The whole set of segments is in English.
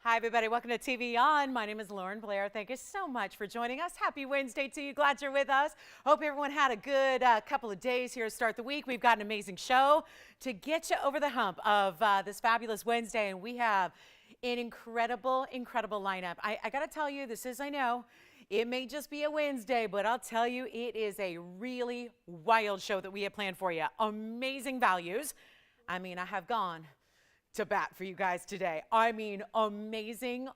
Hi, everybody. Welcome to TVON. My name is Lauren Blair. Thank you so much for joining us. Happy Wednesday to you. Glad you're with us. Hope everyone had a good couple of days here to start the week. We've got an amazing show to get you over the hump of this fabulous Wednesday, and we have an incredible lineup. I got to tell you, I know, it may just be a Wednesday, but I'll tell you, it is a really wild show that we have planned for you. Amazing values. I mean, I have gone to bat for you guys today. I mean, amazing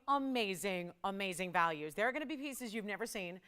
values. There are going to be pieces you've never seen.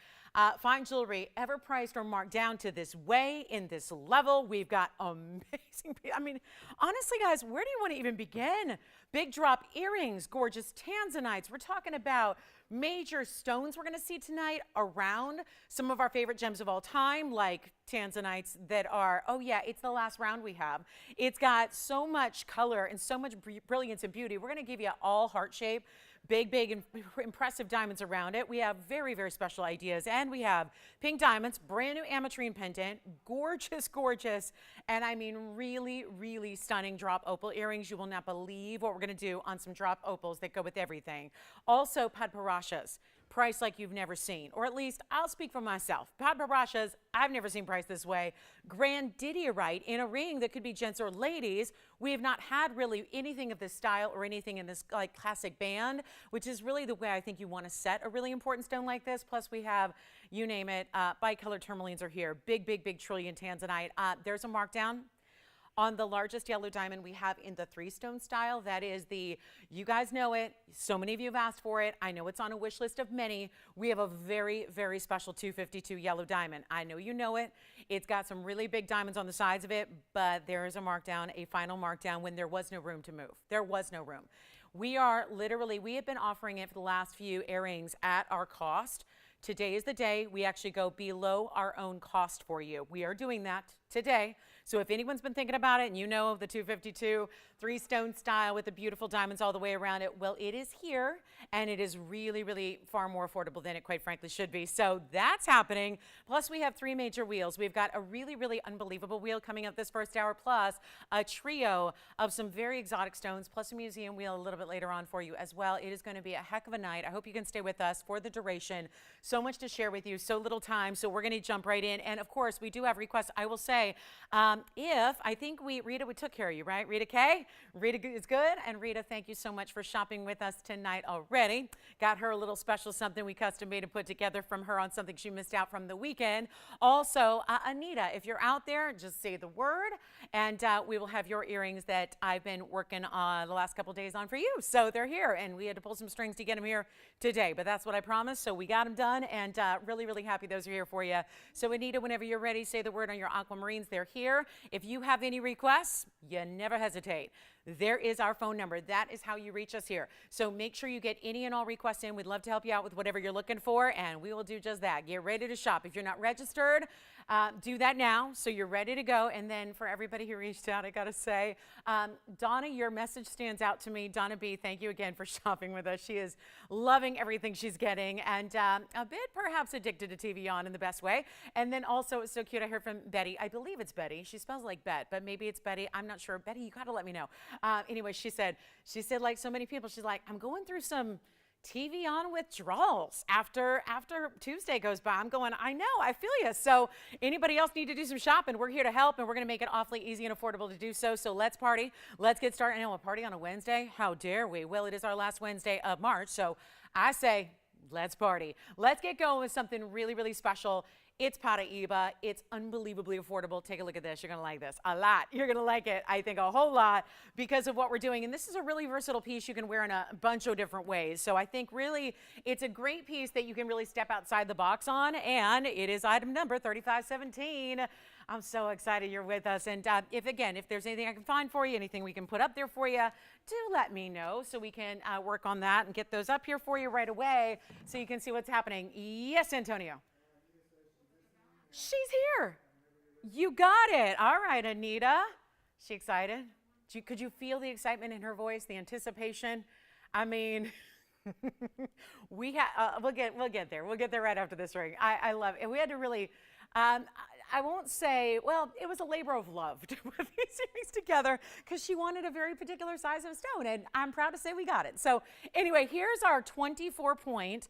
Fine jewelry, ever priced or marked down to this way, in this level. We've got amazing, I mean, honestly, guys, where do you want to even begin? Big drop earrings, gorgeous tanzanites. We're talking about major stones we're going to see tonight around some of our favorite gems of all time, like tanzanites that are, oh yeah, it's the last round we have. It's got so much color and so much brilliance and beauty. We're going to give you all heart shape, big and impressive diamonds around it. We have very special ideas, and we have pink diamonds, brand new ametrine pendant, gorgeous, and I mean really stunning drop opal earrings. You will not believe what we're going to do on some drop opals that go with everything. Also padparashas, priced like you've never seen, or at least I'll speak for myself. Padparashas, I've never seen priced this way. Grandidierite in a ring that could be gents or ladies. We have not had really anything of this style or anything in this like classic band, which is really the way I think you want to set a really important stone like this. Plus we have, you name it, bicolor tourmalines are here. Big trillion tanzanite. There's a markdown on the largest yellow diamond we have in the 3-stone style. That is the, you guys know it, so many of you have asked for it. I know it's on a wish list of many. We have a very special 252 yellow diamond. I know you know it. It's got some really big diamonds on the sides of it, but there is a markdown, a final markdown when there was no room to move. There was no room. We have been offering it for the last few earrings at our cost. Today is the day we actually go below our own cost for you. We are doing that today. So if anyone's been thinking about it and you know the 252 3-stone style with the beautiful diamonds all the way around it, well, it is here, and it is really far more affordable than it quite frankly should be. So that's happening. Plus we have 3 major wheels. We've got a really unbelievable wheel coming up this first hour, plus a trio of some very exotic stones, plus a museum wheel a little bit later on for you as well. It is going to be a heck of a night. I hope you can stay with us for the duration. So much to share with you, so little time, so we're going to jump right in. And of course, we do have requests. I will say, Rita, we took care of you, right? Rita K? Rita is good. And Rita, thank you so much for shopping with us tonight already. Got her a little special something we custom made and put together from her on something she missed out from the weekend. Also, Anita, if you're out there, just say the word, and we will have your earrings that I've been working on the last couple days on for you. So they're here, and we had to pull some strings to get them here today, but that's what I promised. So we got them done, and really happy those are here for you. So Anita, whenever you're ready, say the word on your aquamarines. They're here. If you have any requests, you never hesitate. There is our phone number. That is how you reach us here. So make sure you get any and all requests in. We'd love to help you out with whatever you're looking for, and we will do just that. Get ready to shop. If you're not registered, do that now so you're ready to go. And then for everybody who reached out, I got to say, Donna, your message stands out to me. Donna B., thank you again for shopping with us. She is loving everything she's getting, and a bit perhaps addicted to TVON in the best way. And then also, it's so cute, I heard from Betty. I believe it's Betty. She spells like Bet, but maybe it's Betty. I'm not sure. Betty, you got to let me know. Anyway, she said, like so many people, she's like, I'm going through some TVON withdrawals after Tuesday goes by. I'm going, I know, I feel you. So anybody else need to do some shopping? We're here to help, and we're going to make it awfully easy and affordable to do so. So let's party. Let's get started. I know, a party on a Wednesday? How dare we? Well, it is our last Wednesday of March, so I say, let's party. Let's get going with something really special. It's Paraiba. It's unbelievably affordable. Take a look at this. You're going to like this a lot. You're going to like it, I think, a whole lot because of what we're doing. And this is a really versatile piece you can wear in a bunch of different ways. So I think really it's a great piece that you can really step outside the box on. And it is item number 3517. I'm so excited you're with us. And if there's anything I can find for you, anything we can put up there for you, do let me know so we can work on that and get those up here for you right away so you can see what's happening. Yes, Antonio. She's here. You got it. All right, Anita. She excited? Could you feel the excitement in her voice, the anticipation? I mean, we'll get there. We'll get there right after this ring. I love it. And we had to really, I won't say, well, it was a labor of love to put these earrings together because she wanted a very particular size of stone, and I'm proud to say we got it. So anyway, here's our 24-point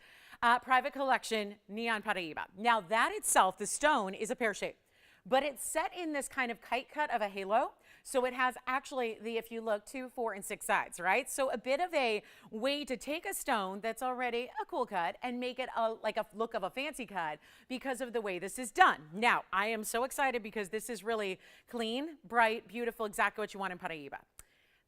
private collection neon Paraíba. Now that itself, the stone, is a pear shape, but it's set in this kind of kite cut of a halo. So it has actually if you look, 2, 4, and 6 sides, right? So a bit of a way to take a stone that's already a cool cut and make it like a look of a fancy cut because of the way this is done. Now, I am so excited because this is really clean, bright, beautiful, exactly what you want in Paraíba.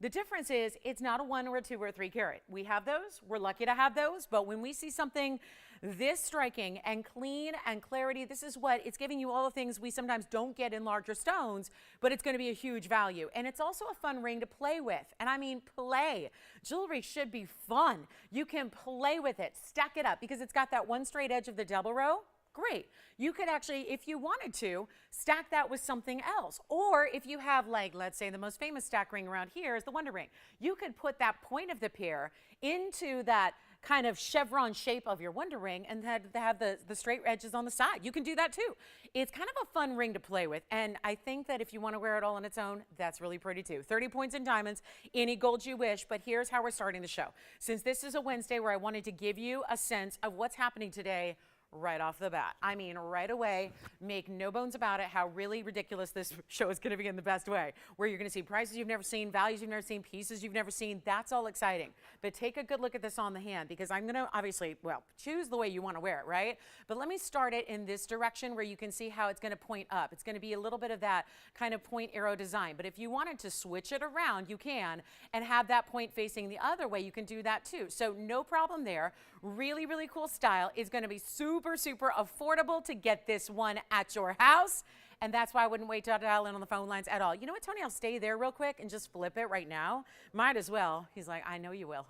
The difference is it's not a 1 or a 2 or a 3 carat. We have those. We're lucky to have those. But when we see something this striking and clean and clarity, this is what it's giving you, all the things we sometimes don't get in larger stones, but it's going to be a huge value. And it's also a fun ring to play with. And I mean play. Jewelry should be fun. You can play with it, stack it up because it's got that one straight edge of the double row. Great. You could actually, if you wanted to, stack that with something else. Or if you have, like, let's say the most famous stack ring around here is the Wonder Ring. You could put that point of the pear into that kind of chevron shape of your Wonder Ring and have the straight edges on the side. You can do that too. It's kind of a fun ring to play with. And I think that if you want to wear it all on its own, that's really pretty too. 30 points in diamonds, any gold you wish. But here's how we're starting the show. Since this is a Wednesday where I wanted to give you a sense of what's happening today, right off the bat. I mean, right away, make no bones about it how really ridiculous this show is going to be in the best way, where you're going to see prices you've never seen, values you've never seen, pieces you've never seen. That's all exciting. But take a good look at this on the hand because I'm going to obviously, well, choose the way you want to wear it, right? But let me start it in this direction where you can see how it's going to point up. It's going to be a little bit of that kind of point arrow design. But if you wanted to switch it around, you can, and have that point facing the other way, you can do that too. So no problem there. Really, really cool style. Is going to be super, super affordable to get this one at your house. And that's why I wouldn't wait to dial in on the phone lines at all. You know what, Tony? I'll stay there real quick and just flip it right now. Might as well. He's like, I know you will.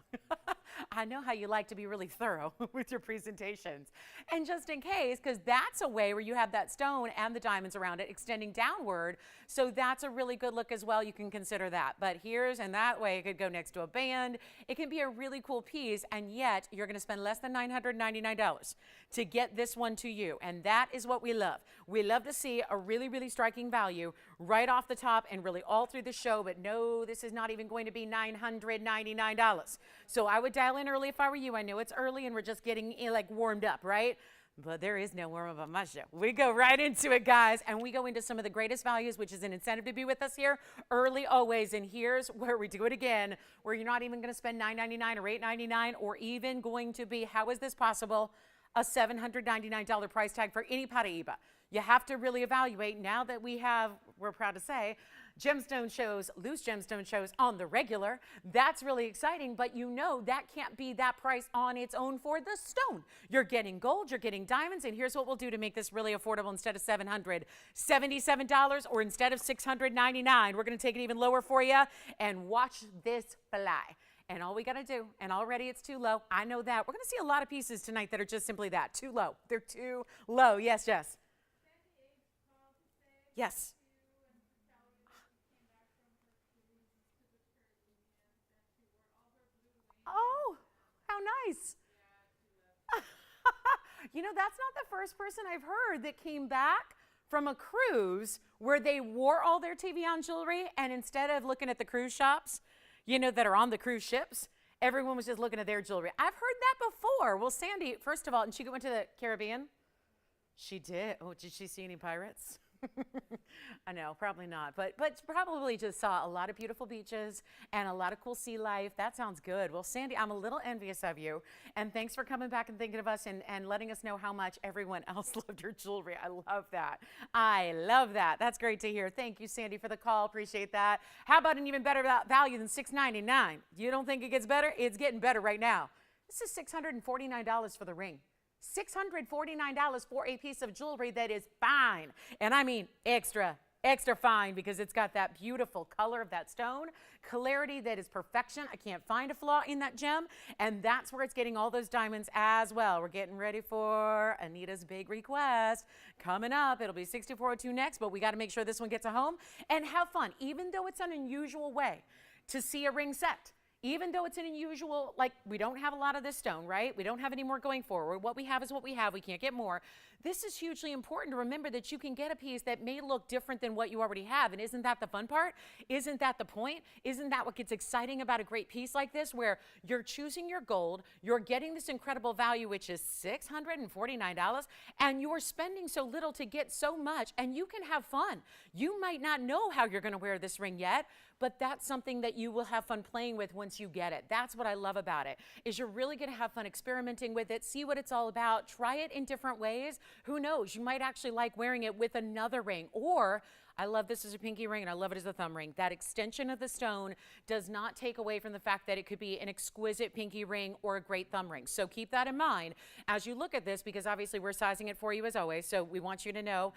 I know how you like to be really thorough with your presentations. And just in case, because that's a way where you have that stone and the diamonds around it extending downward. So that's a really good look as well. You can consider that. But here's, and that way it could go next to a band. It can be a really cool piece, and yet you're going to spend less than $999 to get this one to you. And that is what we love. We love to see a really, really striking value right off the top and really all through the show. But no, this is not even going to be $999. So I would dial in early if I were you. I know it's early and we're just getting like warmed up, right? But there is no warm up on my show. We go right into it, guys, and we go into some of the greatest values, which is an incentive to be with us here early always. And here's where we do it again, where you're not even going to spend $999 or $899 or even going to be, how is this possible, a $799 price tag for any Paraíba. You have to really evaluate now that we have, we're proud to say, gemstone shows, loose gemstone shows on the regular. That's really exciting, but you know that can't be that price on its own for the stone. You're getting gold, you're getting diamonds, and here's what we'll do to make this really affordable. Instead of $777 or instead of $699, we're going to take it even lower for you and watch this fly. And all we got to do, and already it's too low. I know that. We're going to see a lot of pieces tonight that are just simply that, too low. They're too low. Yes, Jess. Yes. Oh, how nice. You know, that's not the first person I've heard that came back from a cruise where they wore all their TVON jewelry, and instead of looking at the cruise shops, you know, that are on the cruise ships, everyone was just looking at their jewelry. I've heard that before. Well, Sandy, first of all, and she went to the Caribbean. She did. Oh, did she see any pirates? I know, probably not, but probably just saw a lot of beautiful beaches and a lot of cool sea life. That sounds good. Well, Sandy, I'm a little envious of you, and thanks for coming back and thinking of us and letting us know how much everyone else loved your jewelry. I love that. I love that. That's great to hear. Thank you, Sandy, for the call. Appreciate that. How about an even better value than $699? You don't think it gets better? It's getting better right now. This is $649 for the ring. $649 for a piece of jewelry that is fine. And I mean extra, extra fine because it's got that beautiful color of that stone, clarity that is perfection. I can't find a flaw in that gem. And that's where it's getting all those diamonds as well. We're getting ready for Anita's big request coming up. It'll be 6402 next, but we got to make sure this one gets a home and have fun, even though it's an unusual way to see a ring set. Even though it's an unusual, like we don't have a lot of this stone, right? We don't have any more going forward. What we have is what we have. We can't get more. this is hugely important to remember that you can get a piece that may look different than what you already have. And isn't that the fun part? Isn't that the point? Isn't that what gets exciting about a great piece like this, where you're choosing your gold, you're getting this incredible value, which is $649, and you're spending so little to get so much, and you can have fun. You might not know how you're going to wear this ring yet, but that's something that you will have fun playing with once you get it. That's what I love about it, is you're really going to have fun experimenting with it, see what it's all about, try it in different ways. Who knows? You might actually like wearing it with another ring, or I love this as a pinky ring and I love it as a thumb ring. That extension of the stone does not take away from the fact that it could be an exquisite pinky ring or a great thumb ring. So keep that in mind as you look at this, because obviously we're sizing it for you as always. So we want you to know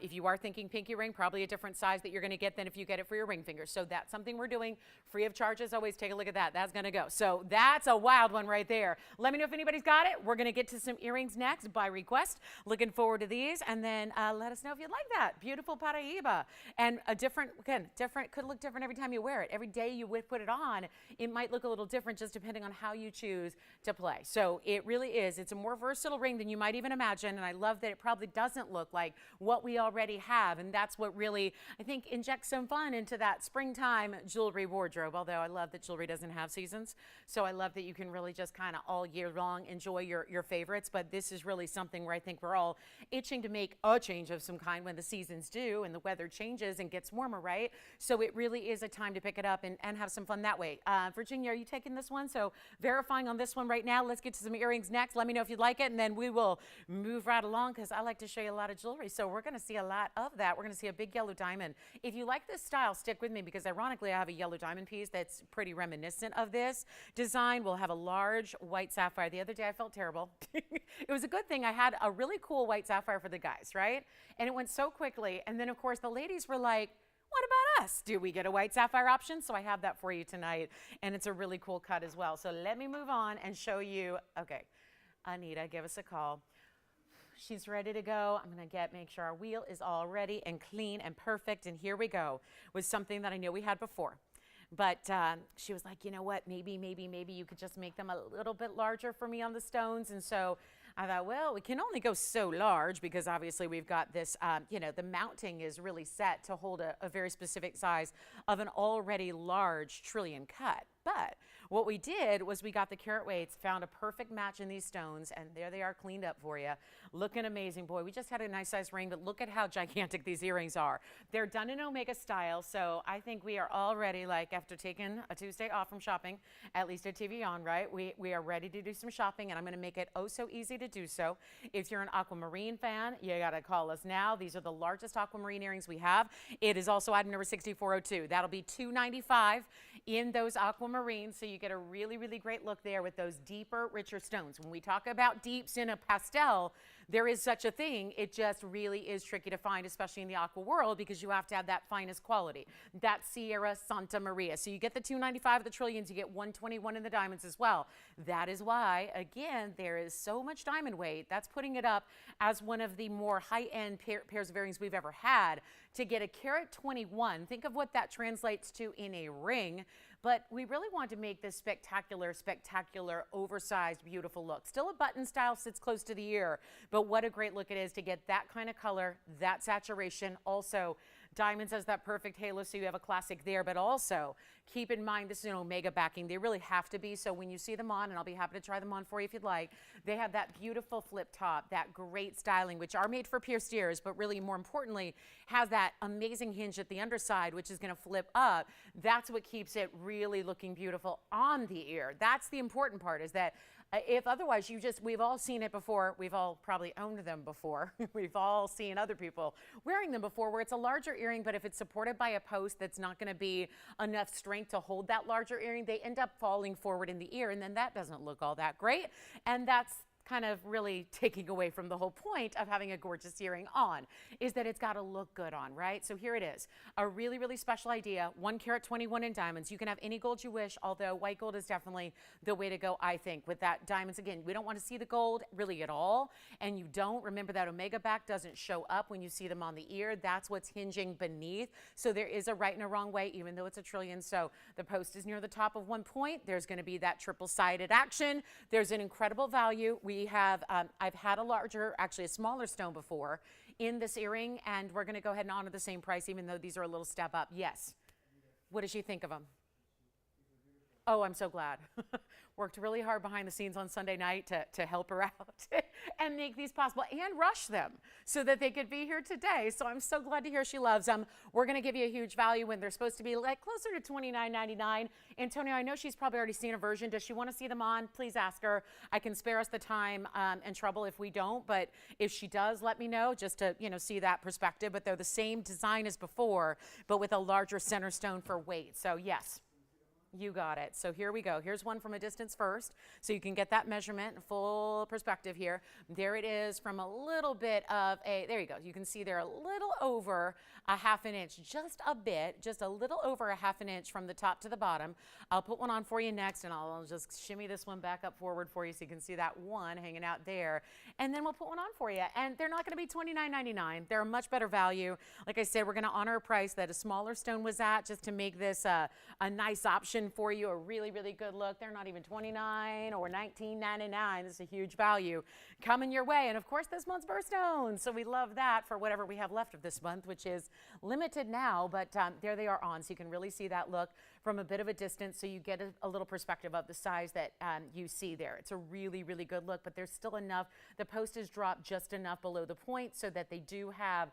if you are thinking pinky ring, probably a different size that you're going to get than if you get it for your ring finger. So that's something we're doing free of charge as always. Take a look at that. That's going to go. So that's a wild one right there. Let me know if anybody's got it. We're going to get to some earrings next by request. Looking forward to these. And then let us know if you'd like that. Beautiful Paraíba. And a different, again, could look different every time you wear it. Every day you put it on, it might look a little different just depending on how you choose to play. So it really is. It's a more versatile ring than you might even imagine. And I love that it probably doesn't look like what we already have. And that's what really, I think, injects some fun into that springtime jewelry wardrobe. Although I love that jewelry doesn't have seasons. So I love that you can really just kind of all year long enjoy your favorites. But this is really something where I think we're all itching to make a change of some kind when the seasons do and the weather changes and gets warmer, right? So it really is a time to pick it up and have some fun that way. Virginia, are you taking this one? So verifying on this one right now. Let's get to some earrings next. Let me know if you'd like it, and then we will move right along because I like to show you a lot of jewelry. So we're going to see a lot of that. We're going to see a big yellow diamond. If you like this style, stick with me because ironically I have a yellow diamond piece that's pretty reminiscent of this design. We'll have a large white sapphire. The other day I felt terrible. It was a good thing I had a really cool white sapphire for the guys, right? And it went so quickly. And then of course the ladies were like, what about us? Do we get a white sapphire option? So I have that for you tonight, and it's a really cool cut as well. So let me move on and show you. Okay, Anita, give us a call. She's ready to go. I'm going to make sure our wheel is all ready and clean and perfect. And here we go with something that I know we had before. But she was like, you know what, maybe you could just make them a little bit larger for me on the stones. And so I thought, well, we can only go so large because obviously we've got this, the mounting is really set to hold a very specific size of an already large trillion cut. But what we did was we got the carat weights, found a perfect match in these stones, and there they are cleaned up for you. Looking amazing. Boy, we just had a nice size ring, but look at how gigantic these earrings are. They're done in Omega style, so I think we are all ready, like after taking a Tuesday off from shopping, at least at TVON, right? We are ready to do some shopping, and I'm going to make it oh so easy to do so. If you're an aquamarine fan, you got to call us now. These are the largest aquamarine earrings we have. It is also item number 6402. That'll be $295 in those aquamarines, so you get a really, really great look there with those deeper, richer stones. When we talk about deeps in a pastel, there is such a thing. It just really is tricky to find, especially in the aqua world, because you have to have that finest quality, that Sierra Santa Maria. So you get the 295 of the trillions, you get 121 in the diamonds as well. That is why, again, there is so much diamond weight. That's putting it up as one of the more high-end pairs of earrings we've ever had. To get a carat 21, think of what that translates to in a ring. But we really want to make this spectacular, oversized, beautiful look. Still a button style, sits close to the ear, but what a great look it is to get that kind of color, that saturation. Also, diamonds has that perfect halo, so you have a classic there, but also keep in mind this is an Omega backing. They really have to be, so when you see them on, and I'll be happy to try them on for you if you'd like, they have that beautiful flip top, that great styling, which are made for pierced ears, but really more importantly, has that amazing hinge at the underside, which is going to flip up. That's what keeps it really looking beautiful on the ear. That's the important part, is that if otherwise we've all seen it before. We've all probably owned them before. We've all seen other people wearing them before, where it's a larger earring, but if it's supported by a post that's not going to be enough strength to hold that larger earring, they end up falling forward in the ear, and then that doesn't look all that great. And that's kind of really taking away from the whole point of having a gorgeous earring on, is that it's got to look good on, right? So here it is, a really, really special idea. 1 carat 21 in diamonds. You can have any gold you wish, although white gold is definitely the way to go, I think, with that diamonds. Again, we don't want to see the gold really at all, and you don't. Remember that Omega back doesn't show up when you see them on the ear. That's what's hinging beneath. So there is a right and a wrong way, even though it's a trillion. So the post is near the top of one point. There's going to be that triple-sided action. There's an incredible value. We have, I've had a larger, actually a smaller stone before in this earring, and we're going to go ahead and honor the same price, even though these are a little step up. Yes. What does she think of them? Oh, I'm so glad. Worked really hard behind the scenes on Sunday night to help her out and make these possible and rush them so that they could be here today. So I'm so glad to hear she loves them. We're going to give you a huge value when they're supposed to be like closer to $29.99. Antonio, I know she's probably already seen a version. Does she want to see them on? Please ask her. I can spare us the time and trouble if we don't, but if she does, let me know just to, see that perspective. But they're the same design as before, but with a larger center stone for weight. So yes. You got it. So here we go. Here's one from a distance first, so you can get that measurement and full perspective here. There it is from a little bit of there you go. You can see there a little over a half an inch, just a bit, just a little over a half an inch from the top to the bottom. I'll put one on for you next, and I'll just shimmy this one back up forward for you so you can see that one hanging out there. And then we'll put one on for you. And they're not going to be $29.99. They're a much better value. Like I said, we're going to honor a price that a smaller stone was at just to make this a nice option for you, a really, really good look. They're not even $29 or $19.99. This is a huge value coming your way. And of course, this month's Birthstone. So we love that for whatever we have left of this month, which is limited now, but there they are on. So you can really see that look from a bit of a distance, so you get a little perspective of the size that you see there. It's a really, really good look, but there's still enough. The post is dropped just enough below the point so that they do have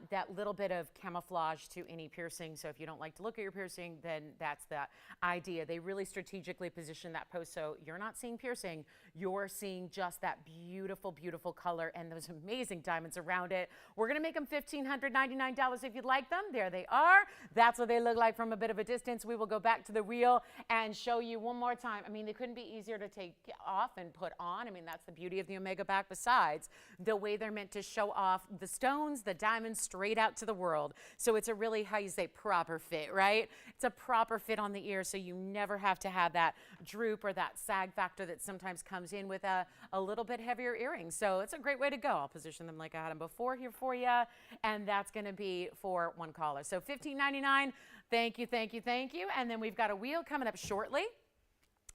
that little bit of camouflage to any piercing. So if you don't like to look at your piercing, then that's the idea. They really strategically position that post so you're not seeing piercing, you're seeing just that beautiful, beautiful color and those amazing diamonds around it. We're gonna make them $1,599 if you'd like them. There they are. That's what they look like from a bit of a distance. We will go back to the reel and show you one more time. I mean, they couldn't be easier to take off and put on. I mean, that's the beauty of the Omega back, besides the way they're meant to show off the stones, the diamonds, straight out to the world. So it's a really, how you say, proper fit, right? It's a proper fit on the ear, so you never have to have that droop or that sag factor that sometimes comes in with a little bit heavier earring. So it's a great way to go. I'll position them like I had them before here for you, and that's going to be for one caller. So $15.99. Thank you, thank you, thank you. And then we've got a wheel coming up shortly.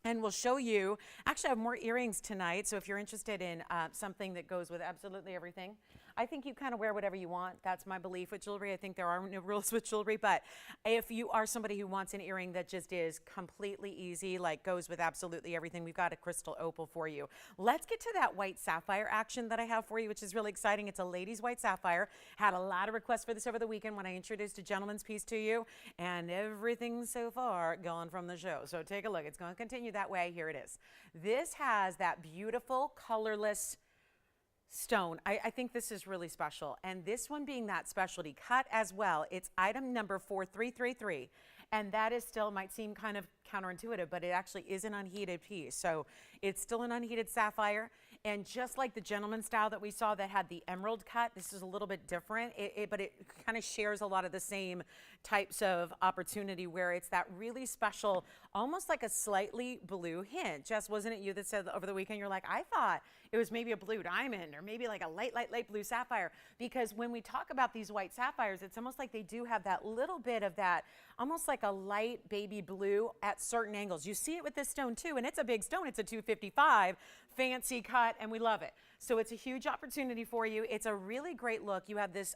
And we'll show you, actually I have more earrings tonight, so if you're interested in something that goes with absolutely everything, I think you kind of wear whatever you want. That's my belief with jewelry. I think there are no rules with jewelry, but if you are somebody who wants an earring that just is completely easy, like goes with absolutely everything, we've got a crystal opal for you. Let's get to that white sapphire action that I have for you, which is really exciting. It's a lady's white sapphire. Had a lot of requests for this over the weekend when I introduced a gentleman's piece to you, and everything so far gone from the show. So take a look. It's going to continue that way. Here it is. This has that beautiful colorless stone. I think this is really special, and this one being that specialty cut as well. It's item number 4333, and that is still, might seem kind of counterintuitive, but it actually is an unheated piece. So it's still an unheated sapphire, and just like the gentleman style that we saw that had the emerald cut, this is a little bit different, but it kind of shares a lot of the same types of opportunity, where it's that really special, almost like a slightly blue hint. Jess, wasn't it you that said over the weekend, you're like, I thought it was maybe a blue diamond or maybe like a light blue sapphire? Because when we talk about these white sapphires, it's almost like they do have that little bit of that, almost like a light baby blue at certain angles. You see it with this stone too, and it's a big stone. It's a 255, fancy cut, and we love it. So it's a huge opportunity for you. It's a really great look. You have this,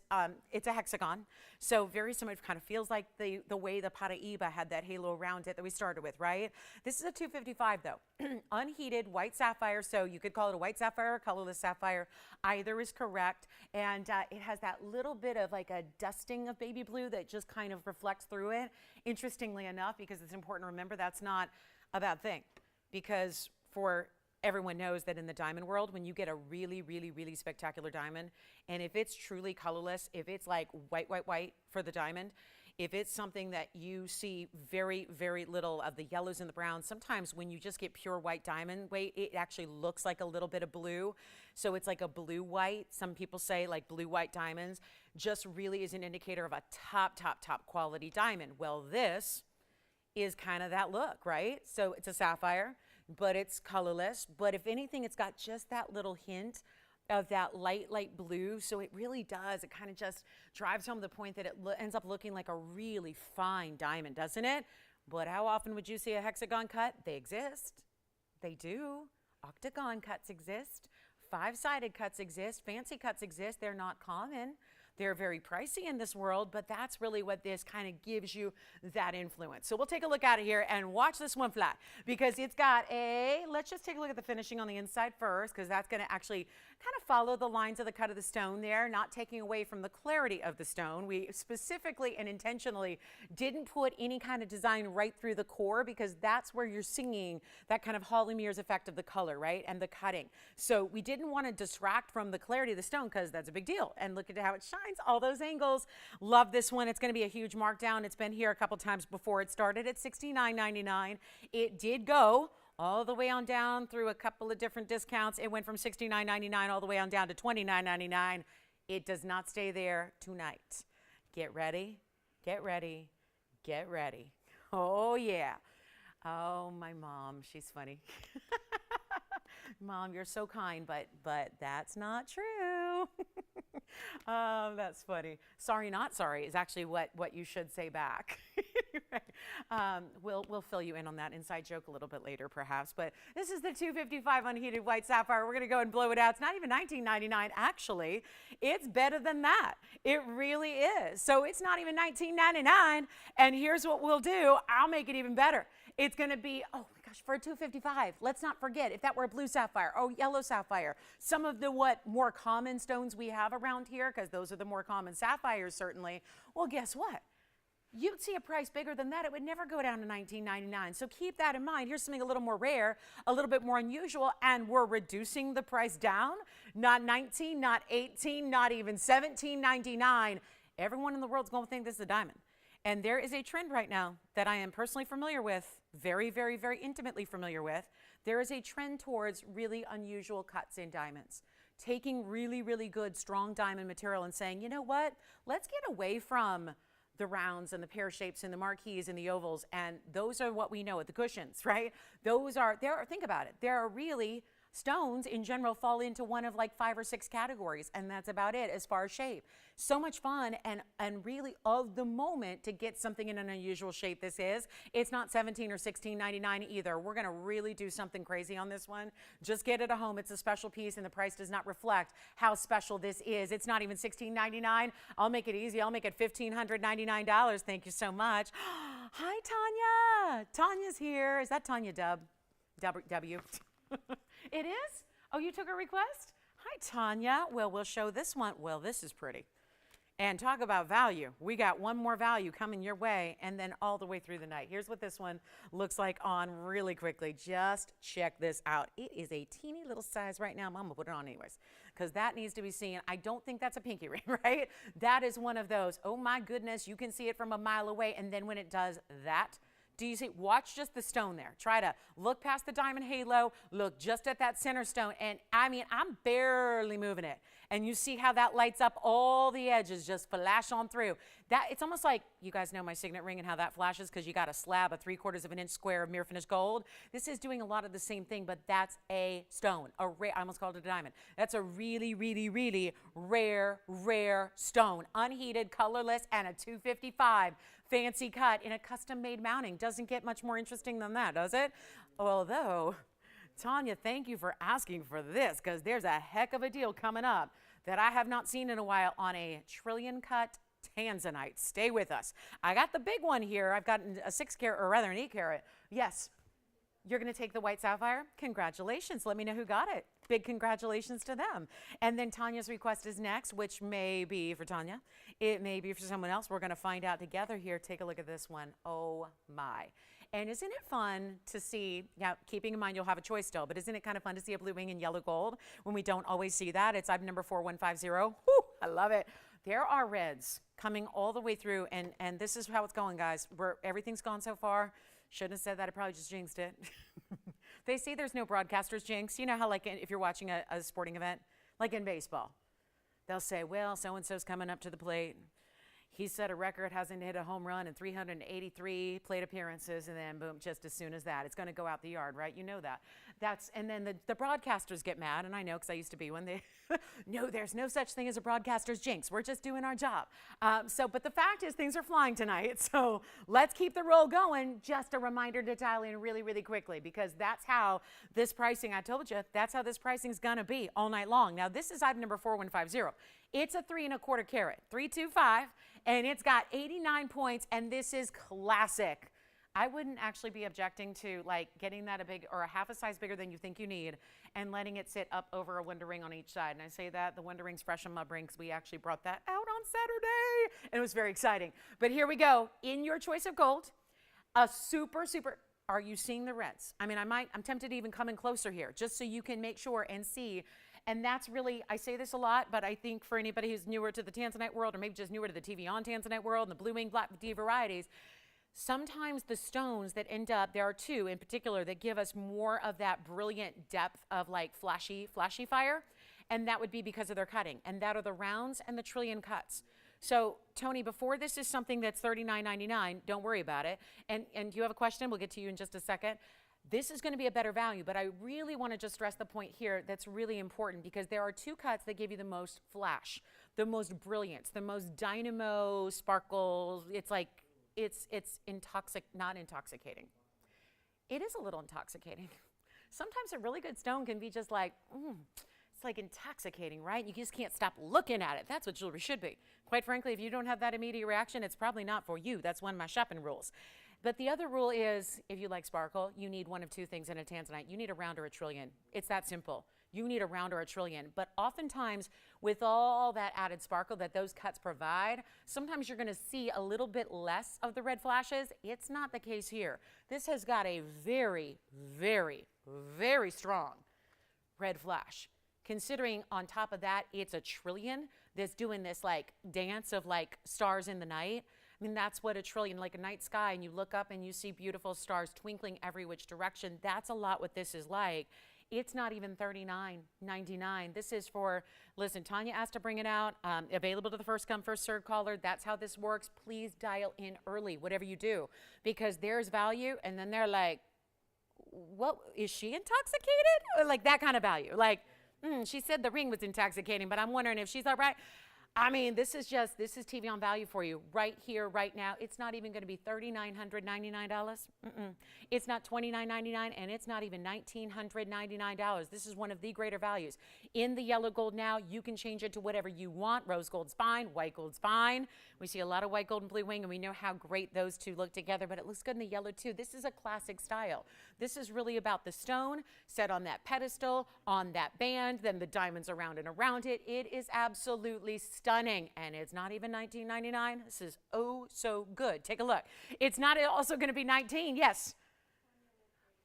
it's a hexagon, so very similar. It kind of feels like the way the Paraiba had that halo around it that we started with, right? This is a 255 though, unheated white sapphire, so you could call it a white sapphire or colorless sapphire. Either is correct, and it has that little bit of like a dusting of baby blue that just kind of reflects through it. Interestingly enough, because it's important to remember, that's not a bad thing, because for everyone knows that in the diamond world, when you get a really, really, really spectacular diamond, and if it's truly colorless, if it's like white, white, white for the diamond, if it's something that you see very, very little of the yellows and the browns, sometimes when you just get pure white diamond weight, it actually looks like a little bit of blue. So it's like a blue white. Some people say like blue white diamonds just really is an indicator of a top, top, top quality diamond. Well, this is kind of that look, right? So it's a sapphire, but it's colorless. But if anything, it's got just that little hint of that light blue. So it really does. It kind of just drives home the point that it ends up looking like a really fine diamond, doesn't it? But how often would you see a hexagon cut? They exist. They do. octagon cuts exist, 5-sided cuts exist, fancy cuts exist. They're not common. They're very pricey in this world, but that's really what this kind of gives you that influence. So we'll take a look at it here and watch this one fly, because it's got let's just take a look at the finishing on the inside first, because that's going to actually kind of follow the lines of the cut of the stone there, not taking away from the clarity of the stone. We specifically and intentionally didn't put any kind of design right through the core, because that's where you're seeing that kind of Holly Mears effect of the color, right, and the cutting. So we didn't want to distract from the clarity of the stone, because that's a big deal. And look at how it shines. All those angles. Love this one. It's going to be a huge markdown. It's been here a couple times before. It started at $69.99. It did go all the way on down through a couple of different discounts. It went from $69.99 all the way on down to $29.99. It does not stay there tonight. Get ready, get ready, get ready. Oh, yeah. Oh, my mom, she's funny. Mom, you're so kind, but that's not true. That's funny. Sorry, not sorry is actually what you should say back. We'll fill you in on that inside joke a little bit later, perhaps. But this is the 255 unheated white sapphire. We're going to go and blow it out. It's not even $19.99. Actually, it's better than that. It really is. So it's not even $19.99. And here's what we'll do. I'll make it even better. It's going to be, oh my gosh, for a 255. Let's not forget, if that were a blue sapphire or yellow sapphire, some of the more common stones we have around here, because those are the more common sapphires certainly. Well, guess what? You'd see a price bigger than that. It would never go down to $19.99. So keep that in mind. Here's something a little more rare, a little bit more unusual, and we're reducing the price down. Not $19, not $18, not even $17.99. Everyone in the world's going to think this is a diamond. And there is a trend right now that I am personally familiar with, very, very, very intimately familiar with. There is a trend towards really unusual cuts in diamonds. Taking really, really good, strong diamond material and saying, you know what? Let's get away from the rounds and the pear shapes and the marquees and the ovals. And those are what we know at the cushions, right? Think about it. There are really stones in general fall into one of like 5 or 6 categories, and that's about it as far as shape. So much fun and really of the moment to get something in an unusual shape this is. It's not $17 or $16.99 either. We're going to really do something crazy on this one. Just get it at home. It's a special piece, and the price does not reflect how special this is. It's not even $16.99. I'll make it easy. I'll make it $1,599. Thank you so much. Hi, Tanya. Tanya's here. Is that Tanya W? It is? Oh, you took a request? Hi, Tanya. Well, we'll show this one. Well, this is pretty. And talk about value. We got one more value coming your way, and then all the way through the night. Here's what this one looks like on really quickly. Just check this out. It is a teeny little size right now. Mom will put it on anyways, because that needs to be seen. I don't think that's a pinky ring, right? That is one of those. Oh, my goodness. You can see it from a mile away, and then when it does that, do you see? Watch just the stone there. Try to look past the diamond halo, look just at that center stone, and I mean, I'm barely moving it. And you see how that lights up all the edges, just flash on through. It's almost like, you guys know my signet ring and how that flashes because you got a slab, a 3/4 of an inch square of mirror finished gold. This is doing a lot of the same thing, but that's a stone. I almost called it a diamond. That's a really, really, really rare stone. Unheated, colorless, and a 255. Fancy cut in a custom-made mounting. Doesn't get much more interesting than that, does it? Although, Tanya, thank you for asking for this, because there's a heck of a deal coming up that I have not seen in a while on a trillion-cut tanzanite. Stay with us. I got the big one here. I've got a 6 carat, or rather an 8 carat. Yes. You're going to take the white sapphire? Congratulations. Let me know who got it. Big congratulations to them. And then Tanya's request is next, which may be for Tanya. It may be for someone else. We're going to find out together here. Take a look at this one. Oh, my. And isn't it fun to see, yeah, keeping in mind you'll have a choice still, but isn't it kind of fun to see a blue wing in yellow gold when we don't always see that? It's item number 4150. Whew, I love it. There are reds coming all the way through, and this is how it's going, guys. Everything's gone so far. Shouldn't have said that. I probably just jinxed it. They say there's no broadcaster's jinx. You know how, like, if you're watching a sporting event, like in baseball, they'll say, well, so-and-so's coming up to the plate. He set a record, hasn't hit a home run in 383 plate appearances, and then boom, just as soon as that, it's going to go out the yard, right? You know that. And then the broadcasters get mad, and I know because I used to be one. They, no, there's no such thing as a broadcaster's jinx. We're just doing our job. But the fact is, things are flying tonight, so let's keep the roll going. Just a reminder to dial in really, really quickly, because that's how this pricing, I told you, that's how this pricing is going to be all night long. Now, this is item number 4150. It's a 3 1/4 carat, 325, and it's got 89 points, and this is classic. I wouldn't actually be objecting to like getting that a big or a half a size bigger than you think you need and letting it sit up over a window ring on each side. And I say that the window ring's fresh on my ring because we actually brought that out on Saturday, and it was very exciting. But here we go. In your choice of gold, a super, are you seeing the reds? I mean, I'm tempted to even come in closer here just so you can make sure and see. And that's really, I say this a lot, but I think for anybody who's newer to the tanzanite world, or maybe just newer to the TVON tanzanite world and the blue wing black D varieties, sometimes the stones that end up, there are two in particular that give us more of that brilliant depth of like flashy fire. And that would be because of their cutting. And that are the rounds and the trillion cuts. So Tony, before this is something that's $39.99, don't worry about it. And you have a question? We'll get to you in just a second. This is going to be a better value, but I really want to just stress the point here that's really important, because there are two cuts that give you the most flash, the most brilliance, the most dynamo sparkles. It's like, it's not intoxicating. It is a little intoxicating. Sometimes a really good stone can be just like, it's like intoxicating, right? You just can't stop looking at it. That's what jewelry should be. Quite frankly, if you don't have that immediate reaction, it's probably not for you. That's one of my shopping rules. But the other rule is, if you like sparkle, you need one of two things in a tanzanite. You need a round or a trillion. It's that simple. You need a round or a trillion. But oftentimes, with all that added sparkle that those cuts provide, sometimes you're going to see a little bit less of the red flashes. It's not the case here. This has got a very, very, very strong red flash. Considering on top of that, it's a trillion that's doing this like dance of like stars in the night. I mean, that's what a trillion, like a night sky, and you look up and you see beautiful stars twinkling every which direction. That's a lot what this is like. It's not even $39.99. This is for, listen, Tanya asked to bring it out, available to the first come, first served caller. That's how this works. Please dial in early, whatever you do, because there's value, and then they're like, what, is she intoxicated? Or like that kind of value. Like, she said the ring was intoxicating, but I'm wondering if she's all right. I mean, this is TVON value for you right here, right now. It's not even going to be $3,999. It's not $2,999, and it's not even $1,999. This is one of the greater values. In the yellow gold now, you can change it to whatever you want. Rose gold's fine. White gold's fine. We see a lot of white gold and blue wing, and we know how great those two look together, but it looks good in the yellow too. This is a classic style. This is really about the stone set on that pedestal, on that band, then the diamonds around and around it. It is absolutely stunning, and it's not even $19.99. This is oh so good. Take a look. It's not also going to be $19. Yes.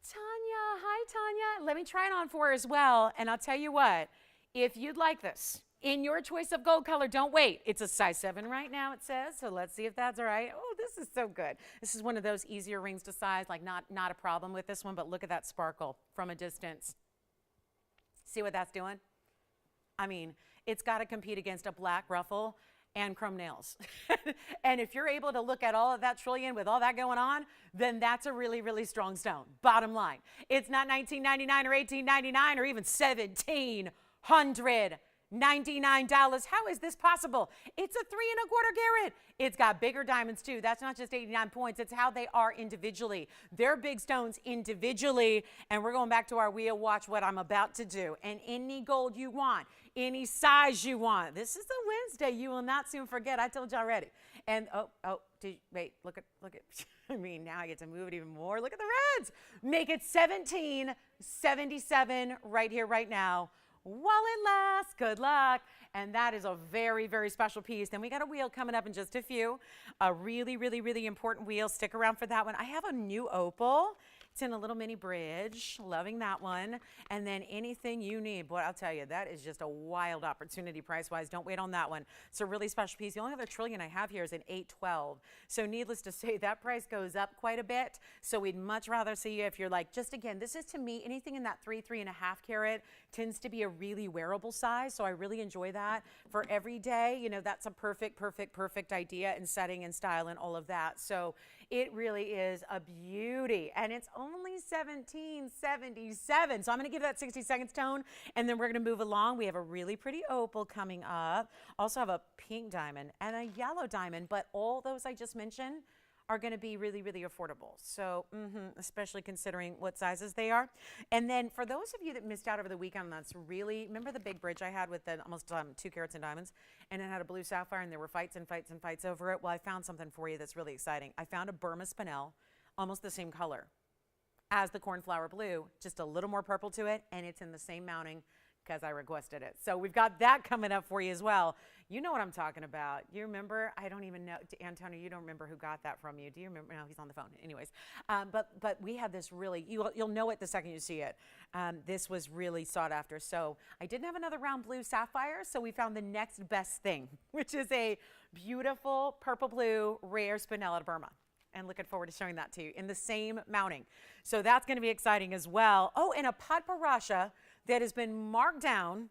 Tanya, hi Tanya. Let me try it on for her as well, and I'll tell you what, if you'd like this in your choice of gold color, don't wait. It's a size 7 right now, it says, so let's see if that's all right. Oh, this is so good. This is one of those easier rings to size, like not a problem with this one, but look at that sparkle from a distance. See what that's doing? I mean, it's got to compete against a black ruffle and chrome nails. And if you're able to look at all of that trillion with all that going on, then that's a really, really strong stone. Bottom line, it's not $19.99 or $18.99 or even $1,799. How is this possible? It's a 3 1/4 carat. It's got bigger diamonds too. That's not just 89 points. It's how they are individually. They're big stones individually. And we're going back to our wheel. Watch what I'm about to do. And any gold you want, any size you want. This is a Wednesday. You will not soon forget. I told you already. And wait, look at. I mean, now I get to move it even more. Look at the reds. Make it 1777 right here, right now. While it lasts. Good luck. And that is a very, very special piece. Then we got a wheel coming up in just a few. A really, really, really important wheel. Stick around for that one. I have a new opal. It's in a little mini bridge. Loving that one. And then anything you need. Boy, I'll tell you, that is just a wild opportunity price-wise. Don't wait on that one. It's a really special piece. The only other trillion I have here is an 812. So needless to say, that price goes up quite a bit. So we'd much rather see you if you're like, just again, this is to me, anything in that 3.5 carat tends to be a really wearable size. So I really enjoy that for every day. You know, that's a perfect idea in setting and style and all of that. So it really is a beauty, and it's only $17.77. So I'm going to give that 60 seconds, Tone, and then we're going to move along. We have a really pretty opal coming up. Also have a pink diamond and a yellow diamond, but all those I just mentioned are going to be really affordable. So, especially considering what sizes they are. And then for those of you that missed out over the weekend, that's really, remember the big bridge I had with the almost 2 carats in diamonds, and it had a blue sapphire, and there were fights over it? Well, I found something for you that's really exciting. I found a Burma Spinel, almost the same color as the cornflower blue, just a little more purple to it, and it's in the same mounting because I requested it. So we've got that coming up for you as well. You know what I'm talking about. You remember? I don't even know. Antonio, you don't remember who got that from you. Do you remember? No, he's on the phone. Anyways, but we had this really, you'll know it the second you see it. This was really sought after. So I didn't have another round blue sapphire, so we found the next best thing, which is a beautiful purple blue rare spinel out of Burma. And looking forward to showing that to you in the same mounting. So that's going to be exciting as well. Oh, and a padparasha that has been marked down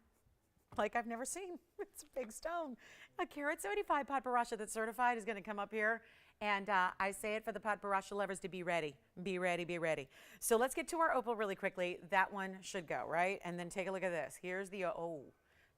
like I've never seen. It's a big stone. A carat 75 padparasha that's certified is going to come up here. And I say it for the padparasha lovers to be ready. Be ready, be ready. So let's get to our opal really quickly. That one should go, right? And then take a look at this. Here's the,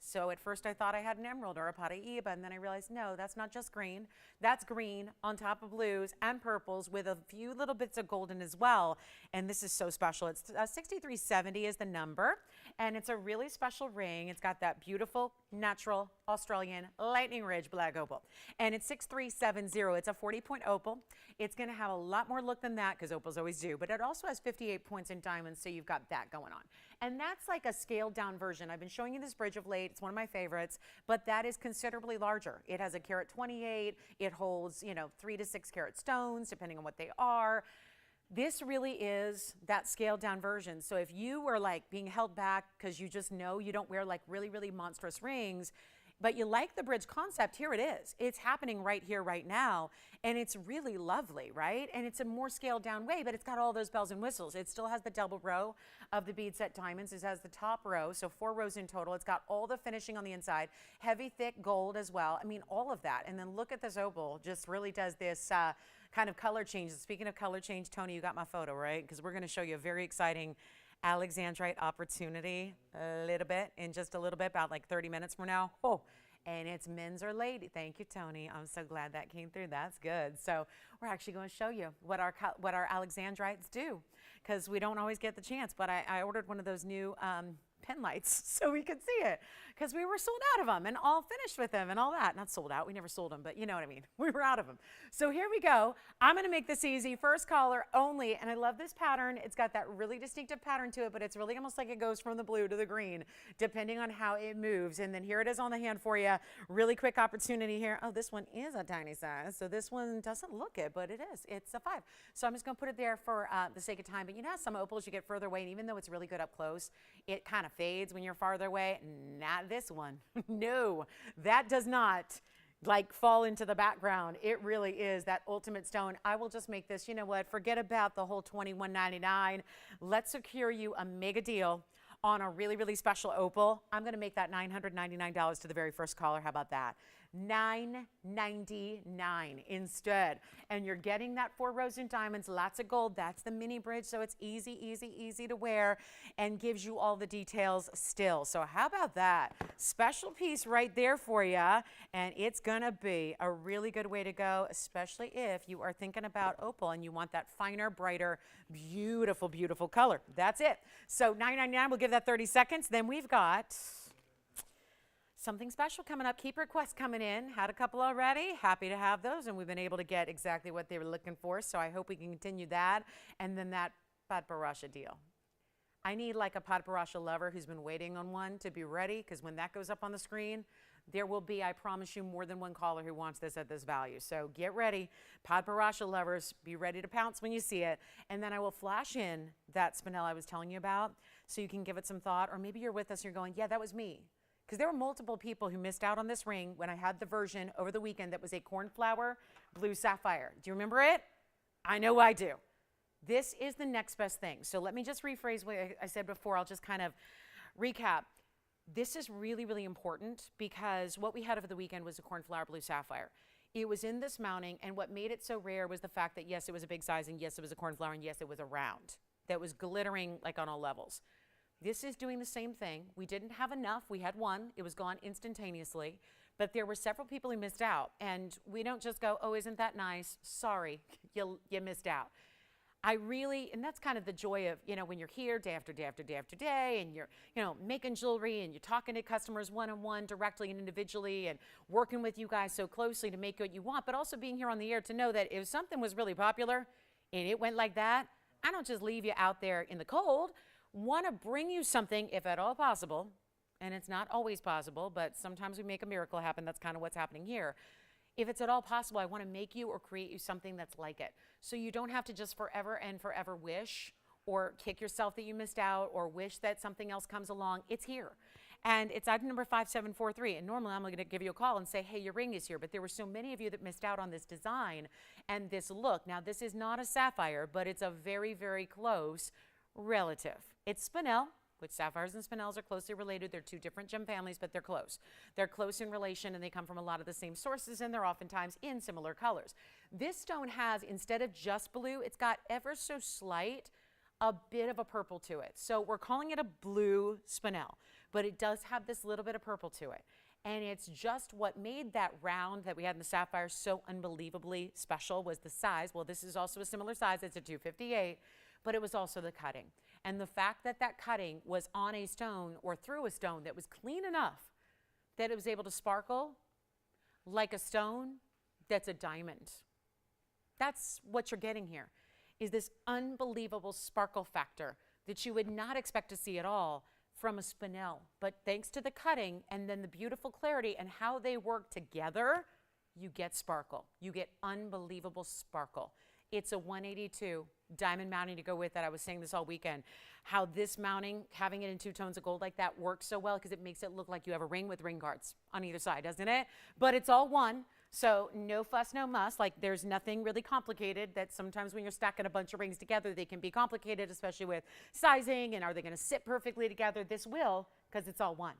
so at first I thought I had an emerald or a Paraíba, and then I realized, no, that's not just green. That's green on top of blues and purples with a few little bits of golden as well. And this is so special. It's 6370 is the number, and it's a really special ring. It's got that beautiful, natural, Australian lightning ridge black opal. And it's 6370. It's a 40-point opal. It's going to have a lot more look than that, because opals always do, but it also has 58 points in diamonds, so you've got that going on. And that's like a scaled down version. I've been showing you this bridge of late. It's one of my favorites, but that is considerably larger. It has a carat 28. It holds, 3 to 6 carat stones, depending on what they are. This really is that scaled down version. So if you were like being held back because you just know you don't wear like really monstrous rings, but you like the bridge concept, here it is. It's happening right here, right now, and it's really lovely, right? And it's a more scaled down way, but it's got all those bells and whistles. It still has the double row of the bead set diamonds. It has the top row, so 4 rows in total. It's got all the finishing on the inside, heavy, thick gold as well. I mean, all of that. And then look at this opal, just really does this kind of color change. Speaking of color change, Tony, you got my photo, right? Because we're going to show you a very exciting Alexandrite opportunity in just a little bit, about like 30 minutes from now. And it's men's or lady. Thank you, Tony. I'm so glad that came through. That's good. So we're actually going to show you what our Alexandrites do, because we don't always get the chance. But I ordered one of those new pen lights so we could see it, because we were sold out of them and all finished with them and all that. Not sold out, we never sold them, but you know what I mean. We were out of them. So here we go. I'm going to make this easy. First caller only, and I love this pattern. It's got that really distinctive pattern to it, but it's really almost like it goes from the blue to the green, depending on how it moves. And then here it is on the hand for you. Really quick opportunity here. Oh, this one is a tiny size, so this one doesn't look it, but it is. It's a 5. So I'm just going to put it there for the sake of time. But you know how some opals you get further away, and even though it's really good up close, it kind of fades when you're farther away. Not this one. No, that does not like fall into the background. It really is that ultimate stone. I will just make this, you know what, forget about the whole $21.99. Let's secure you a mega deal on a really special opal. I'm going to make that $999 to the very first caller. How about that? $999 instead. And you're getting that 4 rows in diamonds, lots of gold. That's the mini bridge, so it's easy to wear and gives you all the details still. So how about that? Special piece right there for you, and it's gonna be a really good way to go, especially if you are thinking about opal and you want that finer, brighter, beautiful color. That's it. So $999, we'll give that 30 seconds. Then we've got something special coming up. Keep requests coming in. Had a couple already. Happy to have those, and we've been able to get exactly what they were looking for, so I hope we can continue that. And then that padparasha deal. I need like a padparasha lover who's been waiting on one to be ready, because when that goes up on the screen, There will be, I promise you, more than one caller who wants this at this value. So get ready. Paparazzi lovers, be ready to pounce when you see it. And then I will flash in that spinel I was telling you about so you can give it some thought. Or maybe you're with us and you're going, yeah, that was me. Because there were multiple people who missed out on this ring when I had the version over the weekend that was a cornflower blue sapphire. Do you remember it? I know I do. This is the next best thing. So let me just rephrase what I said before. I'll just kind of recap. This is really, really important because what we had over the weekend was a cornflower blue sapphire. It was in this mounting, and what made it so rare was the fact that, yes, it was a big size, and yes, it was a cornflower, and yes, it was a round that was glittering like on all levels. This is doing the same thing. We didn't have enough. We had one. It was gone instantaneously, but there were several people who missed out, and we don't just go, oh, isn't that nice? Sorry, you missed out. And that's kind of the joy of, when you're here day after day after day after day, and you're, making jewelry, and you're talking to customers one-on-one directly and individually, and working with you guys so closely to make what you want, but also being here on the air to know that if something was really popular and it went like that, I don't just leave you out there in the cold. Want to bring you something, if at all possible, and it's not always possible, but sometimes we make a miracle happen. That's kind of what's happening here. If it's at all possible, I want to make you or create you something that's like it. So you don't have to just forever and forever wish or kick yourself that you missed out or wish that something else comes along. It's here. And it's item number 5743. And normally I'm going to give you a call and say, hey, your ring is here. But there were so many of you that missed out on this design and this look. Now, this is not a sapphire, but it's a very, very close relative. It's spinel, which sapphires and spinels are closely related. They're two different gem families, but they're close. They're close in relation, and they come from a lot of the same sources, and they're oftentimes in similar colors. This stone has, instead of just blue, it's got ever so slight, a bit of a purple to it. So we're calling it a blue spinel, but it does have this little bit of purple to it. And it's just what made that round that we had in the sapphire so unbelievably special was the size. Well, this is also a similar size. It's a 258, but it was also the cutting. And the fact that that cutting was on a stone or through a stone that was clean enough that it was able to sparkle like a stone that's a diamond. That's what you're getting here, is this unbelievable sparkle factor that you would not expect to see at all from a spinel. But thanks to the cutting and then the beautiful clarity and how they work together, you get sparkle. You get unbelievable sparkle. It's a 182 diamond mounting to go with that. I was saying this all weekend, how this mounting, having it in two tones of gold like that works so well because it makes it look like you have a ring with ring guards on either side, doesn't it? But it's all one, so no fuss, no muss. Like there's nothing really complicated that sometimes when you're stacking a bunch of rings together, they can be complicated, especially with sizing and are they gonna sit perfectly together? This will, because it's all one.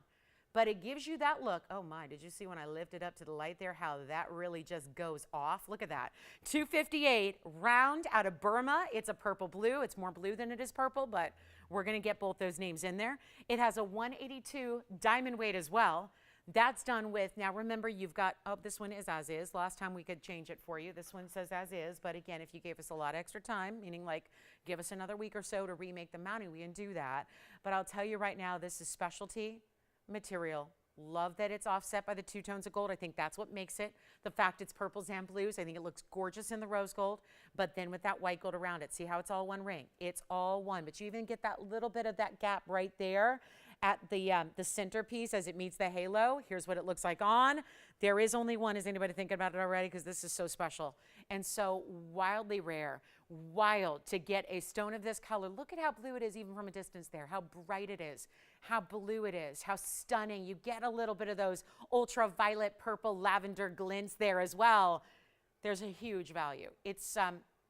But it gives you that look. Oh my, did you see when I lifted up to the light there, how that really just goes off? Look at that. 258, round out of Burma. It's a purple blue. It's more blue than it is purple, but we're gonna get both those names in there. It has a 182 diamond weight as well. That's done with, now remember you've got, oh, this one is as is. Last time we could change it for you. This one says as is, but again, if you gave us a lot of extra time, meaning like give us another week or so to remake the mounting, we can do that. But I'll tell you right now, this is specialty material. Love that it's offset by the two tones of gold. I think that's what makes it. The fact it's purples and blues, I think it looks gorgeous in the rose gold, but then with that white gold around it, see how it's all one ring? It's all one, but you even get that little bit of that gap right there at the centerpiece as it meets the halo. Here's what it looks like on. There is only one. Is anybody thinking about it already? Because this is so special and so wildly rare. Wild to get a stone of this color. Look at how blue it is even from a distance there, how bright it is, how blue it is, how stunning. You get a little bit of those ultraviolet purple lavender glints there as well. There's a huge value. It's,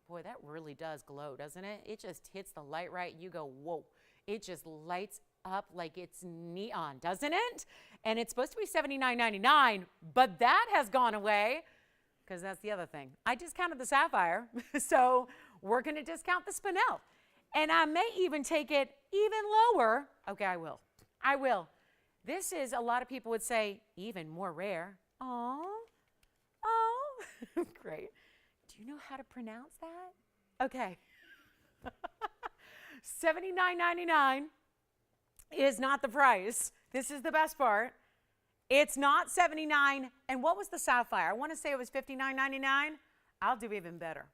boy, that really does glow, doesn't it? It just hits the light right. You go, whoa. It just lights up like it's neon, doesn't it? And it's supposed to be $79.99, but that has gone away because that's the other thing. I discounted the sapphire, so we're going to discount the spinel. And I may even take it even lower. Okay, I will. I will. This is, a lot of people would say, even more rare. Oh, great. Do you know how to pronounce that? Okay. $79.99 is not the price. This is the best part. It's not $79. And what was the sapphire? I want to say it was $59.99. I'll do even better.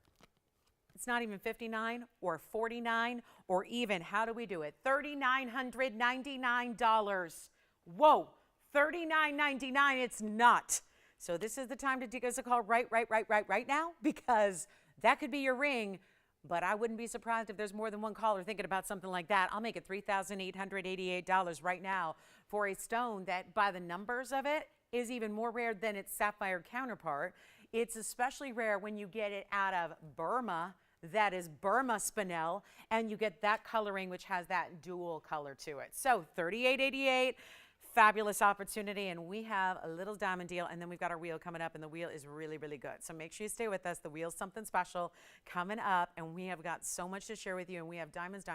It's not even $59 or $49 or even, how do we do it? $3,999. Whoa, $39.99. It's not. So this is the time to give us a call right now, because that could be your ring. But I wouldn't be surprised if there's more than one caller thinking about something like that. I'll make it $3,888 right now for a stone that, by the numbers of it, is even more rare than its sapphire counterpart. It's especially rare when you get it out of Burma. That is Burma Spinel, and you get that coloring, which has that dual color to it. So $38.88. Fabulous opportunity, and we have a little diamond deal, and then we've got our wheel coming up, and the wheel is really good. So make sure you stay with us. The wheel's something special coming up, and we have got so much to share with you, and we have diamonds,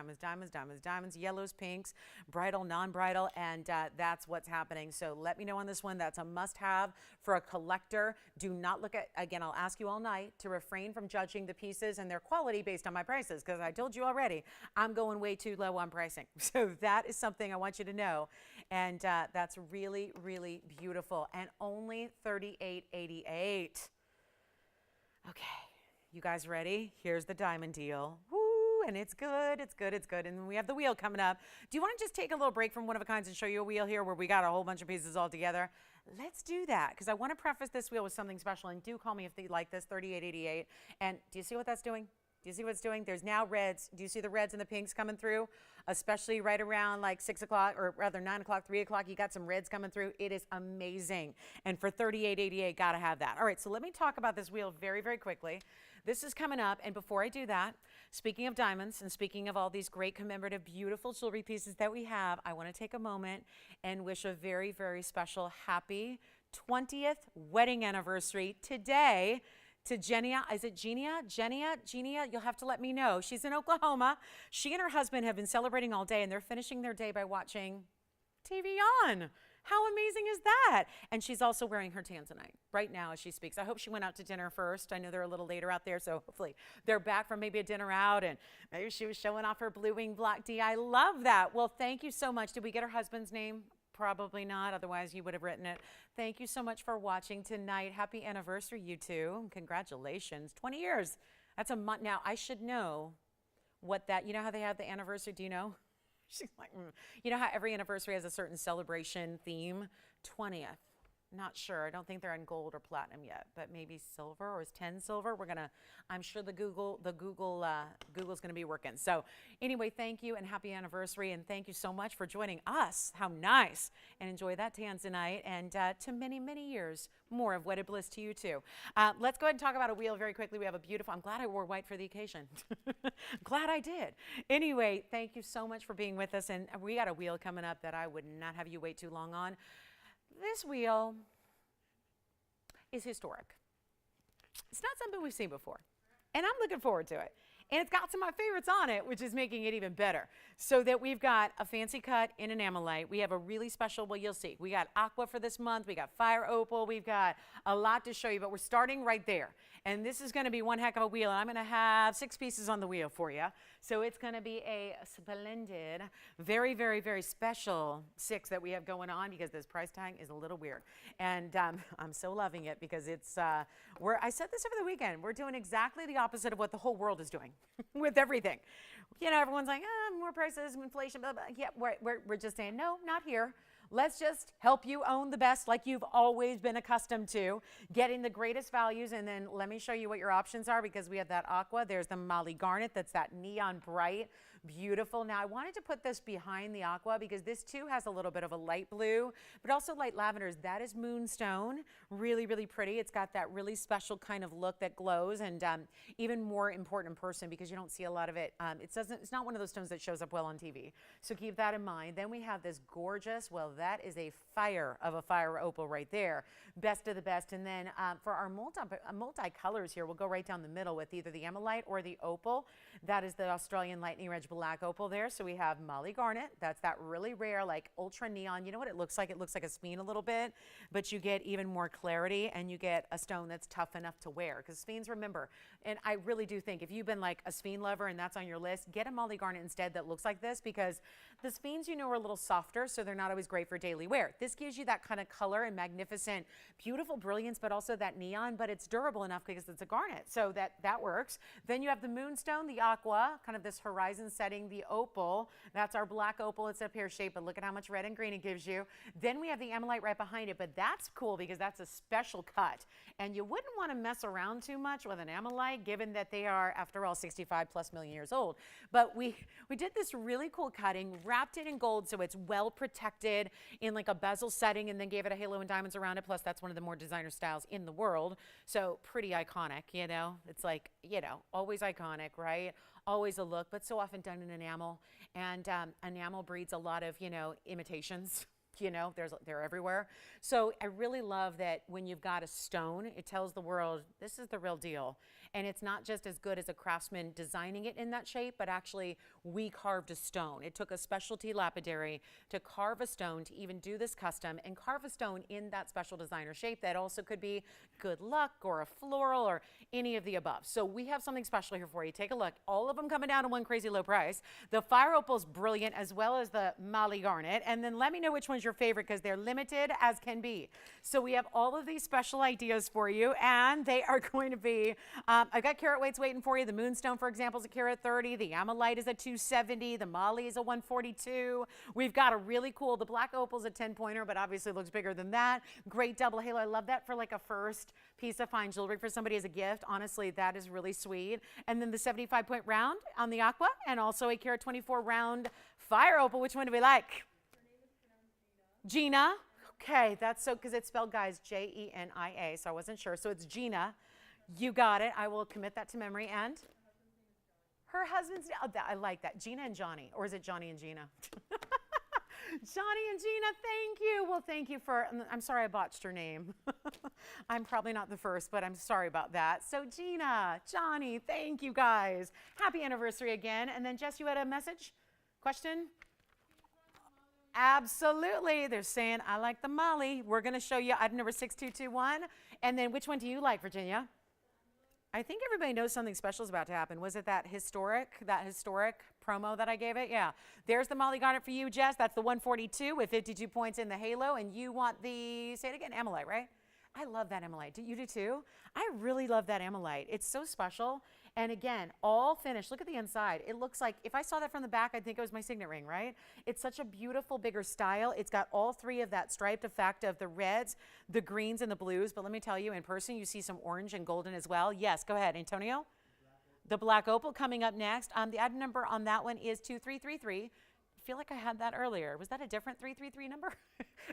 yellows, pinks, bridal, non-bridal, and that's what's happening. So let me know on this one. That's a must-have for a collector. Do not look at, again, I'll ask you all night to refrain from judging the pieces and their quality based on my prices, because I told you already, I'm going way too low on pricing. So that is something I want you to know, and that's really beautiful, and only $38.88. Okay, you guys ready? Here's the diamond deal. Woo, and it's good. And then we have the wheel coming up. Do you want to just take a little break from One of a Kinds and show you a wheel here where we got a whole bunch of pieces all together? Let's do that, because I want to preface this wheel with something special, and do call me if you like this, $38.88. And do you see what that's doing? Do you see what it's doing? There's now reds. Do you see the reds and the pinks coming through? Especially right around like 6 o'clock, or rather 9 o'clock, 3 o'clock, you got some reds coming through. It is amazing. And for $38.88, gotta have that. All right, so let me talk about this wheel very quickly. This is coming up, and before I do that, speaking of diamonds and speaking of all these great commemorative, beautiful jewelry pieces that we have, I want to take a moment and wish a very special happy 20th wedding anniversary today to Genia. Is it Genia? Genia, you'll have to let me know. She's in Oklahoma. She and her husband have been celebrating all day, and they're finishing their day by watching TVON. How amazing is that? And she's also wearing her tanzanite right now as she speaks. I hope she went out to dinner first. I know they're a little later out there, so hopefully they're back from maybe a dinner out, and maybe she was showing off her blue wing black D. I love that. Well, thank you so much. Did we get her husband's name? Probably not, otherwise you would have written it. Thank you so much for watching tonight. Happy anniversary, you two. Congratulations. 20 years. That's a month. Now, I should know what that, you know how they have the anniversary? Do you know? She's like, You know how every anniversary has a certain celebration theme? 20th. Not sure. I don't think they're in gold or platinum yet, but maybe silver, or is 10 silver? I'm sure Google's gonna be working. So anyway, thank you and happy anniversary, and thank you so much for joining us. How nice. And enjoy that tanzanite, and to many years more of wedded bliss to you too. Let's go ahead and talk about a wheel very quickly. We have a beautiful, I'm glad I wore white for the occasion. Glad I did. Anyway, thank you so much for being with us, and we got a wheel coming up that I would not have you wait too long on. This wheel is historic. It's not something we've seen before, and I'm looking forward to it. And it's got some of my favorites on it, which is making it even better. So that we've got a fancy cut in enamelite. We have a really special, well, you'll see. We got Aqua for this month. We got Fire Opal. We've got a lot to show you, but we're starting right there. And this is going to be one heck of a wheel, and I'm going to have 6 pieces on the wheel for you. So it's going to be a splendid, very special 6 that we have going on, because this price tag is a little weird. And I'm so loving it, because it's, I said this over the weekend, we're doing exactly the opposite of what the whole world is doing with everything. You know, everyone's like, more prices, inflation, blah, blah. Yeah, we're just saying, no, not here. Let's just help you own the best like you've always been accustomed to, getting the greatest values. And then let me show you what your options are, because we have that Aqua. There's the Molly Garnet. That's that neon bright, beautiful. Now, I wanted to put this behind the Aqua, because this too has a little bit of a light blue, but also light lavenders. That is Moonstone. Really pretty. It's got that really special kind of look that glows, and even more important in person, because you don't see a lot of it. It's not one of those stones that shows up well on TV. So keep that in mind. Then we have this gorgeous, well, that is a fire of a fire opal right there. Best of the best. And then for our multi-colors here, we'll go right down the middle with either the emelite or the opal. That is the Australian Lightning Edge black opal there. So we have Molly Garnet. That's that really rare, like ultra neon. You know what it looks like? It looks like a speen a little bit, but you get even more clarity, and you get a stone that's tough enough to wear. Because speens, remember, and I really do think if you've been like a speen lover and that's on your list, get a Molly Garnet instead that looks like this, because the speens, you know, are a little softer, so they're not always great for for daily wear. This gives you that kind of color and magnificent, beautiful brilliance, but also that neon, but it's durable enough because it's a garnet. So that works. Then you have the moonstone, the aqua, kind of this horizon setting, the opal. That's our black opal. It's a pear shape, but look at how much red and green it gives you. Then we have the amylite right behind it, but that's cool because that's a special cut. And you wouldn't want to mess around too much with an amylite, given that they are, after all, 65+ million years old. But we did this really cool cutting, wrapped it in gold so it's well protected in like a bezel setting, and then gave it a halo and diamonds around it. Plus, that's one of the more designer styles in the world. So pretty iconic, you know? It's like, you know, always iconic, right? Always a look, but so often done in enamel. And enamel breeds a lot of, you know, imitations. You know, they're everywhere. So I really love that when you've got a stone, it tells the world this is the real deal. And it's not just as good as a craftsman designing it in that shape, but actually we carved a stone. It took a specialty lapidary to carve a stone, to even do this custom and carve a stone in that special designer shape that also could be good luck or a floral or any of the above. So we have something special here for you. Take a look. All of them coming down to one crazy low price. The fire opal's brilliant, as well as the Mali garnet. And then let me know which one's your favorite, because they're limited as can be. So we have all of these special ideas for you, and they are going to be, I've got carat weights waiting for you. The moonstone, for example, is a carat 30. The amylite is a 270. The Mali is a 142. We've got a really cool, the black opal is a 10-pointer, but obviously looks bigger than that. Great double halo. I love that for like a first piece of fine jewelry for somebody as a gift. Honestly, that is really sweet. And then the 75-point round on the aqua, and also a carat 24 round fire opal. Which one do we like? Gina. Okay, that's so, because it's spelled, guys, Jenia, so I wasn't sure. So it's Gina. You got it. I will commit that to memory. And her husband's, oh, I like that. Gina and Johnny. Or is it Johnny and Gina? Johnny and Gina, thank you. Well, thank you for, I'm sorry I botched her name. I'm probably not the first, but I'm sorry about that. So Gina, Johnny, thank you guys. Happy anniversary again. And then Jess, you had a message? Question? Absolutely. They're saying, I like the Mali. We're going to show you item number 6221. And then which one do you like, Virginia? I think everybody knows something special is about to happen. Was it that historic promo that I gave it? Yeah. There's the Mali garnet for you, Jess. That's the 142 with 52 points in the halo. And you want the, say it again, amylite, right? I love that amylite. You do too? I really love that amylite. It's so special. And again, all finished. Look at the inside. It looks like, if I saw that from the back, I'd think it was my signet ring, right? It's such a beautiful, bigger style. It's got all three of that striped effect of the reds, the greens, and the blues. But let me tell you, in person, you see some orange and golden as well. Yes, go ahead, Antonio. The black opal coming up next. The item number on that one is 2333. I feel like I had that earlier. Was that a different 333 number?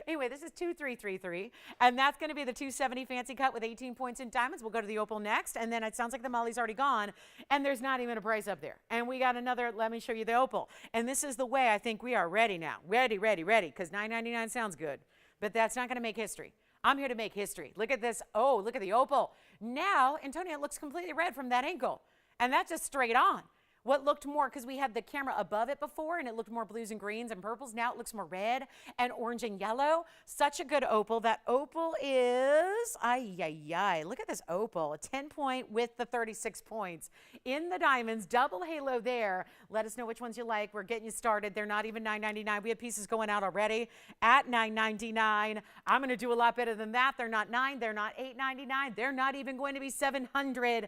Anyway, this is 2333, and that's going to be the 270 fancy cut with 18 points in diamonds. We'll go to the opal next, and then it sounds like the Mali's already gone, and there's not even a price up there. And we got another, let me show you the opal. And this is the way I think we are ready now. Ready, because $9.99 sounds good, but that's not going to make history. I'm here to make history. Look at this. Oh, look at the opal. Now, Antonia, it looks completely red from that angle, and that's just straight on. What looked more, because we had the camera above it before and it looked more blues and greens and purples. Now it looks more red and orange and yellow. Such a good opal. That opal is, look at this opal. A 10-point with the 36 points in the diamonds. Double halo there. Let us know which ones you like. We're getting you started. They're not even $9.99. We have pieces going out already at $9.99. I'm going to do a lot better than that. They're not $9. They're not $8.99. They're not even going to be $799.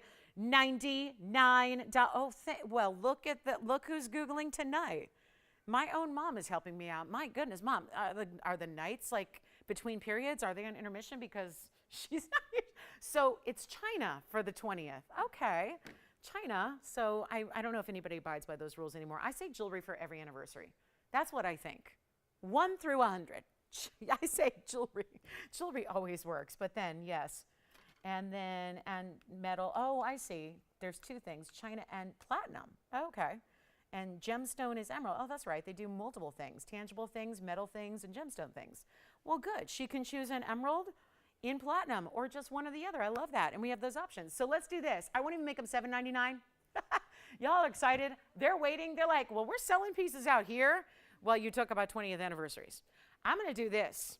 Oh, well, look who's Googling tonight. My own mom is helping me out. My goodness, Mom, are the nights like between periods? Are they on intermission? Because she's not here. So it's China for the 20th. Okay, China. So I don't know if anybody abides by those rules anymore. I say jewelry for every anniversary. That's what I think. 1 through 100. I say jewelry. Jewelry always works, but then, yes. And then, and metal, oh, I see. There's two things, China and platinum. Okay. And gemstone is emerald. Oh, that's right. They do multiple things, tangible things, metal things, and gemstone things. Well, good. She can choose an emerald in platinum or just one or the other. I love that. And we have those options. So let's do this. I won't even make them $7.99. Y'all are excited. They're waiting. They're like, well, we're selling pieces out here. Well, you took about 20th anniversaries. I'm going to do this.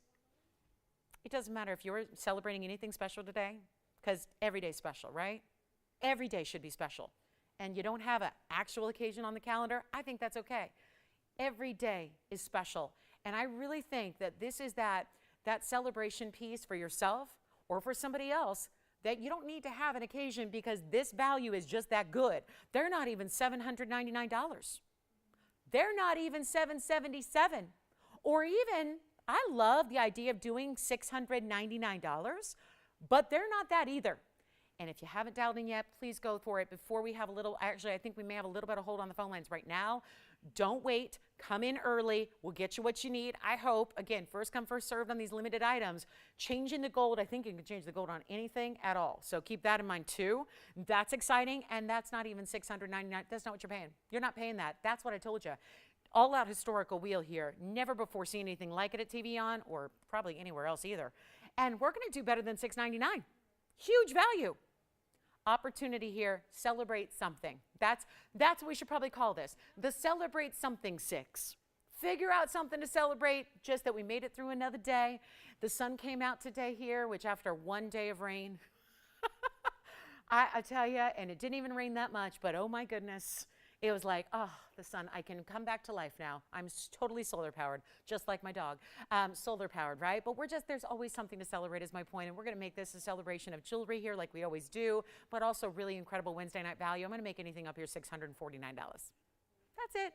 It doesn't matter if you're celebrating anything special today, because every day's special, right? Every day should be special. And you don't have an actual occasion on the calendar, I think that's okay. Every day is special. And I really think that this is that celebration piece for yourself or for somebody else that you don't need to have an occasion because this value is just that good. They're not even $799. They're not even $777. Or even, I love the idea of doing $699, but they're not that either. And if you haven't dialed in yet, please go for it before we have a little, actually, I think we may have a little bit of hold on the phone lines right now. Don't wait. Come in early. We'll get you what you need. I hope, again, first come, first served on these limited items. Changing the gold, I think you can change the gold on anything at all. So keep that in mind too. That's exciting, and that's not even $699. That's not what you're paying. You're not paying that. That's what I told you. All out historical wheel here. Never before seen anything like it at TVON or probably anywhere else either. And we're going to do better than $699. Huge value. Opportunity here, celebrate something. That's what we should probably call this. The Celebrate Something 6. Figure out something to celebrate, just that we made it through another day. The sun came out today here, which after one day of rain, I tell you, and it didn't even rain that much, but oh my goodness. It was like, oh, the sun, I can come back to life now. I'm totally solar powered, just like my dog. Solar powered, right? But there's always something to celebrate is my point. And we're going to make this a celebration of jewelry here like we always do, but also really incredible Wednesday night value. I'm going to make anything up here $649. That's it.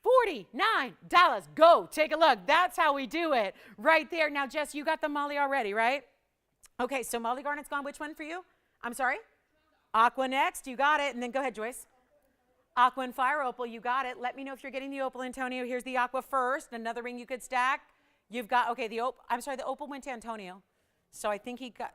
$649. Go take a look. That's how we do it right there. Now, Jess, you got the Molly already, right? Okay, so Molly Garnet's gone. Which one for you? I'm sorry? Aqua next, you got it. And then go ahead, Joyce. Aqua and Fire Opal, you got it. Let me know if you're getting the Opal, Antonio. Here's the Aqua first. Another ring you could stack. You've got, okay, the Opal went to Antonio. So I think he got,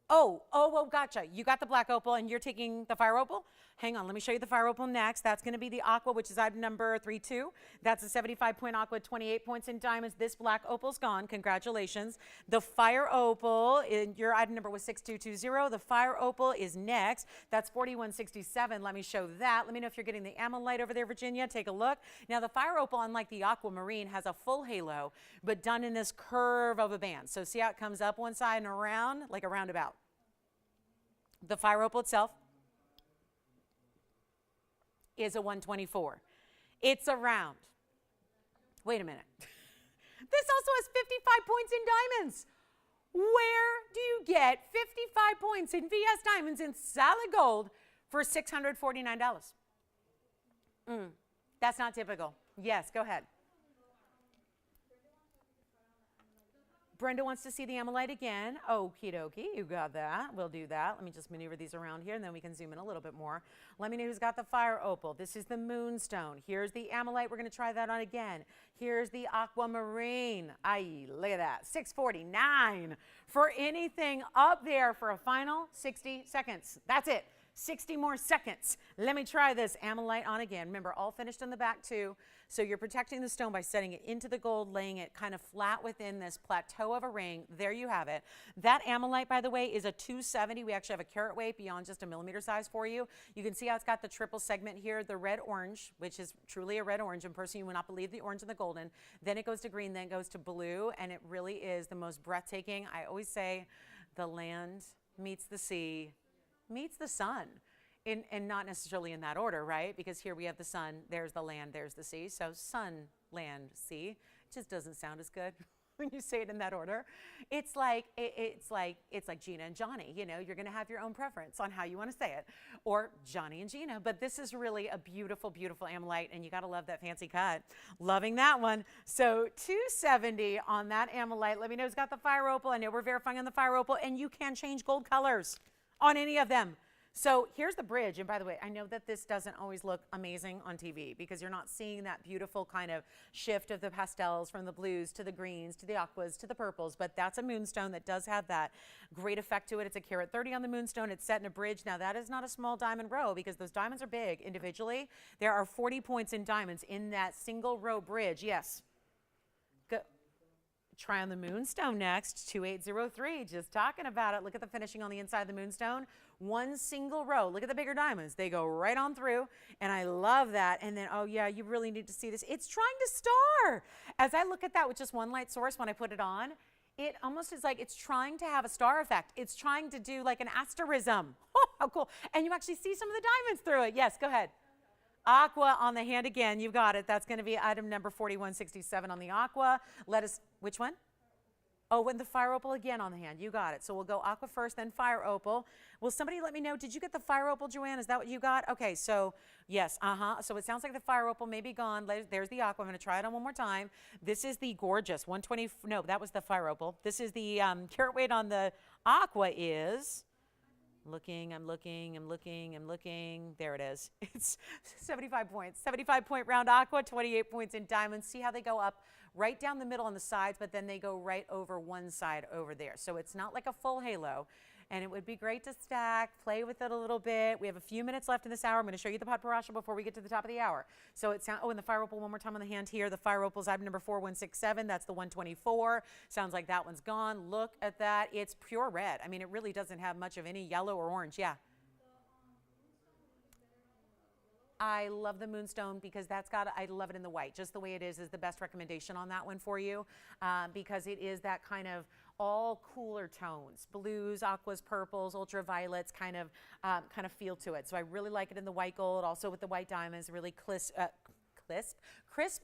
well, gotcha. You got the black opal and you're taking the fire opal? Hang on, let me show you the fire opal next. That's going to be the aqua, which is item number 32. That's a 75-point aqua, 28 points in diamonds. This black opal's gone. Congratulations. The fire opal, your item number was 6220. The fire opal is next. That's 4167. Let me show that. Let me know if you're getting the ammonite over there, Virginia. Take a look. Now, the fire opal, unlike the aquamarine, has a full halo, but done in this curve of a band. So see how it comes up one side and around, like a roundabout. The fire opal itself is a 124. It's a round. Wait a minute. This also has 55 points in diamonds. Where do you get 55 points in VS diamonds in solid gold for $649? That's not typical. Yes, go ahead. Brenda wants to see the ammonite again. Okie dokie, you got that. We'll do that. Let me just maneuver these around here, and then we can zoom in a little bit more. Let me know who's got the fire opal. This is the moonstone. Here's the ammonite. We're going to try that on again. Here's the aquamarine. Aye, look at that. $649 for anything up there for a final 60 seconds. That's it. 60 more seconds. Let me try this ammonite on again. Remember, all finished in the back too. So you're protecting the stone by setting it into the gold, laying it kind of flat within this plateau of a ring. There you have it. That ammonite, by the way, is a 270. We actually have a carat weight beyond just a millimeter size for you. You can see how it's got the triple segment here, the red orange, which is truly a red orange. In person, you would not believe the orange and the golden. Then it goes to green, then it goes to blue, and it really is the most breathtaking. I always say the land meets the sea, meets the sun. And not necessarily in that order, right? Because here we have the sun, there's the land, there's the sea. So sun, land, sea. It just doesn't sound as good when you say it in that order. It's like Gina and Johnny. You know, you're going to have your own preference on how you want to say it, or Johnny and Gina. But this is really a beautiful, beautiful ammonite, and you got to love that fancy cut. Loving that one. So $270 on that ammonite. Let me know who's got the fire opal. I know we're verifying on the fire opal, and you can change gold colors on any of them. So here's the bridge. And by the way, I know that this doesn't always look amazing on TV because you're not seeing that beautiful kind of shift of the pastels from the blues to the greens to the aquas to the purples. But that's a moonstone that does have that great effect to it. It's a carat 30 on the moonstone. It's set in a bridge. Now that is not a small diamond row because those diamonds are big individually. There are 40 points in diamonds in that single row bridge. Yes. Go. Try on the moonstone next. 2803. Just talking about it. Look at the finishing on the inside of the moonstone. One single row. Look at the bigger diamonds. They go right on through, and I love that. And then, oh yeah, you really need to see this. It's trying to star. As I look at that with just one light source when I put it on, it almost is like it's trying to have a star effect. It's trying to do like an asterism. Oh, how cool. And you actually see some of the diamonds through it. Yes, go ahead. Aqua on the hand again. You got it. That's going to be item number 4167 on the Aqua. Which one? Oh, and the Fire Opal again on the hand. You got it. So we'll go Aqua first, then Fire Opal. Will somebody let me know, did you get the Fire Opal, Joanne? Is that what you got? Okay, so yes, So it sounds like the Fire Opal may be gone. There's the Aqua. I'm going to try it on one more time. This is the gorgeous 120. No, that was the Fire Opal. This is the carat weight on the Aqua is... I'm looking. There it is. It's 75 points. 75-point round Aqua, 28 points in diamonds. See how they go up right down the middle on the sides, but then they go right over one side over there. So it's not like a full halo. And it would be great to stack, play with it a little bit. We have a few minutes left in this hour. I'm going to show you the pot parasha before we get to the top of the hour. So it sounds, and the Fire Opal one more time on the hand here. The Fire Opal's item number 4167. That's the 124. Sounds like that one's gone. Look at that. It's pure red. I mean, it really doesn't have much of any yellow or orange. Yeah. I love the Moonstone because I love it in the white. Just the way it is the best recommendation on that one for you because it is that kind of all cooler tones, blues, aquas, purples, ultraviolets kind of feel to it. So I really like it in the white gold, also with the white diamonds, really crisp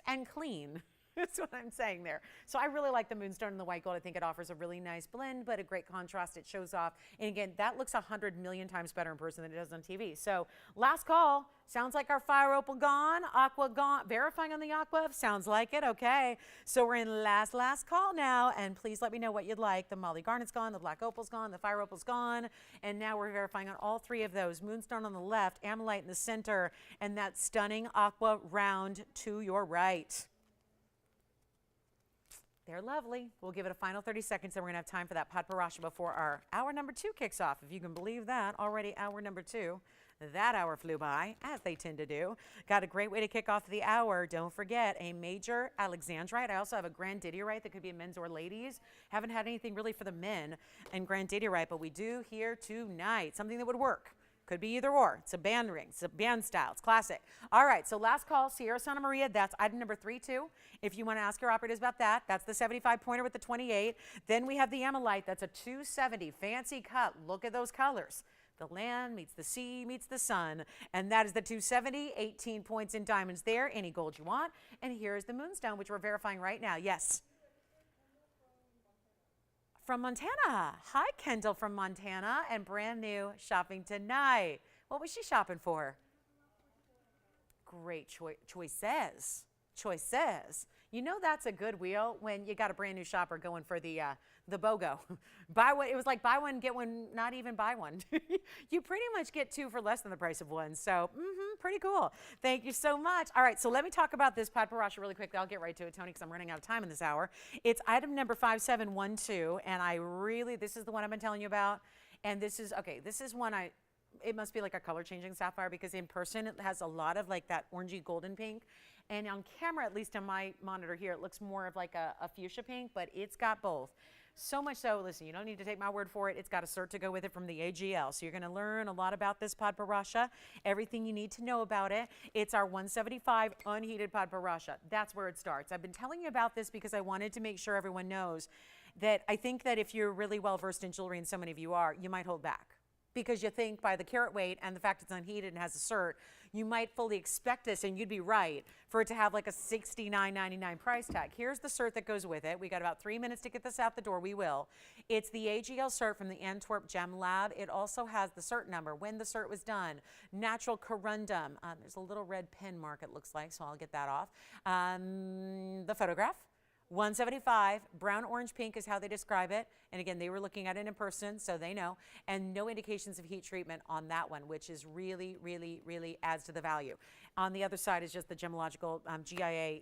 and clean. That's what I'm saying there. So I really like the Moonstone and the white gold. I think it offers a really nice blend, but a great contrast. It shows off. And again, that looks 100 million times better in person than it does on TV. So last call. Sounds like our Fire Opal gone. Aqua gone. Verifying on the Aqua. Sounds like it. Okay. So we're in last call now. And please let me know what you'd like. The Molly Garnet's gone. The Black Opal's gone. The Fire Opal's gone. And now we're verifying on all three of those. Moonstone on the left, Ammonite in the center, and that stunning Aqua round to your right. They're lovely. We'll give it a final 30 seconds, and we're going to have time for that pot parasha before our hour number 2 kicks off. If you can believe that, already hour number 2. That hour flew by, as they tend to do. Got a great way to kick off the hour. Don't forget, a major Alexandrite. I also have a grandidierite that could be a men's or ladies. Haven't had anything really for the men and grandidierite, but we do here tonight. Something that would work. Could be either or. It's a band ring. It's a band style. It's classic. All right, so last call, Sierra Santa Maria. That's item number 32. If you want to ask your operators about that, that's the 75-pointer with the 28. Then we have the Ammonite. That's a 270. Fancy cut. Look at those colors. The land meets the sea meets the sun. And that is the 270. 18 points in diamonds there. Any gold you want. And here is the Moonstone, which we're verifying right now. Yes. From Montana. Hi, Kendall from Montana, and brand new shopping tonight. What was she shopping for? Great choices. You know that's a good wheel when you got a brand new shopper going for the BOGO. Buy one. It was like buy one, get one, not even buy one. You pretty much get 2 for less than the price of one. So pretty cool. Thank you so much. All right, so let me talk about this pot parasha really quickly. I'll get right to it, Tony, because I'm running out of time in this hour. It's item number 5712, and this is the one I've been telling you about. And this is one it must be like a color changing sapphire because in person it has a lot of like that orangey golden pink. And on camera, at least on my monitor here, it looks more of like a fuchsia pink, but it's got both. So much so, listen, you don't need to take my word for it. It's got a cert to go with it from the AGL. So you're going to learn a lot about this pot parasha, everything you need to know about it. It's our 175 unheated pot parasha. That's where it starts. I've been telling you about this because I wanted to make sure everyone knows that I think that if you're really well versed in jewelry, and so many of you are, you might hold back. Because you think by the carat weight and the fact it's unheated and has a cert, you might fully expect this, and you'd be right, for it to have like a $69.99 price tag. Here's the cert that goes with it. We got about 3 minutes to get this out the door. We will. It's the AGL cert from the Antwerp Gem Lab. It also has the cert number, when the cert was done, natural corundum. There's a little red pen mark, it looks like, so I'll get that off. The photograph. 175, brown, orange, pink is how they describe it. And again, they were looking at it in person, so they know. And no indications of heat treatment on that one, which is really, really, really adds to the value. On the other side is just the gemological GIA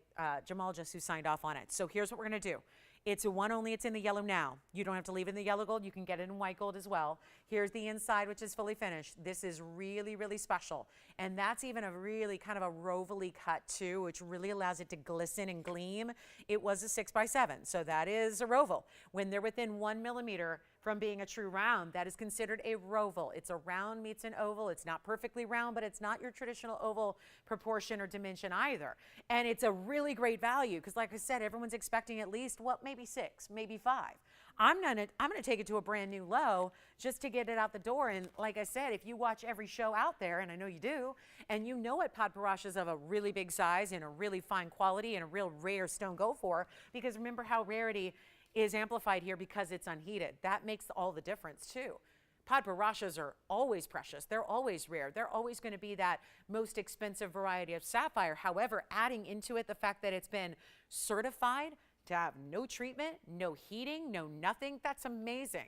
gemologist who signed off on it. So here's what we're going to do. It's a one only. It's in the yellow now. You don't have to leave it in the yellow gold. You can get it in white gold as well. Here's the inside, which is fully finished. This is really, really special. And that's even a really kind of a rovely cut too, which really allows it to glisten and gleam. It was a 6x7, so that is a roval. When they're within 1 millimeter from being a true round, that is considered a roval. It's a round meets an oval. It's not perfectly round, but it's not your traditional oval proportion or dimension either. And it's a really great value because, like I said, everyone's expecting at least, maybe 6, maybe 5. I'm gonna take it to a brand new low just to get it out the door. And like I said, if you watch every show out there, and I know you do, and you know what pot parachas of a really big size and a really fine quality and a real rare stone go for, because remember how rarity is amplified here because it's unheated. That makes all the difference too. Pot parachas are always precious. They're always rare. They're always going to be that most expensive variety of sapphire. However, adding into it the fact that it's been certified to have no treatment, no heating, no nothing, that's amazing.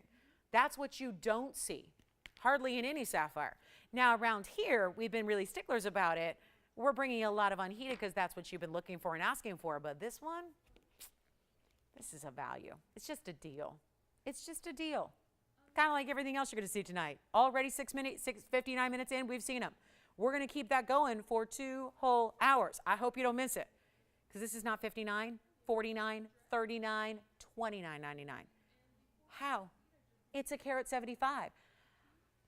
That's what you don't see hardly in any sapphire. Now around here, we've been really sticklers about it. We're bringing a lot of unheated because that's what you've been looking for and asking for. But this one, this is a value. It's just a deal. It's just a deal. Kind of like everything else you're going to see tonight. Already 59 minutes in, we've seen them. We're going to keep that going for 2 whole hours. I hope you don't miss it, because this is not 59, 49, 39, 29.99. How? It's a carat 75.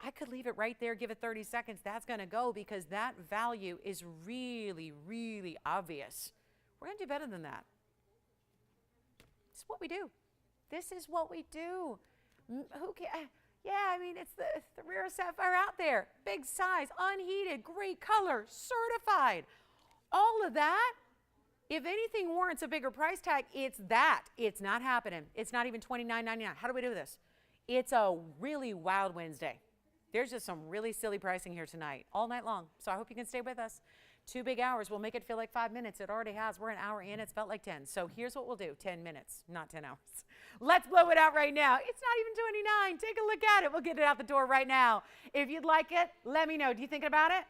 I could leave it right there, give it 30 seconds. That's going to go because that value is really, really obvious. We're going to do better than that. This is what we do. This is what we do. Who can? Yeah, I mean, it's the rarest sapphire out there. Big size, unheated, great color, certified. All of that, if anything warrants a bigger price tag, it's that. It's not happening. It's not even $29.99. How do we do this? It's a really wild Wednesday. There's just some really silly pricing here tonight, all night long. So I hope you can stay with us. 2 big hours. We'll make it feel like 5 minutes. It already has. We're an hour in. It's felt like 10. So here's what we'll do. 10 minutes, not 10 hours. Let's blow it out right now. It's not even 29. Take a look at it. We'll get it out the door right now. If you'd like it, let me know. Do you thinking about it?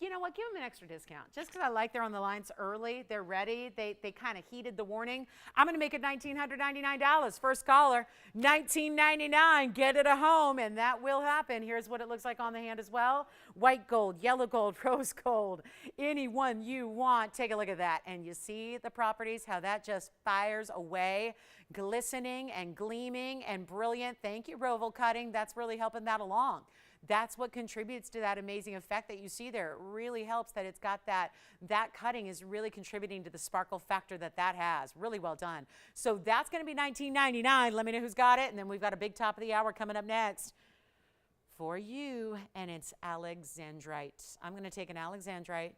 You know what? Give them an extra discount. Just because I like they're on the lines early. They're ready. They kind of heeded the warning. I'm going to make it $1,999. First caller, $1,999. Get it at home, and that will happen. Here's what it looks like on the hand as well. White gold, yellow gold, rose gold, any one you want. Take a look at that. And you see the properties, how that just fires away, glistening and gleaming and brilliant. Thank you, Roval Cutting. That's really helping that along. That's what contributes to that amazing effect that you see there. It really helps that it's got that cutting is really contributing to the sparkle factor that has. Really well done. So that's going to be $19.99. Let me know who's got it. And then we've got a big top of the hour coming up next for you. And it's Alexandrite. I'm going to take an Alexandrite,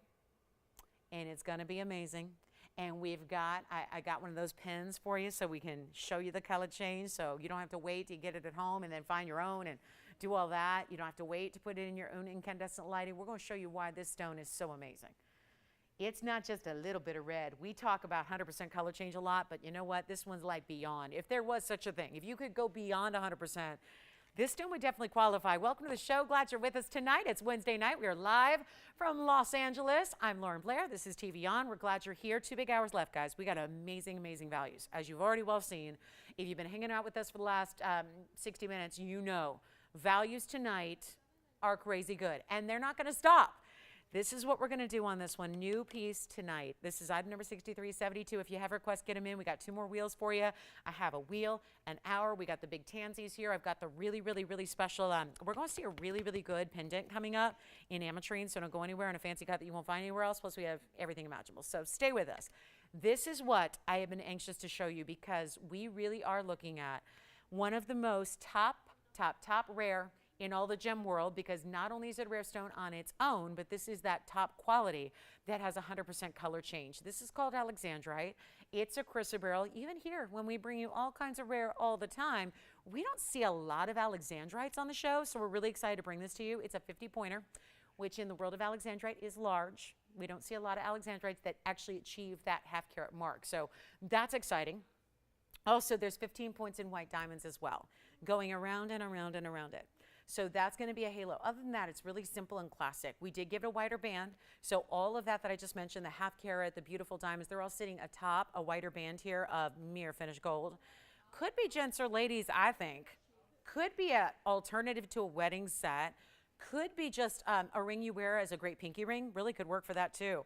and it's going to be amazing. And we've got, I got one of those pens for you so we can show you the color change. So you don't have to wait to get it at home and then find your own and do all that. You don't have to wait to put it in your own incandescent lighting. We're going to show you why this stone is so amazing. It's not just a little bit of red. We talk about 100% color change a lot, but you know what? This one's like beyond. If there was such a thing, if you could go beyond 100%, this stone would definitely qualify. Welcome to the show. Glad you're with us tonight. It's Wednesday night. We are live from Los Angeles. I'm Lauren Blair. This is TVON. We're glad you're here. 2 big hours left, guys. We got amazing, amazing values. As you've already well seen, if you've been hanging out with us for the last 60 minutes, you know values tonight are crazy good, and they're not going to stop. This is what we're going to do on this one. New piece tonight. This is item number 6372. If you have requests, get them in. We got 2 more wheels for you. I have a wheel, an hour. We got the big tansies here. I've got the really, really, really special. We're going to see a really, really good pendant coming up in ametrine, so don't go anywhere, in a fancy cut that you won't find anywhere else. Plus, we have everything imaginable. So stay with us. This is what I have been anxious to show you, because we really are looking at one of the most top rare in all the gem world, because not only is it a rare stone on its own, but this is that top quality that has 100% color change. This is called Alexandrite. It's a chrysoberyl. Even here, when we bring you all kinds of rare all the time, we don't see a lot of Alexandrites on the show, so we're really excited to bring this to you. It's a 50-pointer, which in the world of Alexandrite is large. We don't see a lot of Alexandrites that actually achieve that half-carat mark, so that's exciting. Also, there's 15 points in white diamonds as well, going around and around and around it. So that's going to be a halo. Other than that, it's really simple and classic. We did give it a wider band. So all of that I just mentioned, the half carat, the beautiful diamonds, they're all sitting atop a wider band here of mirror finished gold. Could be gents or ladies, I think. Could be an alternative to a wedding set. Could be just a ring you wear as a great pinky ring. Really could work for that too.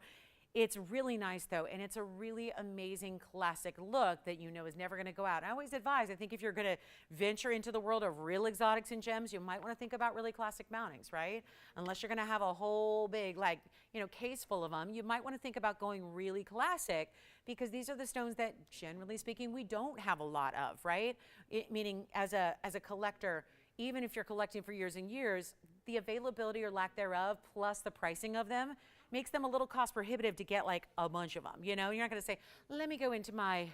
It's really nice though, and it's a really amazing classic look that you know is never going to go out. I always advise, I think if you're going to venture into the world of real exotics and gems, you might want to think about really classic mountings, right? Unless you're going to have a whole big, like, you know, case full of them, you might want to think about going really classic, because these are the stones that, generally speaking, we don't have a lot of, right? Meaning as a collector, even if you're collecting for years and years, the availability or lack thereof, plus the pricing of them, makes them a little cost prohibitive to get like a bunch of them. You know, you're not going to say, let me go into my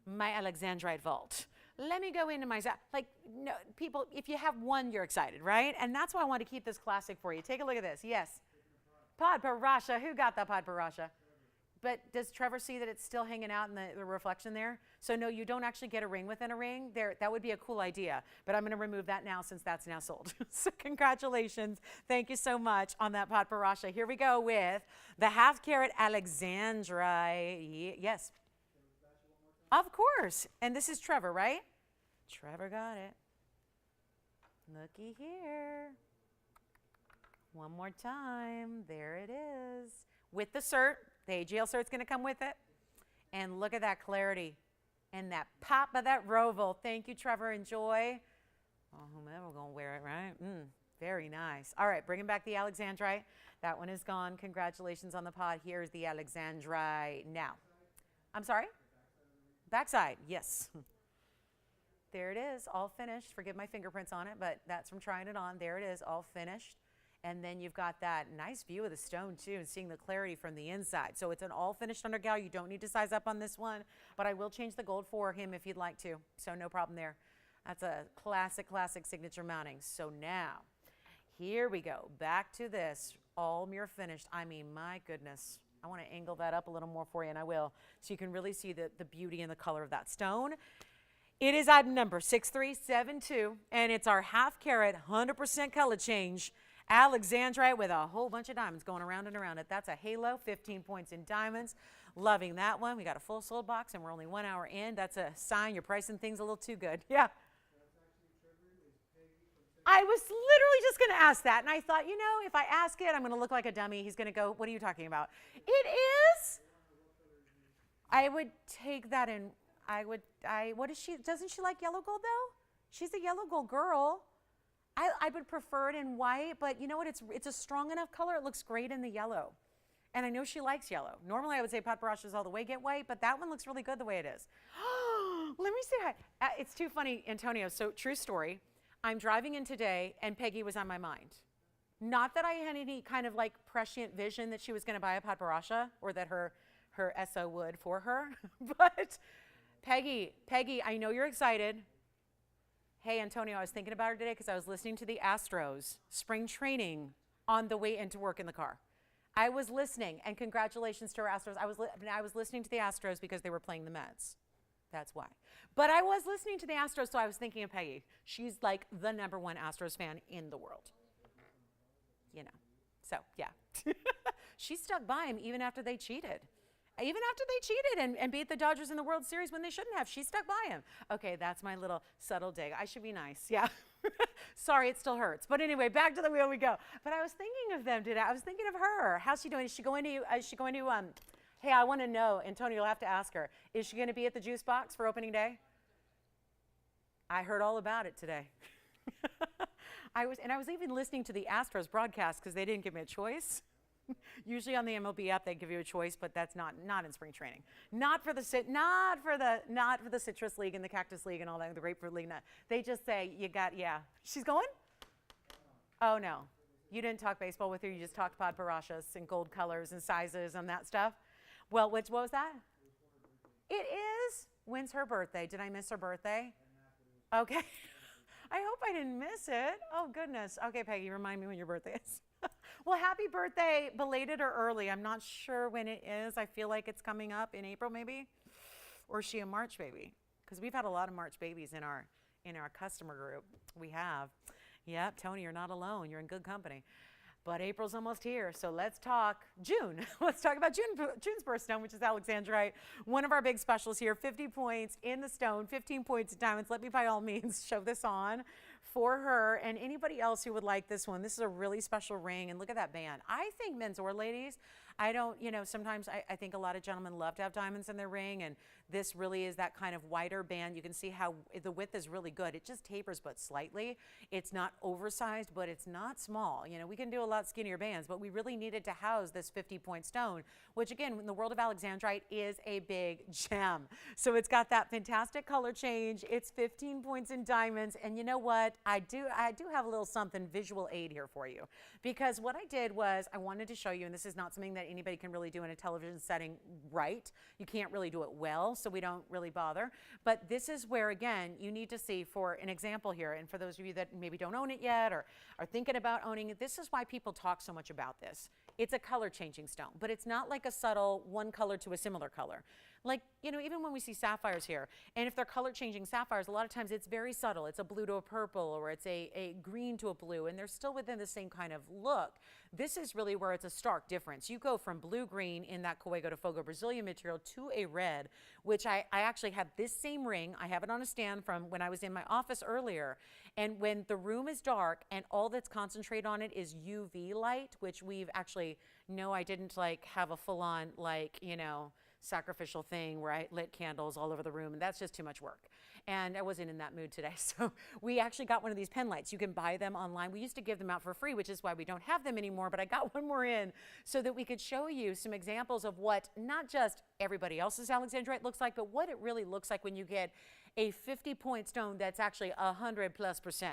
Alexandrite vault. Let me go into my, like, no, people, if you have one, you're excited, right? And that's why I want to keep this classic for you. Take a look at this. Yes. Pod Parasha. Who got that Pod Parasha? But does Trevor see that it's still hanging out in the reflection there? So no, you don't actually get a ring within a ring. That would be a cool idea, but I'm going to remove that now since that's now sold. So congratulations. Thank you so much on that Pod Parasha. Here we go with the half carat Alexandrite. Yes. Of course. And this is Trevor, right? Trevor got it. Looky here. One more time. There it is. With the cert. The AGL cert's going to come with it. And look at that clarity and that pop of that roval. Thank you, Trevor. Enjoy. Oh, whomever going to wear it, right? Very nice. All right, bringing back the Alexandrite. That one is gone. Congratulations on the pod. Here's the Alexandrite. Now, I'm sorry? Backside, yes. There it is, all finished. Forgive my fingerprints on it, but that's from trying it on. There it is, all finished. And then you've got that nice view of the stone too, and seeing the clarity from the inside. So it's an all finished undergal. You don't need to size up on this one, but I will change the gold for him if you'd like to. So no problem there. That's a classic, classic signature mounting. So now, here we go. Back to this, all mirror finished. I mean, my goodness. I want to angle that up a little more for you, and I will, so you can really see the beauty and the color of that stone. It is item number 6372, and it's our half carat, 100% color change Alexandrite with a whole bunch of diamonds going around and around it. That's a halo, 15 points in diamonds. Loving that one. We got a full sold box and we're only 1 hour in. That's a sign you're pricing things a little too good. Yeah. I was literally just going to ask that, and I thought, you know, if I ask it, I'm going to look like a dummy. He's going to go, what are you talking about? It is? I would take that and what is she, doesn't she like yellow gold though? She's a yellow gold girl. I would prefer it in white, but you know what? It's a strong enough color. It looks great in the yellow. And I know she likes yellow. Normally I would say pot brushes all the way get white, but that one looks really good the way it is. Let me say hi. It's too funny, Antonio. So true story. I'm driving in today and Peggy was on my mind. Not that I had any kind of like prescient vision that she was going to buy a pot barasha or that her SO would for her. But Peggy, I know you're excited. Hey, Antonio, I was thinking about her today because I was listening to the Astros spring training on the way into work in the car. I was listening, and congratulations to our Astros. I was listening to the Astros because they were playing the Mets. That's why. But I was listening to the Astros, so I was thinking of Peggy. She's like the #1 Astros fan in the world. You know, so yeah. She stuck by him even after they cheated. Even after they cheated and beat the Dodgers in the World Series when they shouldn't have. She stuck by him. Okay, that's my little subtle dig. I should be nice, yeah. Sorry, it still hurts. But anyway, back to the wheel we go. But I was thinking of them today. I was thinking of her. How's she doing? Is she going to, hey, I want to know, Antonio, you'll have to ask her. Is she going to be at the juice box for opening day? I heard all about it today. I was even listening to the Astros broadcast because they didn't give me a choice. Usually on the MLB app they give you a choice, but that's not in spring training. Not for the Citrus League and the Cactus League and all that, the Grapefruit League. They just say yeah. She's going? Oh no, you didn't talk baseball with her. You just talked pod parashas and gold colors and sizes and that stuff. Well, what was that? It is. When's her birthday? Did I miss her birthday? Okay. I hope I didn't miss it. Oh goodness. Okay, Peggy, remind me when your birthday is. Well, happy birthday, belated or early. I'm not sure when it is. I feel like it's coming up in April maybe. Or is she a March baby? Because we've had a lot of March babies in our customer group. We have. Yep, Tony, you're not alone. You're in good company. But April's almost here, so let's talk June. Let's talk about June's birthstone, which is Alexandrite. One of our big specials here, 50 points in the stone, 15 points in diamonds. Let me by all means show this on for her and anybody else who would like this one. This is a really special ring, and look at that band. I think men's or ladies, I don't, sometimes I think a lot of gentlemen love to have diamonds in their ring, and this really is that kind of wider band. You can see how the width is really good. It just tapers but slightly. It's not oversized, but it's not small. We can do a lot skinnier bands, but we really needed to house this 50-point stone, which again, in the world of Alexandrite, is a big gem. So it's got that fantastic color change. It's 15 points in diamonds, and you know what? I do have a little something visual aid here for you, because what I did was I wanted to show you, and this is not something that anybody can really do in a television setting right. You can't really do it well, so we don't really bother. But this is where, again, you need to see, for an example here, and for those of you that maybe don't own it yet or are thinking about owning it, this is why people talk so much about this. It's a color changing stone, but it's not like a subtle one color to a similar color. Like, even when we see sapphires here, and if they're color changing sapphires, a lot of times it's very subtle. It's a blue to a purple, or it's a green to a blue, and they're still within the same kind of look. This is really where it's a stark difference. You go from blue-green in that Cuego de Fogo Brazilian material to a red, which I actually have this same ring. I have it on a stand from when I was in my office earlier. And when the room is dark and all that's concentrated on it is UV light, which we've actually, no, I didn't have a full-on sacrificial thing where I lit candles all over the room, and that's just too much work. And I wasn't in that mood today. So we actually got one of these pen lights. You can buy them online. We used to give them out for free, which is why we don't have them anymore, but I got one more in so that we could show you some examples of what not just everybody else's Alexandrite looks like, but what it really looks like when you get a 50-point stone that's actually 100+%.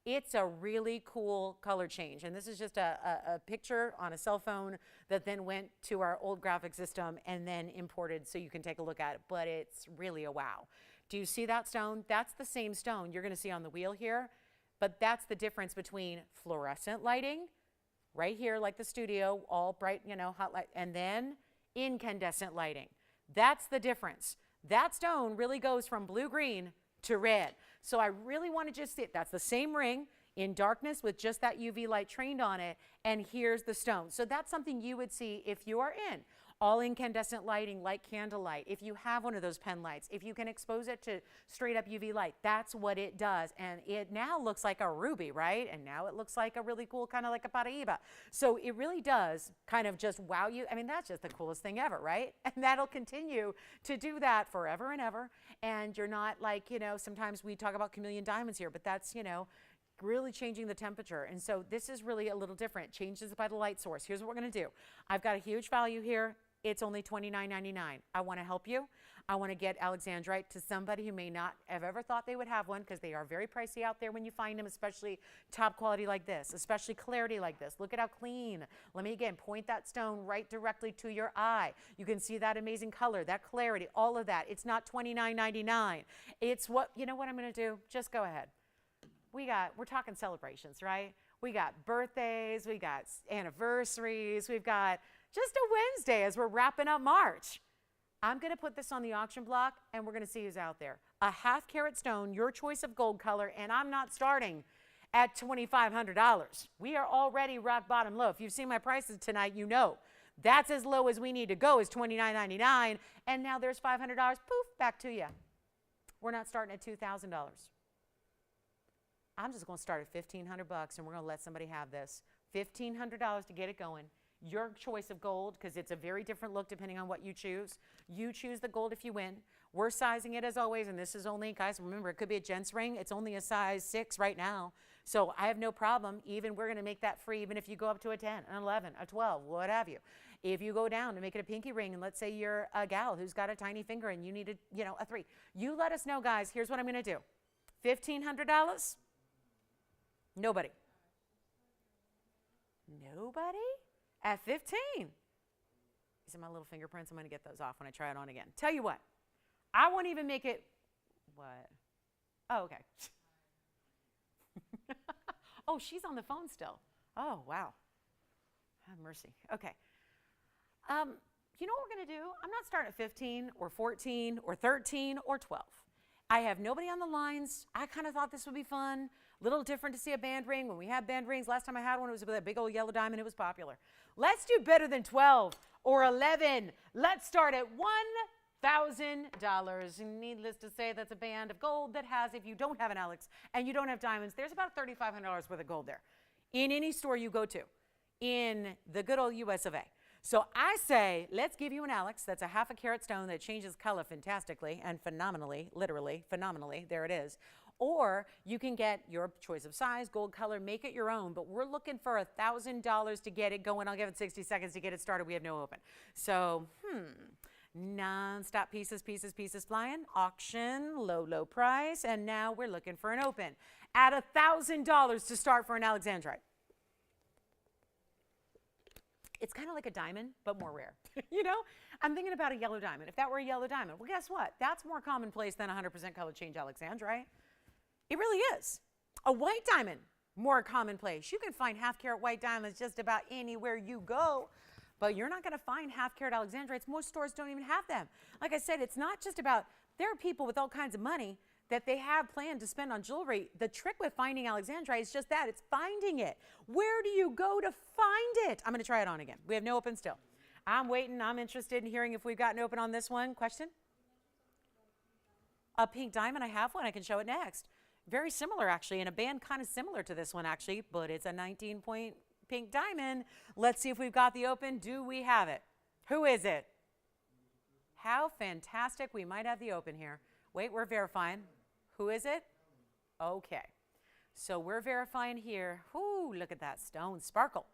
It's a really cool color change. And this is just a picture on a cell phone that then went to our old graphic system and then imported so you can take a look at it. But it's really a wow. Do you see that stone? That's the same stone you're going to see on the wheel here. But that's the difference between fluorescent lighting, right here like the studio, all bright, hot light, and then incandescent lighting. That's the difference. That stone really goes from blue-green to red. So I really want to just see it. That's the same ring in darkness with just that UV light trained on it, and here's the stone. So that's something you would see if you are in all incandescent lighting like candlelight, if you have one of those pen lights, if you can expose it to straight up UV light. That's what it does. And it now looks like a ruby, right? And now it looks like a really cool, kind of like a Paraíba. So it really does kind of just wow you. I mean, that's just the coolest thing ever, right? And that'll continue to do that forever and ever. And you're not like, sometimes we talk about chameleon diamonds here, but that's, really changing the temperature. And so this is really a little different. Changes by the light source. Here's what we're going to do. I've got a huge value here. It's only $29.99. I want to help you. I want to get Alexandrite to somebody who may not have ever thought they would have one, because they are very pricey out there when you find them, especially top quality like this, especially clarity like this. Look at how clean. Let me again point that stone right directly to your eye. You can see that amazing color, that clarity, all of that. It's not $29.99. It's what, what I'm going to do? Just go ahead. We're talking celebrations, right? We got birthdays, we got anniversaries, we've got just a Wednesday as we're wrapping up March. I'm going to put this on the auction block, and we're going to see who's out there. A half-carat stone, your choice of gold color, and I'm not starting at $2,500. We are already rock bottom low. If you've seen my prices tonight, you know that's as low as we need to go is $29.99, and now there's $500. Poof, back to you. We're not starting at $2,000. I'm just going to start at $1,500, and we're going to let somebody have this. $1,500 to get it going. Your choice of gold, because it's a very different look depending on what you choose. You choose the gold if you win. We're sizing it as always, and this is only, guys, remember, it could be a gent's ring. It's only a size 6 right now. So I have no problem. Even we're going to make that free, even if you go up to a 10, an 11, a 12, what have you. If you go down to make it a pinky ring, and let's say you're a gal who's got a tiny finger and you need a 3. You let us know, guys. Here's what I'm going to do. $1,500? Nobody. Nobody? At 15. These are my little fingerprints. I'm going to get those off when I try it on again. Tell you what. I won't even make it. What? Oh, okay. Oh, she's on the phone still. Oh, wow. Have mercy. Okay. You know what we're going to do? I'm not starting at 15 or 14 or 13 or 12. I have nobody on the lines. I kind of thought this would be fun. Little different to see a band ring. When we had band rings, last time I had one, it was with a big old yellow diamond. It was popular. Let's do better than 12 or 11. Let's start at $1,000. Needless to say, that's a band of gold that has, if you don't have an Alex and you don't have diamonds, there's about $3,500 worth of gold there in any store you go to in the good old US of A. So I say, let's give you an Alex. That's a half a carat stone that changes color fantastically and phenomenally, literally, phenomenally. There it is. Or you can get your choice of size, gold color, make it your own. But we're looking for $1,000 to get it going. I'll give it 60 seconds to get it started. We have no open. So, non-stop pieces, pieces, pieces flying. Auction, low, low price. And now we're looking for an open at $1,000 to start for an Alexandrite. It's kind of like a diamond, but more rare. You know, I'm thinking about a yellow diamond. If that were a yellow diamond, well, guess what? That's more commonplace than 100% color change Alexandrite. It really is. A white diamond, more commonplace. You can find half-carat white diamonds just about anywhere you go, but you're not going to find half-carat Alexandrites. Most stores don't even have them. Like I said, it's not just about, there are people with all kinds of money that they have planned to spend on jewelry. The trick with finding Alexandrite is just that, it's finding it. Where do you go to find it? I'm going to try it on again. We have no open still. I'm waiting. I'm interested in hearing if we've gotten open on this one. Question? A pink diamond. I have one. I can show it next. Very similar, actually, in a band kind of similar to this one, actually, but it's a 19-point pink diamond. Let's see if we've got the open. Do we have it? Who is it? How fantastic. We might have the open here. Wait, we're verifying. Who is it? Okay. So we're verifying here. Ooh, look at that stone sparkle.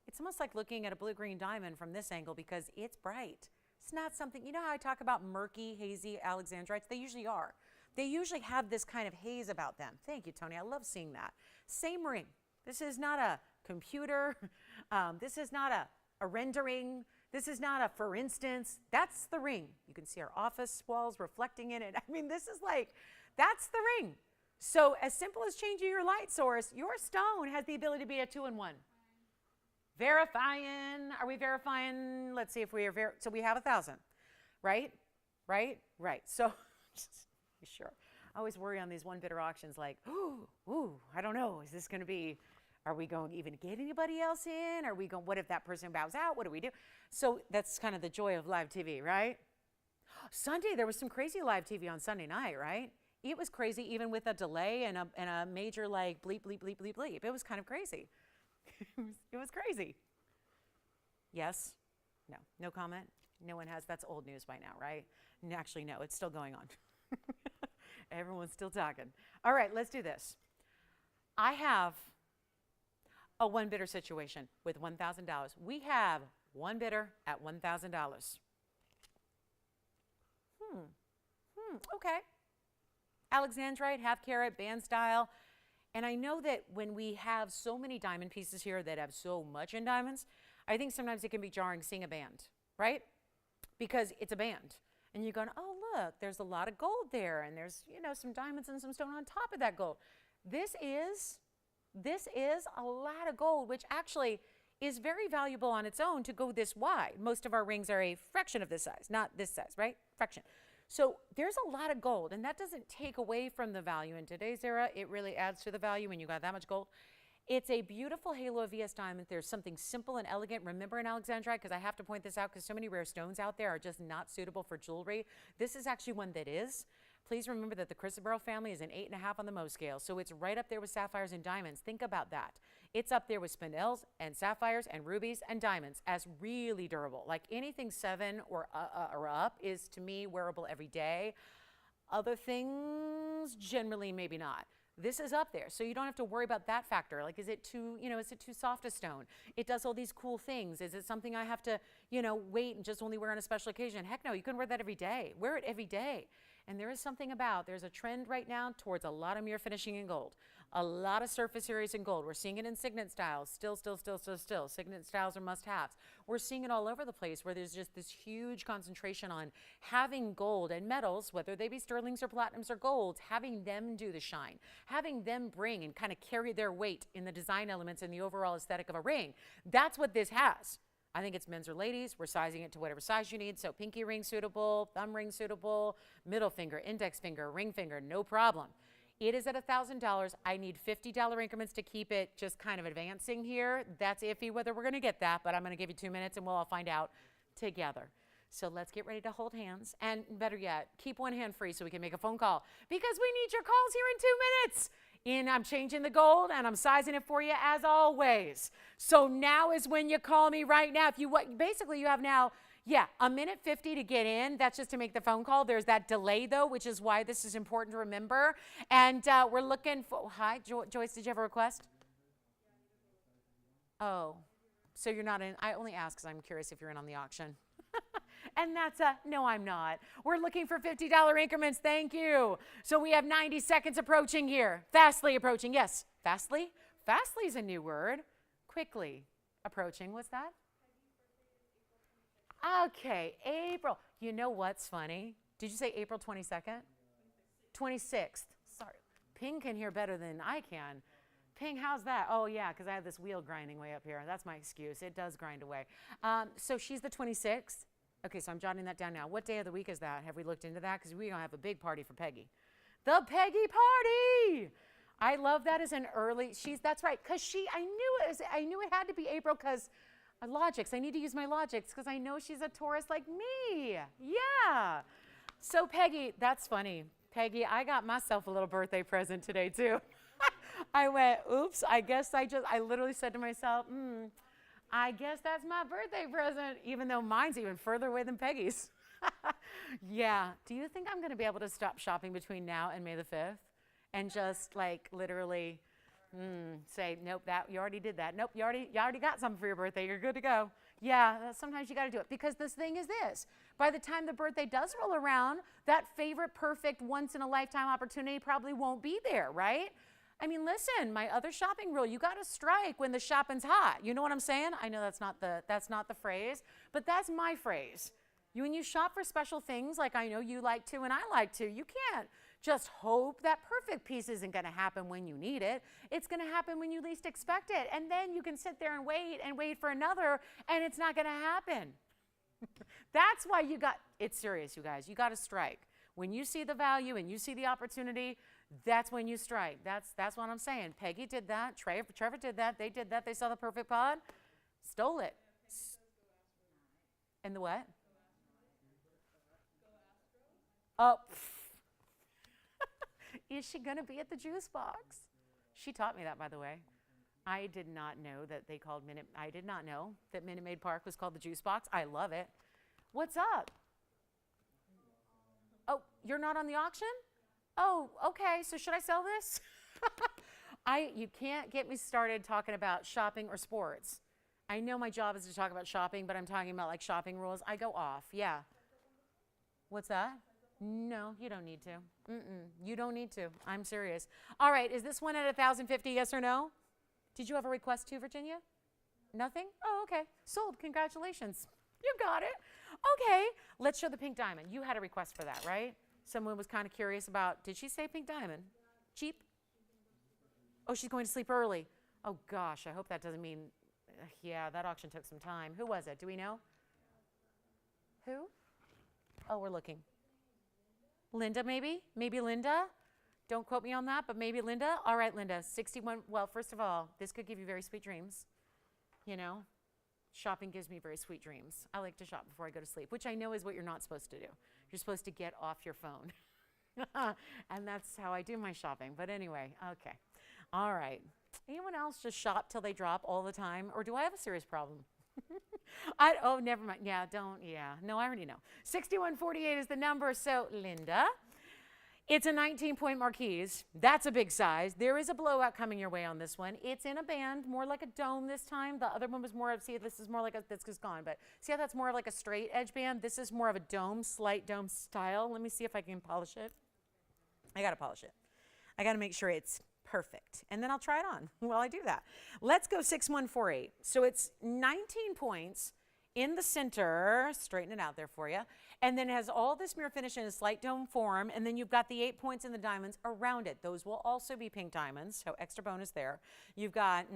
It's almost like looking at a blue-green diamond from this angle because it's bright. It's not something, you know how I talk about murky, hazy Alexandrites? They usually are. They usually have this kind of haze about them. Thank you, Tony. I love seeing that. Same ring. This is not a computer. This is not a rendering. This is not a for instance. That's the ring. You can see our office walls reflecting in it. I mean, this is like, that's the ring. So as simple as changing your light source, your stone has the ability to be a 2-in-1. Verifying. Are we verifying? Let's see if we are so we have 1,000, right? Right? Right. So sure. I always worry on these one bidder auctions like, ooh, I don't know. Is this going to be, are we going to even get anybody else in? Are we going, what if that person bows out? What do we do? So that's kind of the joy of live TV, right? Sunday, there was some crazy live TV on Sunday night, right? It was crazy even with a delay and a major like bleep, bleep, bleep, bleep, bleep. It was kind of crazy. It was crazy. Yes? No. No comment? No one has. That's old news by now, right? Actually, no. It's still going on. Everyone's still talking. All right, let's do this. I have a one bidder situation with $1,000. We have one bidder at $1,000. Okay. Alexandrite, half carat, band style. And I know that when we have so many diamond pieces here that have so much in diamonds, I think sometimes it can be jarring seeing a band, right? Because it's a band. And you're going, oh, look, there's a lot of gold there. And there's, you know, some diamonds and some stone on top of that gold. This is a lot of gold, which actually is very valuable on its own to go this wide. Most of our rings are a fraction of this size, not this size, right? Fraction. So there's a lot of gold, and that doesn't take away from the value. In today's era, it really adds to the value when you got that much gold. It's a beautiful halo of VS diamond. There's something simple and elegant. Remember in Alexandrite, because I have to point this out because so many rare stones out there are just not suitable for jewelry. This is actually one that is. Please remember that the chrysoberyl family is an 8.5 on the Mohs scale, so it's right up there with sapphires and diamonds. Think about that. It's up there with spinels and sapphires and rubies and diamonds as really durable. Like anything 7 or up is, to me, wearable every day. Other things, generally, maybe not. This is up there, so you don't have to worry about that factor. Like, is it too, is it too soft a stone? It does all these cool things. Is it something I have to, wait and just only wear on a special occasion? Heck no, you can wear that every day. Wear it every day. And there is something about, there's a trend right now towards a lot of mirror finishing in gold. A lot of surface areas in gold. We're seeing it in signet styles, still. Signet styles are must-haves. We're seeing it all over the place where there's just this huge concentration on having gold and metals, whether they be sterlings or platinums or golds, having them do the shine, having them bring and kind of carry their weight in the design elements and the overall aesthetic of a ring. That's what this has. I think it's men's or ladies. We're sizing it to whatever size you need. So pinky ring suitable, thumb ring suitable, middle finger, index finger, ring finger, no problem. It is at $1,000. I need $50 increments to keep it just kind of advancing here. That's iffy whether we're going to get that, but I'm going to give you 2 minutes and we'll all find out together. So let's get ready to hold hands. And better yet, keep one hand free so we can make a phone call because we need your calls here in 2 minutes. I'm changing the gold and I'm sizing it for you as always. So now is when you call me right now. If you basically you have now, yeah, a minute 50 to get in. That's just to make the phone call. There's that delay though, which is why this is important to remember. And we're looking for, hi, Joyce, did you have a request? Oh, so you're not in. I only ask because I'm curious if you're in on the auction. And that's no, I'm not. We're looking for $50 increments. Thank you. So we have 90 seconds approaching here. Fastly approaching. Yes. Fastly? Fastly is a new word. Quickly approaching. What's that? Okay. April. You know what's funny? Did you say April 22nd? 26th. Sorry. Ping can hear better than I can. Ping, how's that? Oh, yeah, because I have this wheel grinding way up here. That's my excuse. It does grind away. So she's the 26th. Okay, so I'm jotting that down now. What day of the week is that? Have we looked into that? Because we're going to have a big party for Peggy. The Peggy party! I love that as an early, that's right, because I knew it had to be April because logics. I need to use my logics because I know she's a Taurus like me. Yeah. So Peggy, that's funny. Peggy, I got myself a little birthday present today too. I went, oops, I literally said to myself, I guess that's my birthday present, even though mine's even further away than Peggy's. Yeah. Do you think I'm going to be able to stop shopping between now and May the 5th and just like literally say, nope, you already did that. Nope, you already got something for your birthday. You're good to go. Yeah, sometimes you got to do it because this thing is this. By the time the birthday does roll around, that favorite, perfect, once-in-a-lifetime opportunity probably won't be there, right? I mean, listen, my other shopping rule, you got to strike when the shopping's hot. You know what I'm saying? I know that's not the phrase, but that's my phrase. When you shop for special things like I know you like to and I like to, you can't just hope that perfect piece isn't going to happen when you need it. It's going to happen when you least expect it. And then you can sit there and wait for another, and it's not going to happen. That's why it's serious, you guys. You got to strike. When you see the value and you see the opportunity, that's when you strike. That's what I'm saying. Peggy did that. Trevor did that. They did that. They saw the perfect pod. Stole it. And the what? Oh. Is she going to be at the juice box? She taught me that, by the way. I did not know that I did not know that Minute Maid Park was called the juice box. I love it. What's up? Oh, you're not on the auction? Oh, okay. So should I sell this? You can't get me started talking about shopping or sports. I know my job is to talk about shopping, but I'm talking about like shopping rules. I go off. Yeah. What's that? No, you don't need to. You don't need to. I'm serious. All right. Is this one at 1,050? Yes or no? Did you have a request too, Virginia? Nothing? Oh, okay. Sold. Congratulations. You got it. Okay. Let's show the pink diamond. You had a request for that, right? Someone was kind of curious about, did she say pink diamond? Cheap? Oh, she's going to sleep early. Oh, gosh. I hope that doesn't mean, yeah, that auction took some time. Who was it? Do we know? Who? Oh, we're looking. Linda, maybe? Maybe Linda? Don't quote me on that, but maybe Linda? All right, Linda, 61. Well, first of all, this could give you very sweet dreams. You know, shopping gives me very sweet dreams. I like to shop before I go to sleep, which I know is what you're not supposed to do. You're supposed to get off your phone. And that's how I do my shopping. But anyway, okay. All right. Anyone else just shop till they drop all the time? Or do I have a serious problem? Oh, never mind. Yeah, no, I already know. 6148 is the number. So, Linda, it's a 19-point marquise. That's a big size. There is a blowout coming your way on this one. It's in a band, more like a dome this time. The other one was more of, see, this is more like this is gone, but see how that's more of like a straight edge band? This is more of a dome, slight dome style. Let me see if I can polish it. I got to polish it. I got to make sure it's perfect. And then I'll try it on while I do that. Let's go 6148. So it's 19 points in the center, straighten it out there for you. And then it has all this mirror finish in a slight dome form. And then you've got the 8 points in the diamonds around it. Those will also be pink diamonds, so extra bonus there. You've got,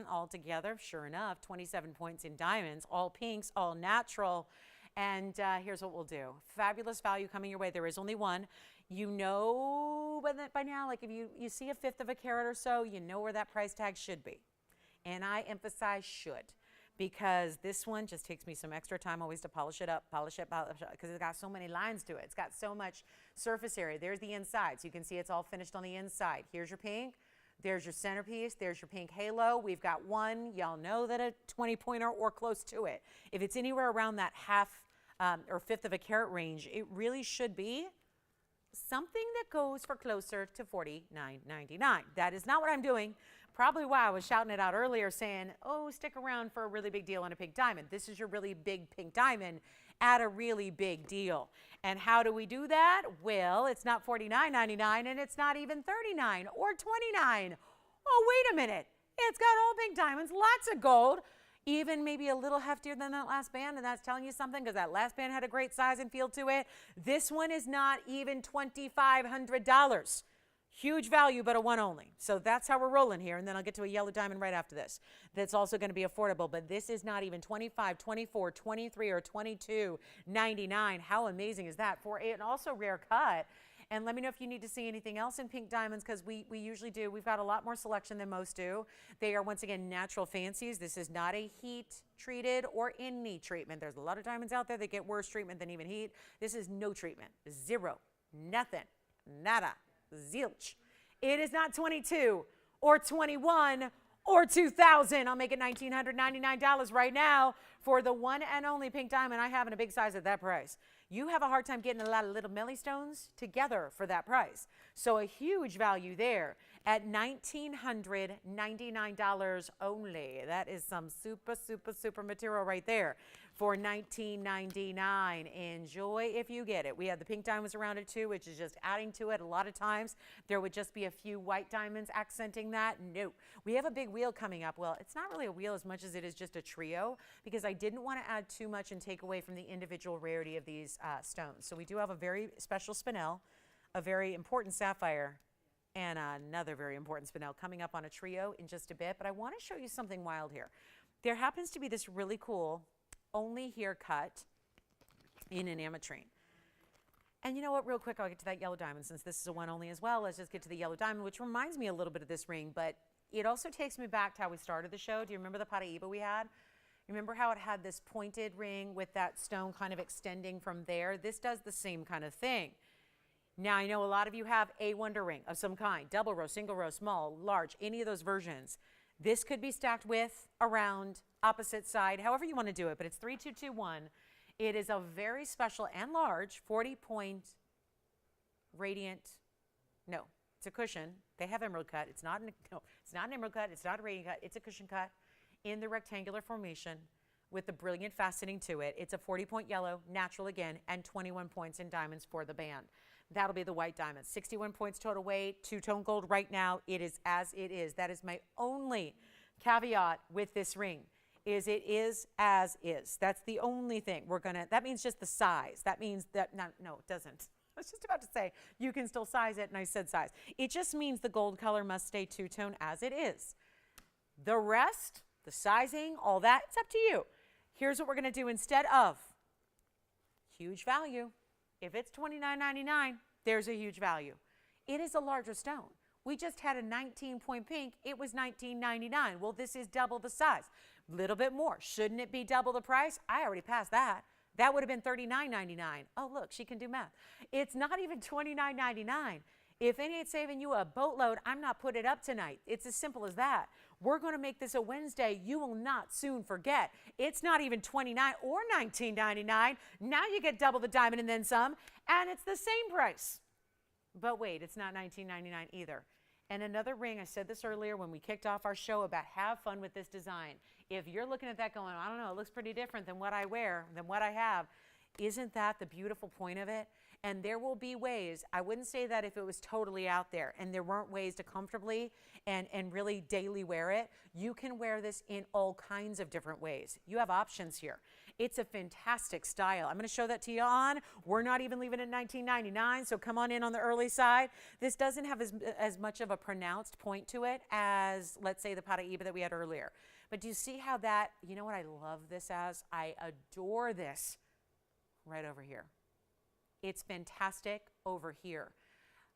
all together, sure enough, 27 points in diamonds, all pinks, all natural. And here's what we'll do. Fabulous value coming your way. There is only one. You know by now, like if you see 1/5 of a carat or so, you know where that price tag should be. And I emphasize should, because this one just takes me some extra time always to polish it up, because it's got so many lines to it. It's got so much surface area. There's the inside, so you can see it's all finished on the inside. Here's your pink. There's your centerpiece. There's your pink halo. We've got one. Y'all know that a 20-pointer or close to it. If it's anywhere around that half or fifth of a carat range, it really should be something that goes for closer to $49.99. That is not what I'm doing. Probably why I was shouting it out earlier saying, oh, stick around for a really big deal on a pink diamond. This is your really big pink diamond at a really big deal. And how do we do that? Well, it's not $49.99 and it's not even $39 or $29. Oh, wait a minute. It's got all pink diamonds, lots of gold, even maybe a little heftier than that last band, and that's telling you something because that last band had a great size and feel to it. This one is not even $2,500. Huge value, but a one only. So that's how we're rolling here, and then I'll get to a yellow diamond right after this. That's also going to be affordable, but this is not even $25, $24, $23, or $22.99. How amazing is that for an also rare cut? And let me know if you need to see anything else in pink diamonds, because we usually do. We've got a lot more selection than most do. They are, once again, natural fancies. This is not a heat treated or any treatment. There's a lot of diamonds out there that get worse treatment than even heat. This is no treatment. Zero. Nothing. Nada. Zilch. It is not 22 or 21 or 2,000. I'll make it $1,999 right now for the one and only pink diamond I have in a big size at that price. You have a hard time getting a lot of little stones together for that price. So a huge value there at $1,999 only. That is some super, super, super material right there for $19.99. Enjoy if you get it. We have the pink diamonds around it too, which is just adding to it. A lot of times there would just be a few white diamonds accenting that. No, we have a big wheel coming up. Well, it's not really a wheel as much as it is just a trio, because I didn't want to add too much and take away from the individual rarity of these stones. So we do have a very special spinel, a very important sapphire, and another very important spinel coming up on a trio in just a bit. But I want to show you something wild here. There happens to be this really cool only here cut in an ametrine. And you know what, real quick, I'll get to that yellow diamond since this is a one only as well. Let's just get to the yellow diamond, which reminds me a little bit of this ring, but it also takes me back to how we started the show. Do you remember the Paraiba we had? Remember how it had this pointed ring with that stone kind of extending from there? This does the same kind of thing. Now, I know a lot of you have a wonder ring of some kind, double row, single row, small, large, any of those versions. This could be stacked with, around, opposite side, however you want to do it, but it's 3221. It is a very special and large 40-point radiant, no, it's a cushion. They have emerald cut. It's not an emerald cut. It's not a radiant cut. It's a cushion cut in the rectangular formation with the brilliant faceting to it. It's a 40-point yellow, natural again, and 21 points in diamonds for the band. That'll be the white diamond. 61 points total weight, two-tone gold right now. It is as it is. That is my only caveat with this ring, is it is as is. That's the only thing that means just the size. That means that, no, it doesn't. I was just about to say, you can still size it, and I said size. It just means the gold color must stay two-tone as it is. The rest, the sizing, all that, it's up to you. Here's what we're going to do instead of huge value. If it's $29.99, there's a huge value. It is a larger stone. We just had a 19-point pink. It was $19.99. Well, this is double the size. A little bit more. Shouldn't it be double the price? I already passed that. That would have been $39.99. Oh, look, she can do math. It's not even $29.99. If it ain't saving you a boatload, I'm not putting it up tonight. It's as simple as that. We're going to make this a Wednesday you will not soon forget. It's not even $29 or $19.99. Now you get double the diamond and then some, and it's the same price. But wait, it's not $19.99 either. And another ring, I said this earlier when we kicked off our show about have fun with this design. If you're looking at that going, I don't know, it looks pretty different than what I wear, than what I have, isn't that the beautiful point of it? And there will be ways, I wouldn't say that if it was totally out there and there weren't ways to comfortably and really daily wear it, you can wear this in all kinds of different ways. You have options here. It's a fantastic style. I'm going to show that to you on. We're not even leaving at $19.99, so come on in on the early side. This doesn't have as much of a pronounced point to it as, let's say, the Paraiba that we had earlier. But do you see how that, you know what I love this as? I adore this right over here. It's fantastic over here.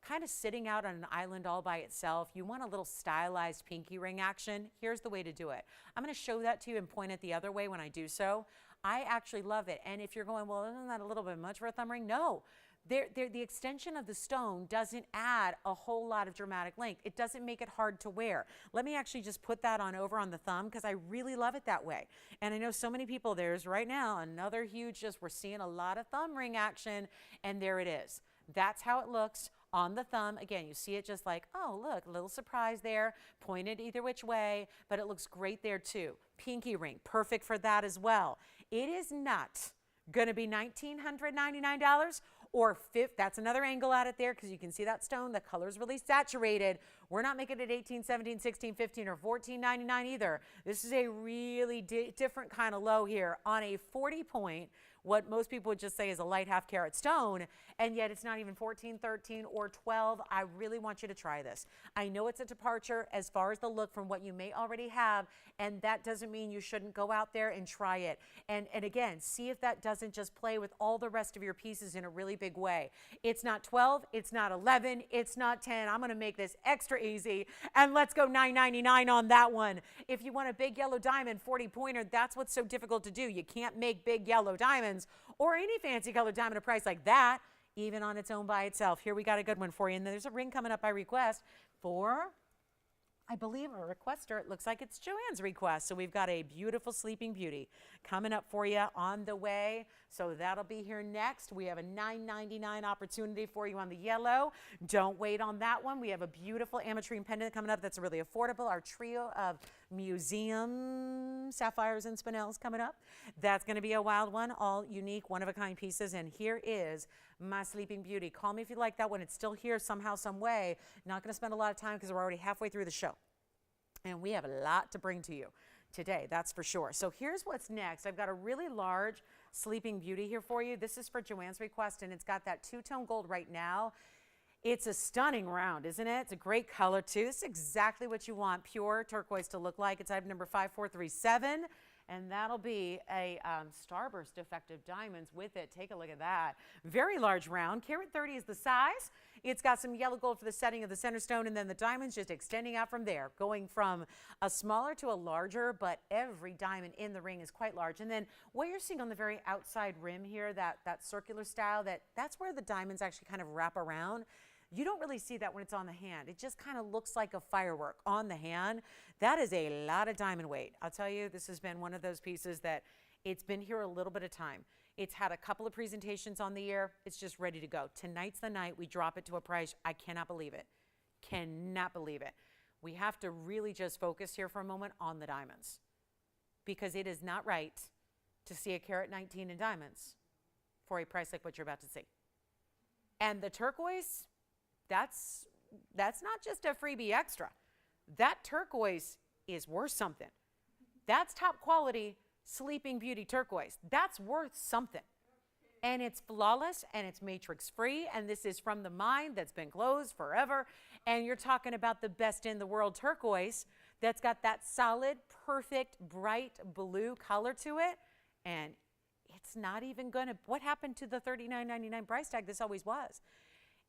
Kind of sitting out on an island all by itself. You want a little stylized pinky ring action. Here's the way to do it. I'm going to show that to you and point it the other way when I do so. I actually love it. And if you're going, well, isn't that a little bit much for a thumb ring? No. the extension of the stone doesn't add a whole lot of dramatic length. It doesn't make it hard to wear. Let me actually just put that on over on the thumb because I really love it that way. And I know so many people, there's right now another huge, we're seeing a lot of thumb ring action, and there it is. That's how it looks on the thumb. Again, you see it just like, oh, look, a little surprise there, pointed either which way, but it looks great there too. Pinky ring, perfect for that as well. It is not going to be $1,999 or that's another angle at it there because you can see that stone, the color's really saturated. We're not making it $18, $17, $16, $15, or $14.99 either. This is a really different kind of low here on a 40-point, what most people would just say is a light half carat stone, and yet it's not even 14, 13, or 12. I really want you to try this. I know it's a departure as far as the look from what you may already have, and that doesn't mean you shouldn't go out there and try it. And again, see if that doesn't just play with all the rest of your pieces in a really big way. It's not 12, it's not 11, it's not 10. I'm gonna make this extra easy, and let's go $9.99 on that one. If you want a big yellow diamond 40-pointer, that's what's so difficult to do. You can't make big yellow diamonds or any fancy colored diamond a price like that, even on its own by itself. Here we got a good one for you. And there's a ring coming up by request for, I believe, a requester. It looks like it's Joanne's request. So we've got a beautiful Sleeping Beauty coming up for you on the way. So that'll be here next. We have a $9.99 opportunity for you on the yellow. Don't wait on that one. We have a beautiful ametrine pendant coming up that's really affordable. Our trio of museum sapphires and spinels coming up. That's going to be a wild one, all unique, one-of-a-kind pieces. And here is my Sleeping Beauty. Call me if you like that one. It's still here somehow, some way. Not going to spend a lot of time because we're already halfway through the show. And we have a lot to bring to you today, that's for sure. So here's what's next. I've got a really large Sleeping Beauty here for you. This is for Joanne's request, and it's got that two-tone gold right now. It's a stunning round, isn't it? It's a great color, too. This is exactly what you want pure turquoise to look like. It's item number 5437, and that'll be a Starburst effective diamonds with it. Take a look at that. Very large round. Carat 30 is the size. It's got some yellow gold for the setting of the center stone, and then the diamonds just extending out from there, going from a smaller to a larger, but every diamond in the ring is quite large. And then what you're seeing on the very outside rim here, that circular style, that's where the diamonds actually kind of wrap around. You don't really see that when it's on the hand. It just kind of looks like a firework on the hand. That is a lot of diamond weight. I'll tell you, this has been one of those pieces that it's been here a little bit of time. It's had a couple of presentations on the air. It's just ready to go. Tonight's the night we drop it to a price. I cannot believe it. Cannot believe it. We have to really just focus here for a moment on the diamonds because it is not right to see a carat 19 in diamonds for a price like what you're about to see. And the turquoise, that's not just a freebie extra. That turquoise is worth something. That's top quality Sleeping Beauty turquoise. That's worth something. And it's flawless and it's matrix free. And this is from the mine that's been closed forever. And you're talking about the best in the world turquoise that's got that solid, perfect, bright blue color to it. And it's not even gonna, what happened to the $39.99 price tag? This always was.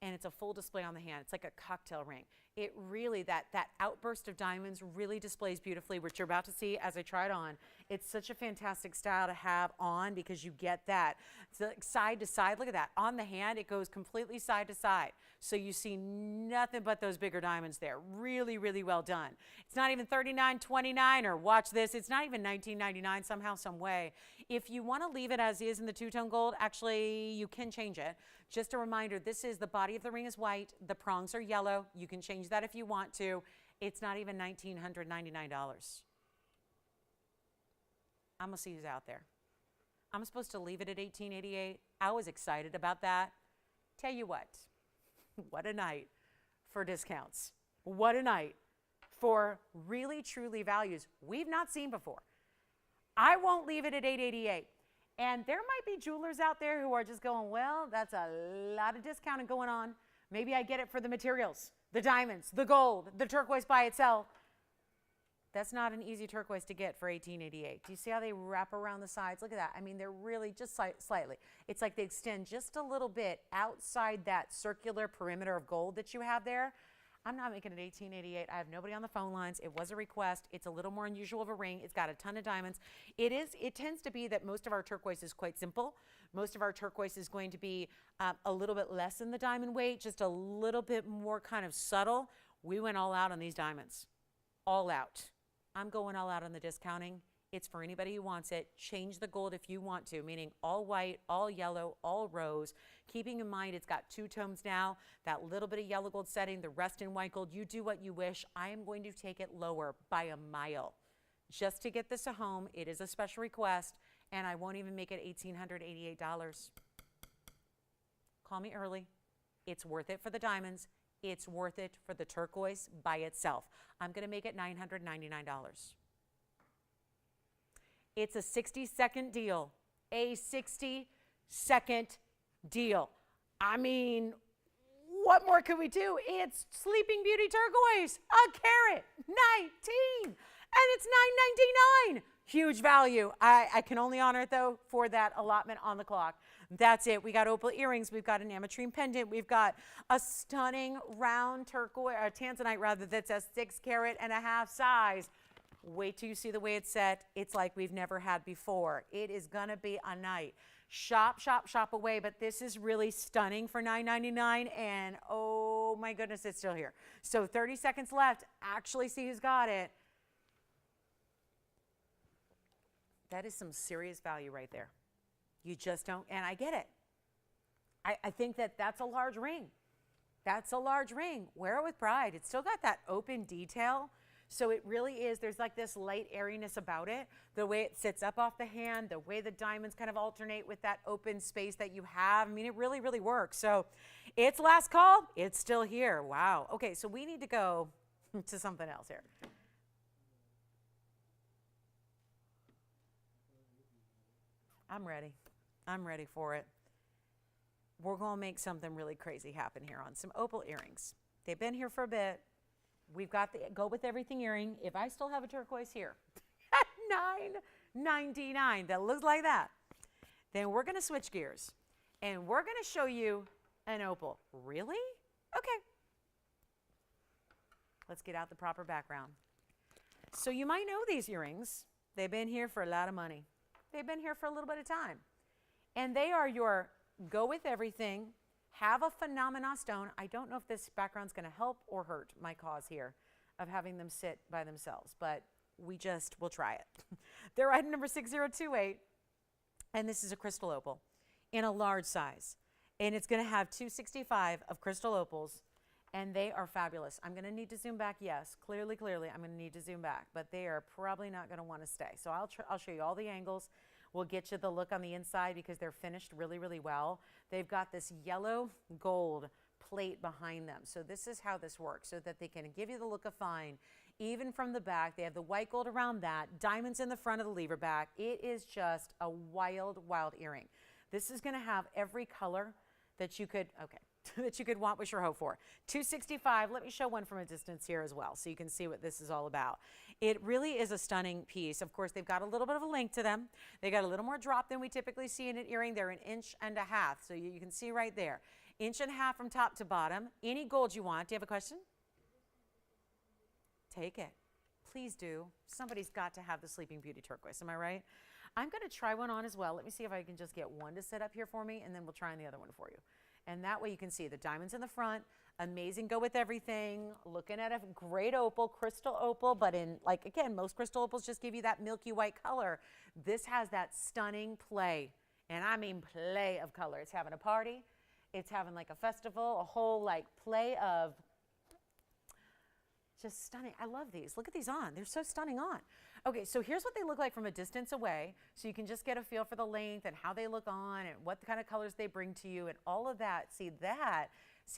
And it's a full display on the hand. It's like a cocktail ring. It really, that outburst of diamonds really displays beautifully, which you're about to see as I try it on. It's such a fantastic style to have on because you get that. It's like side to side. Look at that. On the hand, it goes completely side to side. So you see nothing but those bigger diamonds there. Really, really well done. It's not even $39.29 or watch this. It's not even $19.99 somehow, some way. If you want to leave it as is in the two-tone gold, actually you can change it. Just a reminder, this is the body of the ring is white. The prongs are yellow. You can change that if you want to. It's not even $1,999. I'm going to see who's out there. I'm supposed to leave it at $1,888. I was excited about that. Tell you what a night for discounts. What a night for really, truly values we've not seen before. I won't leave it at $888. And there might be jewelers out there who are just going, well, that's a lot of discounting going on. Maybe I get it for the materials, the diamonds, the gold, the turquoise by itself. That's not an easy turquoise to get for $1888. Do you see how they wrap around the sides? Look at that. I mean, they're really just slightly. It's like they extend just a little bit outside that circular perimeter of gold that you have there. I'm not making it $18.88. I have nobody on the phone lines. It was a request. It's a little more unusual of a ring. It's got a ton of diamonds. It tends to be that most of our turquoise is quite simple. Most of our turquoise is going to be a little bit less in the diamond weight, just a little bit more kind of subtle. We went all out on these diamonds. All out. I'm going all out on the discounting. It's for anybody who wants it. Change the gold if you want to, meaning all white, all yellow, all rose. Keeping in mind it's got two tones now, that little bit of yellow gold setting, the rest in white gold. You do what you wish. I am going to take it lower by a mile. Just to get this a home, it is a special request, and I won't even make it $1,888. Call me early. It's worth it for the diamonds. It's worth it for the turquoise by itself. I'm going to make it $999. It's a 60-second deal. A 60-second deal. I mean, what more could we do? It's Sleeping Beauty turquoise, a carat, 19, and it's $9.99. Huge value. I can only honor it, though, for that allotment on the clock. That's it. We got opal earrings. We've got an ametrine pendant. We've got a stunning round turquoise, tanzanite rather, that's a 6.5 carat size. Wait till you see the way it's set. It's like we've never had before. It is going to be a night. Shop, shop, shop away, but this is really stunning for $9.99, and oh my goodness, it's still here. So 30 seconds left. Actually see who's got it. That is some serious value right there. You just don't, and I get it. I think that's a large ring. That's a large ring. Wear it with pride. It's still got that open detail. So it really is, there's like this light airiness about it. The way it sits up off the hand, the way the diamonds kind of alternate with that open space that you have. I mean, it really, really works. So it's last call. It's still here. Wow. Okay, so we need to go to something else here. I'm ready. I'm ready for it. We're going to make something really crazy happen here on some opal earrings. They've been here for a bit. We've got the go with everything earring. If I still have a turquoise here at $9.99 that looks like that, then we're going to switch gears and we're going to show you an opal. Really? Okay. Let's get out the proper background. So you might know these earrings. They've been here for a lot of money. They've been here for a little bit of time. And they are your go with everything, have a phenomena stone. I don't know if this background's going to help or hurt my cause here of having them sit by themselves, but we'll try it. They're item number 6028, and this is a crystal opal in a large size. And it's going to have 265 of crystal opals, and they are fabulous. I'm going to need to zoom back. Yes, clearly, I'm going to need to zoom back, but they are probably not going to want to stay. So I'll show you all the angles. We'll get you the look on the inside because they're finished really, really well. They've got this yellow gold plate behind them. So this is how this works, so that they can give you the look of fine. Even from the back, they have the white gold around that, diamonds in the front of the lever back. It is just a wild, wild earring. This is going to have every color that you could, that you could want, wish, or hope for. 265, let me show one from a distance here as well so you can see what this is all about. It really is a stunning piece. Of course, they've got a little bit of a length to them. They got a little more drop than we typically see in an earring. They're 1.5 inches. So you can see right there. 1.5 inches from top to bottom. Any gold you want. Do you have a question? Take it. Please do. Somebody's got to have the Sleeping Beauty turquoise. Am I right? I'm going to try one on as well. Let me see if I can just get one to set up here for me, and then we'll try on the other one for you. And that way you can see the diamonds in the front, amazing go with everything, looking at a great opal, crystal opal, but in, like, again, most crystal opals just give you that milky white color. This has that stunning play, and I mean play of color. It's having a party. It's having like a festival, a whole like play of just stunning. I love these. Look at these on. They're so stunning on. Okay, so here's what they look like from a distance away, so you can just get a feel for the length and how they look on and what kind of colors they bring to you and all of that. See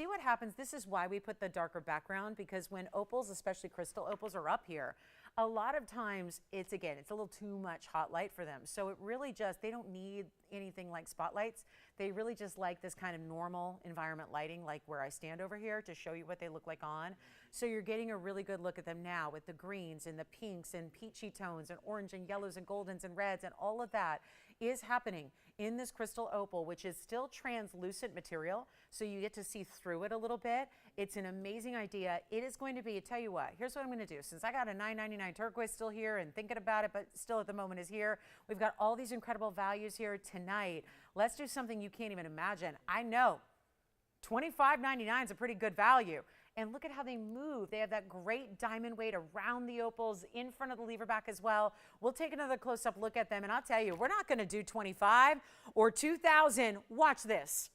what happens. This is why we put the darker background, because when opals, especially crystal opals, are up here, a lot of times it's a little too much hot light for them. So it really they don't need anything like spotlights. They really just like this kind of normal environment lighting, like where I stand over here, to show you what they look like on. So you're getting a really good look at them now with the greens and the pinks and peachy tones and orange and yellows and goldens and reds and all of that. is happening in this crystal opal, which is still translucent material, so you get to see through it a little bit. It's an amazing idea. It is going to be, tell you what, here's what I'm going to do. Since I got a $9.99 turquoise still here and thinking about it, but still at the moment is here, we've got all these incredible values here tonight. Let's do something you can't even imagine. I know $25.99 is a pretty good value. And look at how they move. They have that great diamond weight around the opals, in front of the lever back as well. We'll take another close-up look at them, and I'll tell you, we're not going to do 25 or 2,000. Watch this.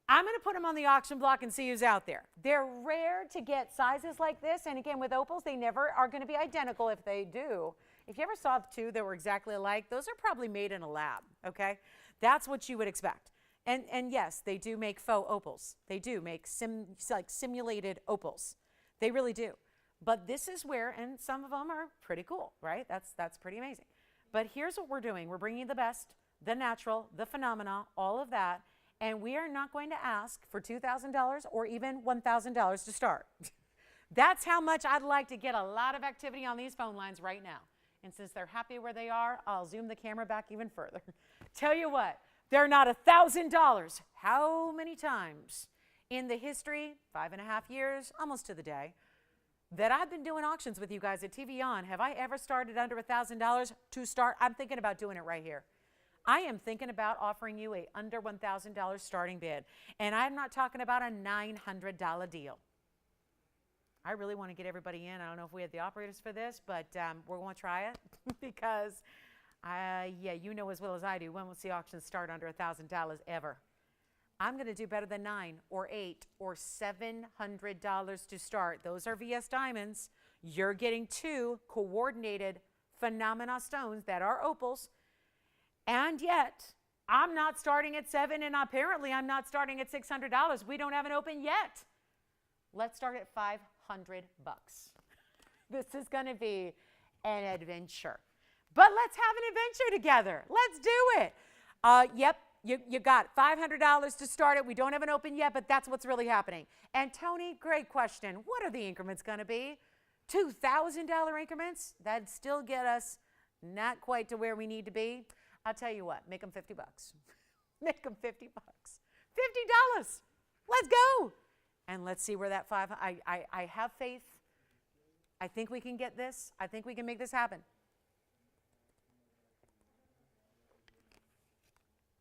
I'm going to put them on the auction block and see who's out there. They're rare to get sizes like this, and again, with opals, they never are going to be identical if they do. If you ever saw two that were exactly alike, those are probably made in a lab, okay? That's what you would expect. And yes, they do make faux opals. They do make simulated opals. They really do. But this is where, and some of them are pretty cool, right? That's pretty amazing. But here's what we're doing. We're bringing the best, the natural, the phenomena, all of that, and we are not going to ask for $2,000 or even $1,000 to start. That's how much I'd like to get a lot of activity on these phone lines right now. And since they're happy where they are, I'll zoom the camera back even further. Tell you what. They're not $1,000. How many times in the history, 5.5 years, almost to the day, that I've been doing auctions with you guys at TVON, have I ever started under $1,000 to start? I'm thinking about doing it right here. I am thinking about offering you a under $1,000 starting bid. And I'm not talking about a $900 deal. I really want to get everybody in. I don't know if we have the operators for this, but we're going to try it because... yeah, you know as well as I do, when will the auctions start under $1,000 ever? I'm going to do better than $9 or $8 or $700 to start. Those are VS diamonds. You're getting 2 coordinated phenomena stones that are opals. And yet, I'm not starting at $7, and apparently I'm not starting at $600. We don't have an open yet. Let's start at $500. This is going to be an adventure. But let's have an adventure together. Let's do it. Yep, you got it. $500 to start it. We don't have an open yet, but that's what's really happening. And Tony, great question. What are the increments going to be? $2,000 increments? That'd still get us not quite to where we need to be. I'll tell you what, make them $50. Make them $50. $50. Let's go. And let's see where that I have faith. I think we can get this. I think we can make this happen.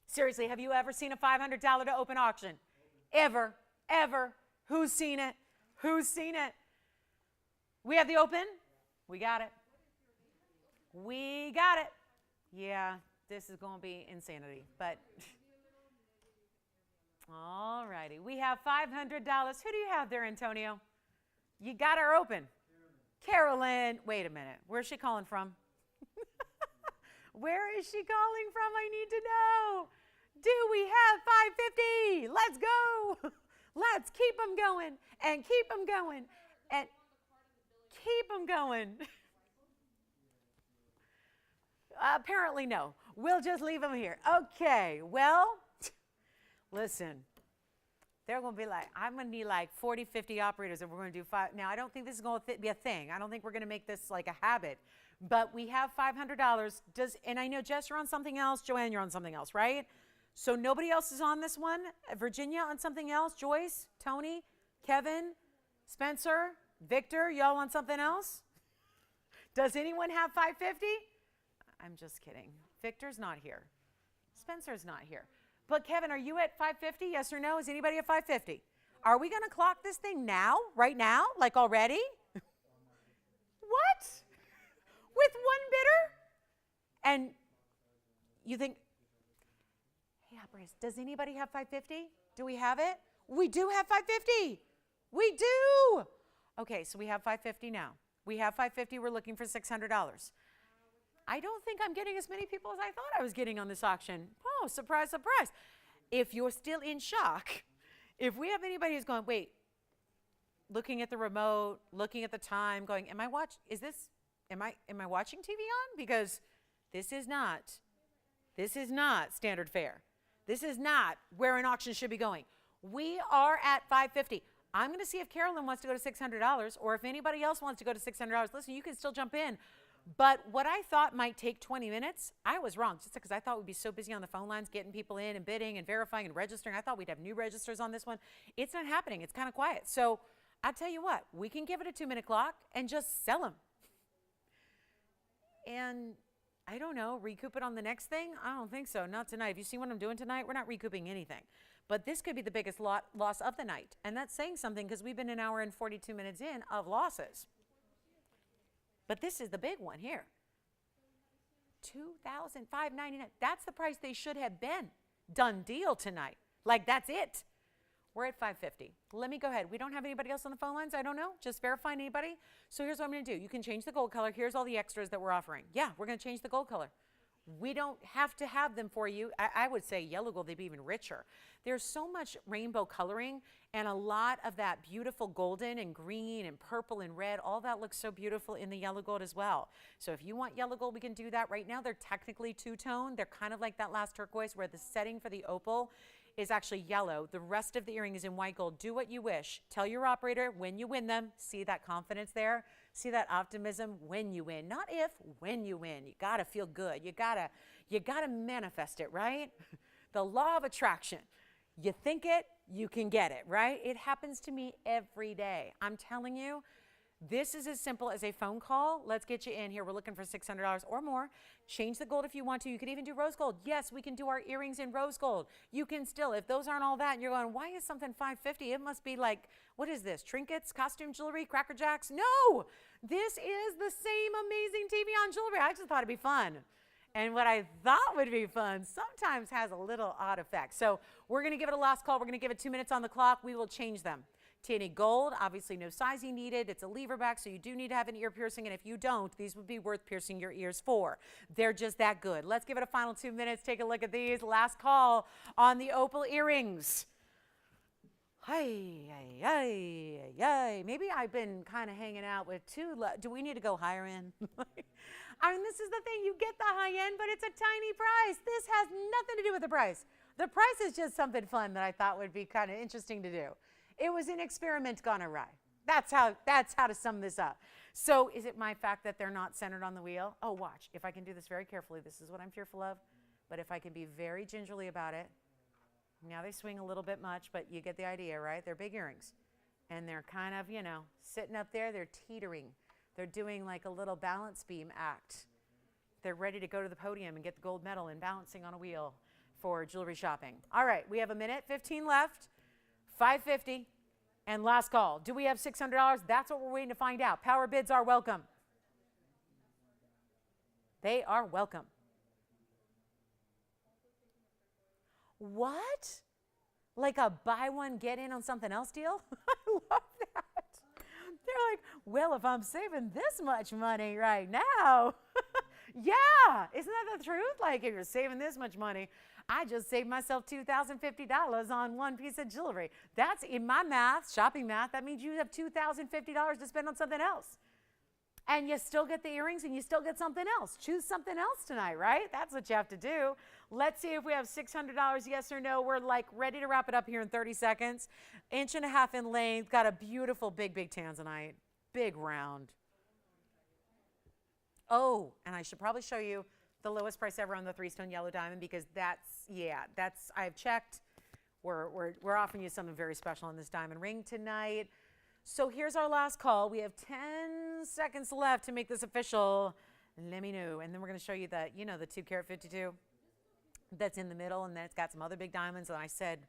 Seriously, have you ever seen a $500 to open auction? Ever? Who's seen it? Who's seen it? We have the open? We got it. We got it. Yeah, this is going to be insanity, but all righty. We have $500. Who do you have there, Antonio? You got her open. Carolyn. Wait a minute. Where's she calling from? Where is she calling from? I need to know. Do we have $550? Let's go. Let's keep them going and keep them going and keep them going. Apparently no. We'll just leave them here. Okay, well, listen. They're going to be like, I'm going to need like 40, 50 operators if we're going to do 5. Now, I don't think this is going to be a thing. I don't think we're going to make this like a habit. But we have $500. And I know, Jess, you're on something else. Joanne, you're on something else, right? So nobody else is on this one? Virginia on something else? Joyce? Tony? Kevin? Spencer? Victor? Y'all on something else? Does anyone have $550? I'm just kidding. Victor's not here. Spencer's not here. But Kevin, are you at $550? Yes or no? Is anybody at $550? Are we going to clock this thing now? Right now? Like already? What? With one bidder? And you think, hey, operators, does anybody have $550? Do we have it? We do have $550. We do. Okay, so we have $550 now. We have $550. We're looking for $600. I don't think I'm getting as many people as I thought I was getting on this auction. Oh, surprise, surprise. If you're still in shock, if we have anybody who's going, wait, looking at the remote, looking at the time, going, am I watching TVON? Because this is not standard fare. This is not where an auction should be going. We are at $550. I'm going to see if Carolyn wants to go to $600 or if anybody else wants to go to $600. Listen, you can still jump in. But what I thought might take 20 minutes, I was wrong, just because I thought we'd be so busy on the phone lines getting people in and bidding and verifying and registering. I thought we'd have new registers on this one. It's not happening. It's kind of quiet. So I'll tell you what, we can give it a 2-minute clock and just sell them. And I don't know, recoup it on the next thing? I don't think so. Not tonight. Have you seen what I'm doing tonight? We're not recouping anything. But this could be the biggest loss of the night. And that's saying something because we've been an hour and 42 minutes in of losses. But this is the big one here. $2,599. That's the price they should have been. Done deal tonight. Like, that's it. We're at $550. Let me go ahead. We don't have anybody else on the phone lines. I don't know. Just verify anybody. So here's what I'm going to do. You can change the gold color. Here's all the extras that we're offering. Yeah, we're going to change the gold color. We don't have to have them for you. I would say yellow gold, they'd be even richer. There's so much rainbow coloring and a lot of that beautiful golden and green and purple and red. All that looks so beautiful in the yellow gold as well. So if you want yellow gold, we can do that. Right now, they're technically two-tone. They're kind of like that last turquoise where the setting for the opal is actually yellow. The rest of the earring is in white gold. Do what you wish. Tell your operator when you win them. See that confidence there? See that optimism when you win, not if, when you win. You gotta feel good. You gotta manifest it, right? The law of attraction. You think it, you can get it, right? It happens to me every day. I'm telling you, this is as simple as a phone call. Let's get you in here. We're looking for $600 or more. Change the gold if you want to. You could even do rose gold. Yes, we can do our earrings in rose gold. You can still, if those aren't all that, and you're going, why is something $550? It must be like, what is this? Trinkets, costume jewelry, Cracker Jacks? No, this is the same amazing TVON jewelry. I just thought it'd be fun. And what I thought would be fun sometimes has a little odd effect. So we're going to give it a last call. We're going to give it 2 minutes on the clock. We will change them. Tanny gold, obviously no sizing needed. It's a lever back, so you do need to have an ear piercing. And if you don't, these would be worth piercing your ears for. They're just that good. Let's give it a final 2 minutes. Take a look at these. Last call on the opal earrings. Maybe I've been kind of hanging out with do we need to go higher end? I mean, this is the thing. You get the high end, but it's a tiny price. This has nothing to do with the price. The price is just something fun that I thought would be kind of interesting to do. It was an experiment gone awry. That's how to sum this up. So is it my fact that they're not centered on the wheel? Oh, watch. If I can do this very carefully, this is what I'm fearful of. But if I can be very gingerly about it, now they swing a little bit much, but you get the idea, right? They're big earrings. And they're kind of, sitting up there. They're teetering. They're doing like a little balance beam act. They're ready to go to the podium and get the gold medal and balancing on a wheel for jewelry shopping. All right, we have a minute, 15 left, $550, and last call. Do we have $600? That's what we're waiting to find out. Power bids are welcome. They are welcome. What? Like a buy one, get in on something else deal? I love that. They're like, well, if I'm saving this much money right now, yeah, isn't that the truth? Like, if you're saving this much money, I just saved myself $2,050 on one piece of jewelry. That's, in my math, shopping math, that means you have $2,050 to spend on something else. And you still get the earrings and you still get something else. Choose something else tonight, right? That's what you have to do. Let's see if we have $600, yes or no. We're like ready to wrap it up here in 30 seconds. 1.5 inches in length. Got a beautiful big tanzanite. Big round. Oh, and I should probably show you the lowest price ever on the 3-stone yellow diamond because I've checked. We're offering you something very special on this diamond ring tonight. So here's our last call. We have 10 seconds left to make this official. Let me know. And then we're going to show you the 2 carat 52 that's in the middle. And then it's got some other big diamonds. And I said,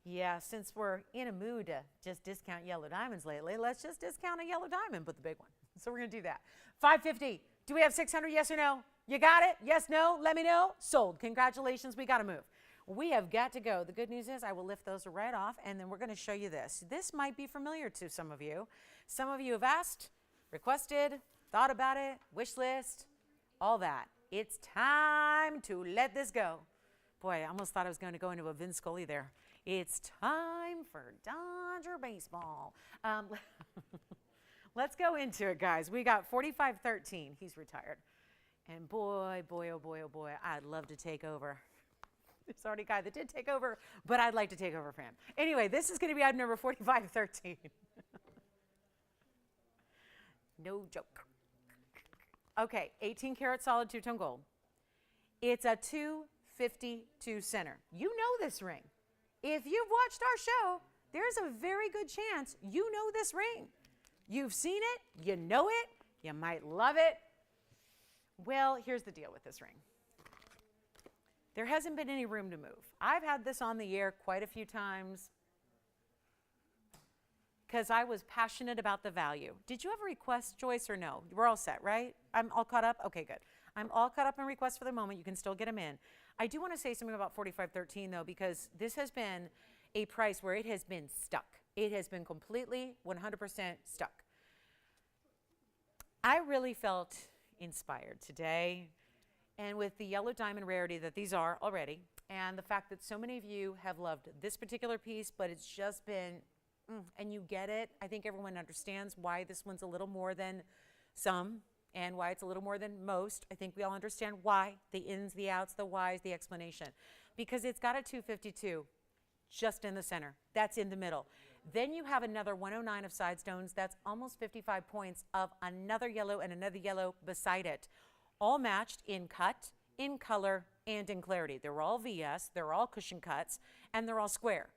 yeah, since we're in a mood to just discount yellow diamonds lately, let's just discount a yellow diamond, but the big one. So we're going to do that. $550. Do we have $600? Yes or no? You got it? Yes, no? Let me know. Sold. Congratulations. We got to move. We have got to go. The good news is I will lift those right off, and then we're going to show you this. This might be familiar to some of you. Some of you have asked, requested, thought about it, wish list, all that. It's time to let this go. Boy, I almost thought I was going to go into a Vin Scully there. It's time for Dodger baseball. Let's go into it, guys. We got 4513. He's retired. And boy, oh boy, I'd love to take over. There's already a guy that did take over, but I'd like to take over for him. Anyway, this is going to be item number 4513. No joke. Okay, 18 karat solid two-tone gold. It's a 252 center. You know this ring. If you've watched our show, there's a very good chance you know this ring. You've seen it, you know it, you might love it. Well, here's the deal with this ring. There hasn't been any room to move. I've had this on the air quite a few times because I was passionate about the value. Did you have a request, Joyce, or no? We're all set, right? I'm all caught up? Okay, good. I'm all caught up in requests for the moment. You can still get them in. I do want to say something about 4513 though, because this has been a price where it has been stuck. It has been completely 100% stuck. I really felt inspired today, and with the yellow diamond rarity that these are already, and the fact that so many of you have loved this particular piece, but it's just been, and you get it. I think everyone understands why this one's a little more than some and why it's a little more than most. I think we all understand why, the ins, the outs, the whys, the explanation. Because it's got a 252 just in the center. That's in the middle. Then you have another 109 of side stones. That's almost 55 points of another yellow and another yellow beside it. All matched in cut, in color, and in clarity. They're all VS, they're all cushion cuts, and they're all square.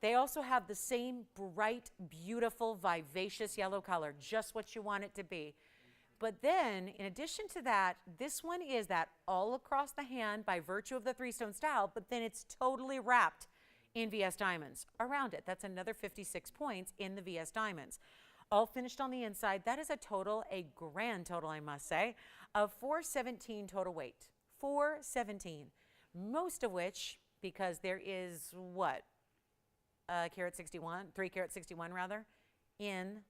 They also have the same bright, beautiful, vivacious yellow color, just what you want it to be. But then, in addition to that, this one is that all across the hand by virtue of the three-stone style, but then it's totally wrapped in VS diamonds around it. That's another 56 points in the VS diamonds. All finished on the inside. That is a total, a grand total, I must say, of 417 total weight. 417. Most of which, because there is what? Carat 61, 3 carat 61 rather, in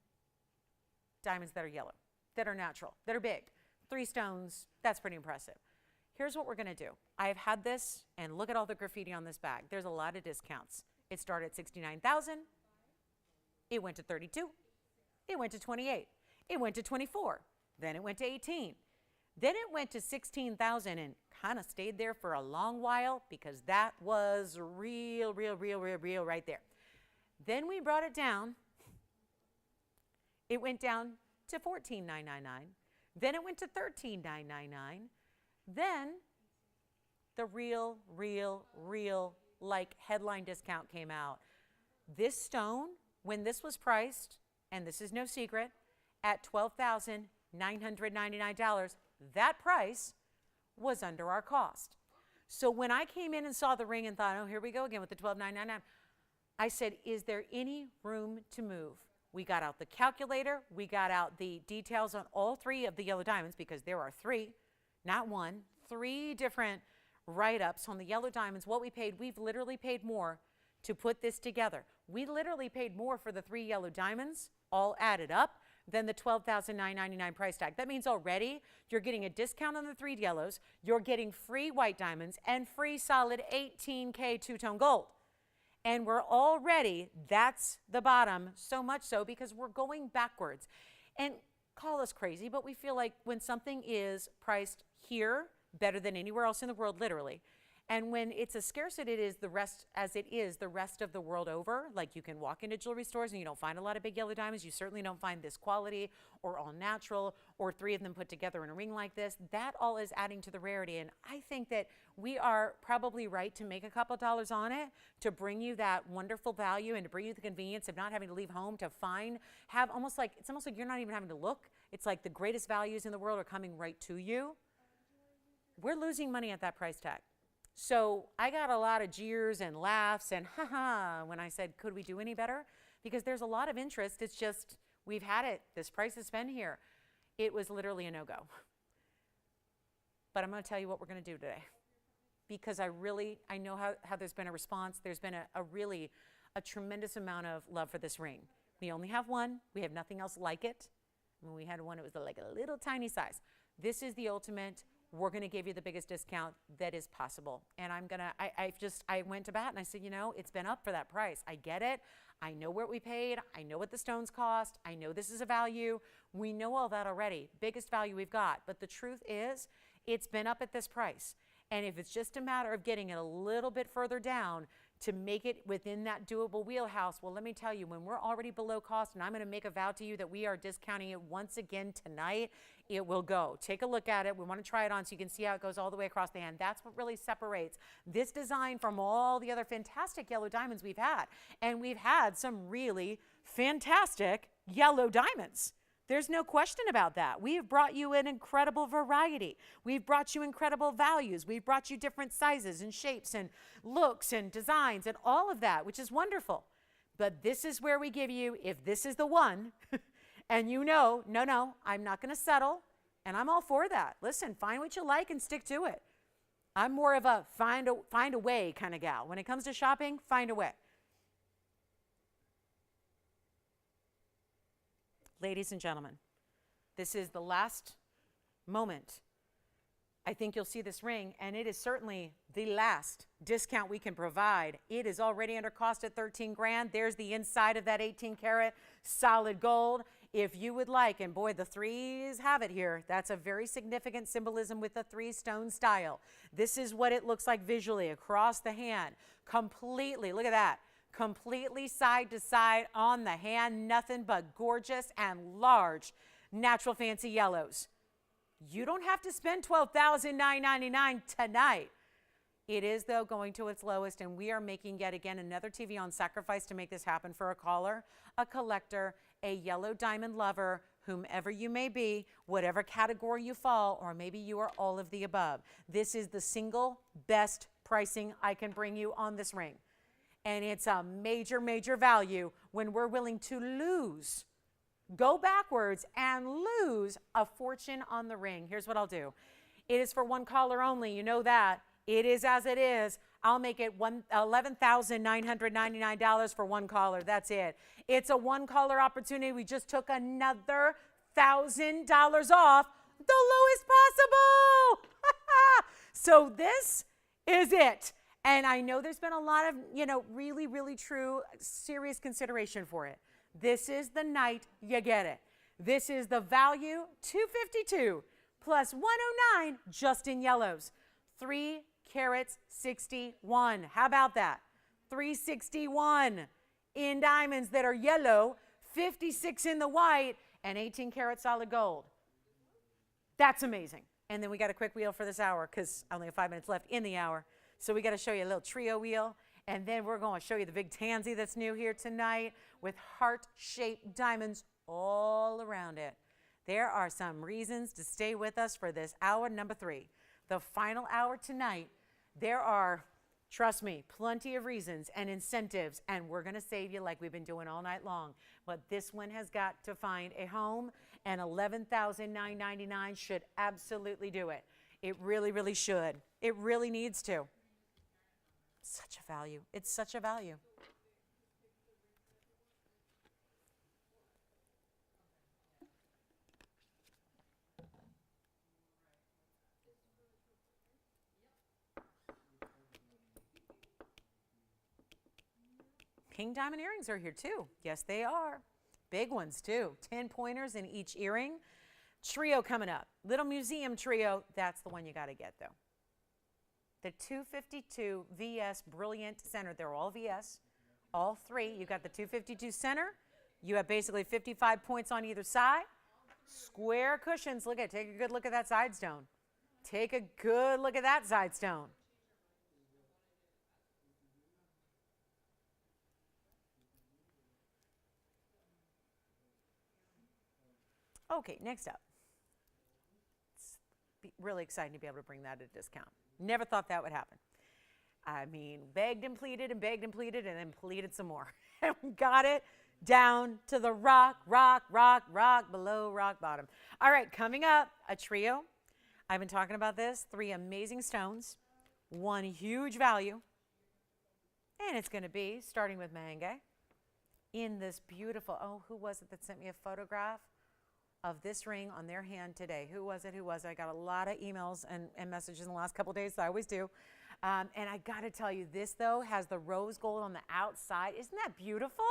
diamonds that are yellow, that are natural, that are big. 3 stones, that's pretty impressive. Here's what we're gonna do. I've had this, and look at all the graffiti on this bag. There's a lot of discounts. It started at $69,000, it went to 32, it went to 28, it went to 24, then it went to 18, then it went to 16,000 and kind of stayed there for a long while because that was real right there. Then we brought it down. It went down to $14,999. Then it went to $13,999. Then the real like headline discount came out. This stone, when this was priced, and this is no secret, at $12,999, that price was under our cost. So when I came in and saw the ring and thought, oh, here we go again with the $12,999, I said, is there any room to move? We got out the calculator, we got out the details on all 3 of the yellow diamonds, because there are 3, not 1, 3 different write-ups on the yellow diamonds. What we paid, we've literally paid more to put this together. We literally paid more for the 3 yellow diamonds, all added up, than the $12,999 price tag. That means already you're getting a discount on the 3 yellows, you're getting free white diamonds, and free solid 18K two-tone gold. And we're already, that's the bottom, so much so because we're going backwards. And call us crazy, but we feel like when something is priced here, better than anywhere else in the world, literally, and when it's as scarce as it is the rest of the world over, like you can walk into jewelry stores and you don't find a lot of big yellow diamonds, you certainly don't find this quality or all natural or 3 of them put together in a ring like this. That all is adding to the rarity, and I think that we are probably right to make a couple dollars on it to bring you that wonderful value and to bring you the convenience of not having to leave home to find, it's almost like you're not even having to look. It's like the greatest values in the world are coming right to you. We're losing money at that price tag. So I got a lot of jeers and laughs and ha-ha when I said, could we do any better? Because there's a lot of interest. It's just, we've had it. This price has been here. It was literally a no-go. But I'm going to tell you what we're going to do today. Because I know how there's been a response. There's been a tremendous amount of love for this ring. We only have one. We have nothing else like it. When we had one, it was like a little tiny size. This is the ultimate. We're going to give you the biggest discount that is possible. And I went to bat and I said, you know, it's been up for that price. I get it. I know what we paid. I know what the stones cost. I know this is a value. We know all that already. Biggest value we've got. But the truth is, it's been up at this price. And if it's just a matter of getting it a little bit further down to make it within that doable wheelhouse. Well, let me tell you, when we're already below cost, and I'm going to make a vow to you that we are discounting it once again tonight, it will go. Take a look at it. We want to try it on so you can see how it goes all the way across the hand. That's what really separates this design from all the other fantastic yellow diamonds we've had. And we've had some really fantastic yellow diamonds. There's no question about that. We've brought you an incredible variety. We've brought you incredible values. We've brought you different sizes and shapes and looks and designs and all of that, which is wonderful. But this is where we give you, if this is the one, and you know, no, I'm not going to settle, and I'm all for that. Listen, find what you like and stick to it. I'm more of a find a way kind of gal. When it comes to shopping, find a way. Ladies and gentlemen, this is the last moment. I think you'll see this ring, and it is certainly the last discount we can provide. It is already under cost at 13 grand. There's the inside of that 18 karat solid gold. If you would like, and boy, the threes have it here. That's a very significant symbolism with the 3-stone style. This is what it looks like visually across the hand. Completely, look at that. Completely side to side on the hand, nothing but gorgeous and large natural fancy yellows. You don't have to spend $12,999 tonight. It is, though, going to its lowest, and we are making yet again another TVON sacrifice to make this happen for a caller, a collector, a yellow diamond lover, whomever you may be, whatever category you fall, or maybe you are all of the above. This is the single best pricing I can bring you on this ring. And it's a major, major value when we're willing to lose, go backwards and lose a fortune on the ring. Here's what I'll do. It is for one caller only. You know that. It is as it is. I'll make it $11,999 for one caller. That's it. It's a one caller opportunity. We just took another $1,000 off the lowest possible. So this is it. And I know there's been a lot of, really, really true, serious consideration for it. This is the night you get it. This is the value, $252 plus $109 just in yellows. 3 carats 61. How about that? 361 in diamonds that are yellow, 56 in the white, and 18 karat solid gold. That's amazing. And then we got a quick wheel for this hour because I only have 5 minutes left in the hour. So we got to show you a little trio wheel, and then we're going to show you the big tansy that's new here tonight with heart-shaped diamonds all around it. There are some reasons to stay with us for this hour number 3. The final hour tonight, there are, trust me, plenty of reasons and incentives, and we're going to save you like we've been doing all night long. But this one has got to find a home, and $11,999 should absolutely do it. It really, really should. It really needs to. Such a value. It's such a value. Pink diamond earrings are here too. Yes, they are. Big ones too. 10 pointers in each earring. Trio coming up. Little museum trio. That's the one you got to get though. The 252 VS Brilliant Center. They're all VS, all 3. You got the 252 center. You have basically 55 points on either side. Square cushions. Look at, take a good look at that side stone. Take a good look at that side stone. Okay, next up. It's really exciting to be able to bring that at a discount. Never thought that would happen. I mean, begged and pleaded and begged and pleaded and then pleaded some more. And we got it down to the rock below rock bottom. All right, coming up, a trio. I've been talking about this. 3 amazing stones, 1 huge value. And it's going to be, starting with Mange, in this beautiful, oh, who was it that sent me a photograph of this ring on their hand today? Who was it? Who was it? I got a lot of emails and messages in the last couple of days, so I always do. And I got to tell you, this, though, has the rose gold on the outside. Isn't that beautiful?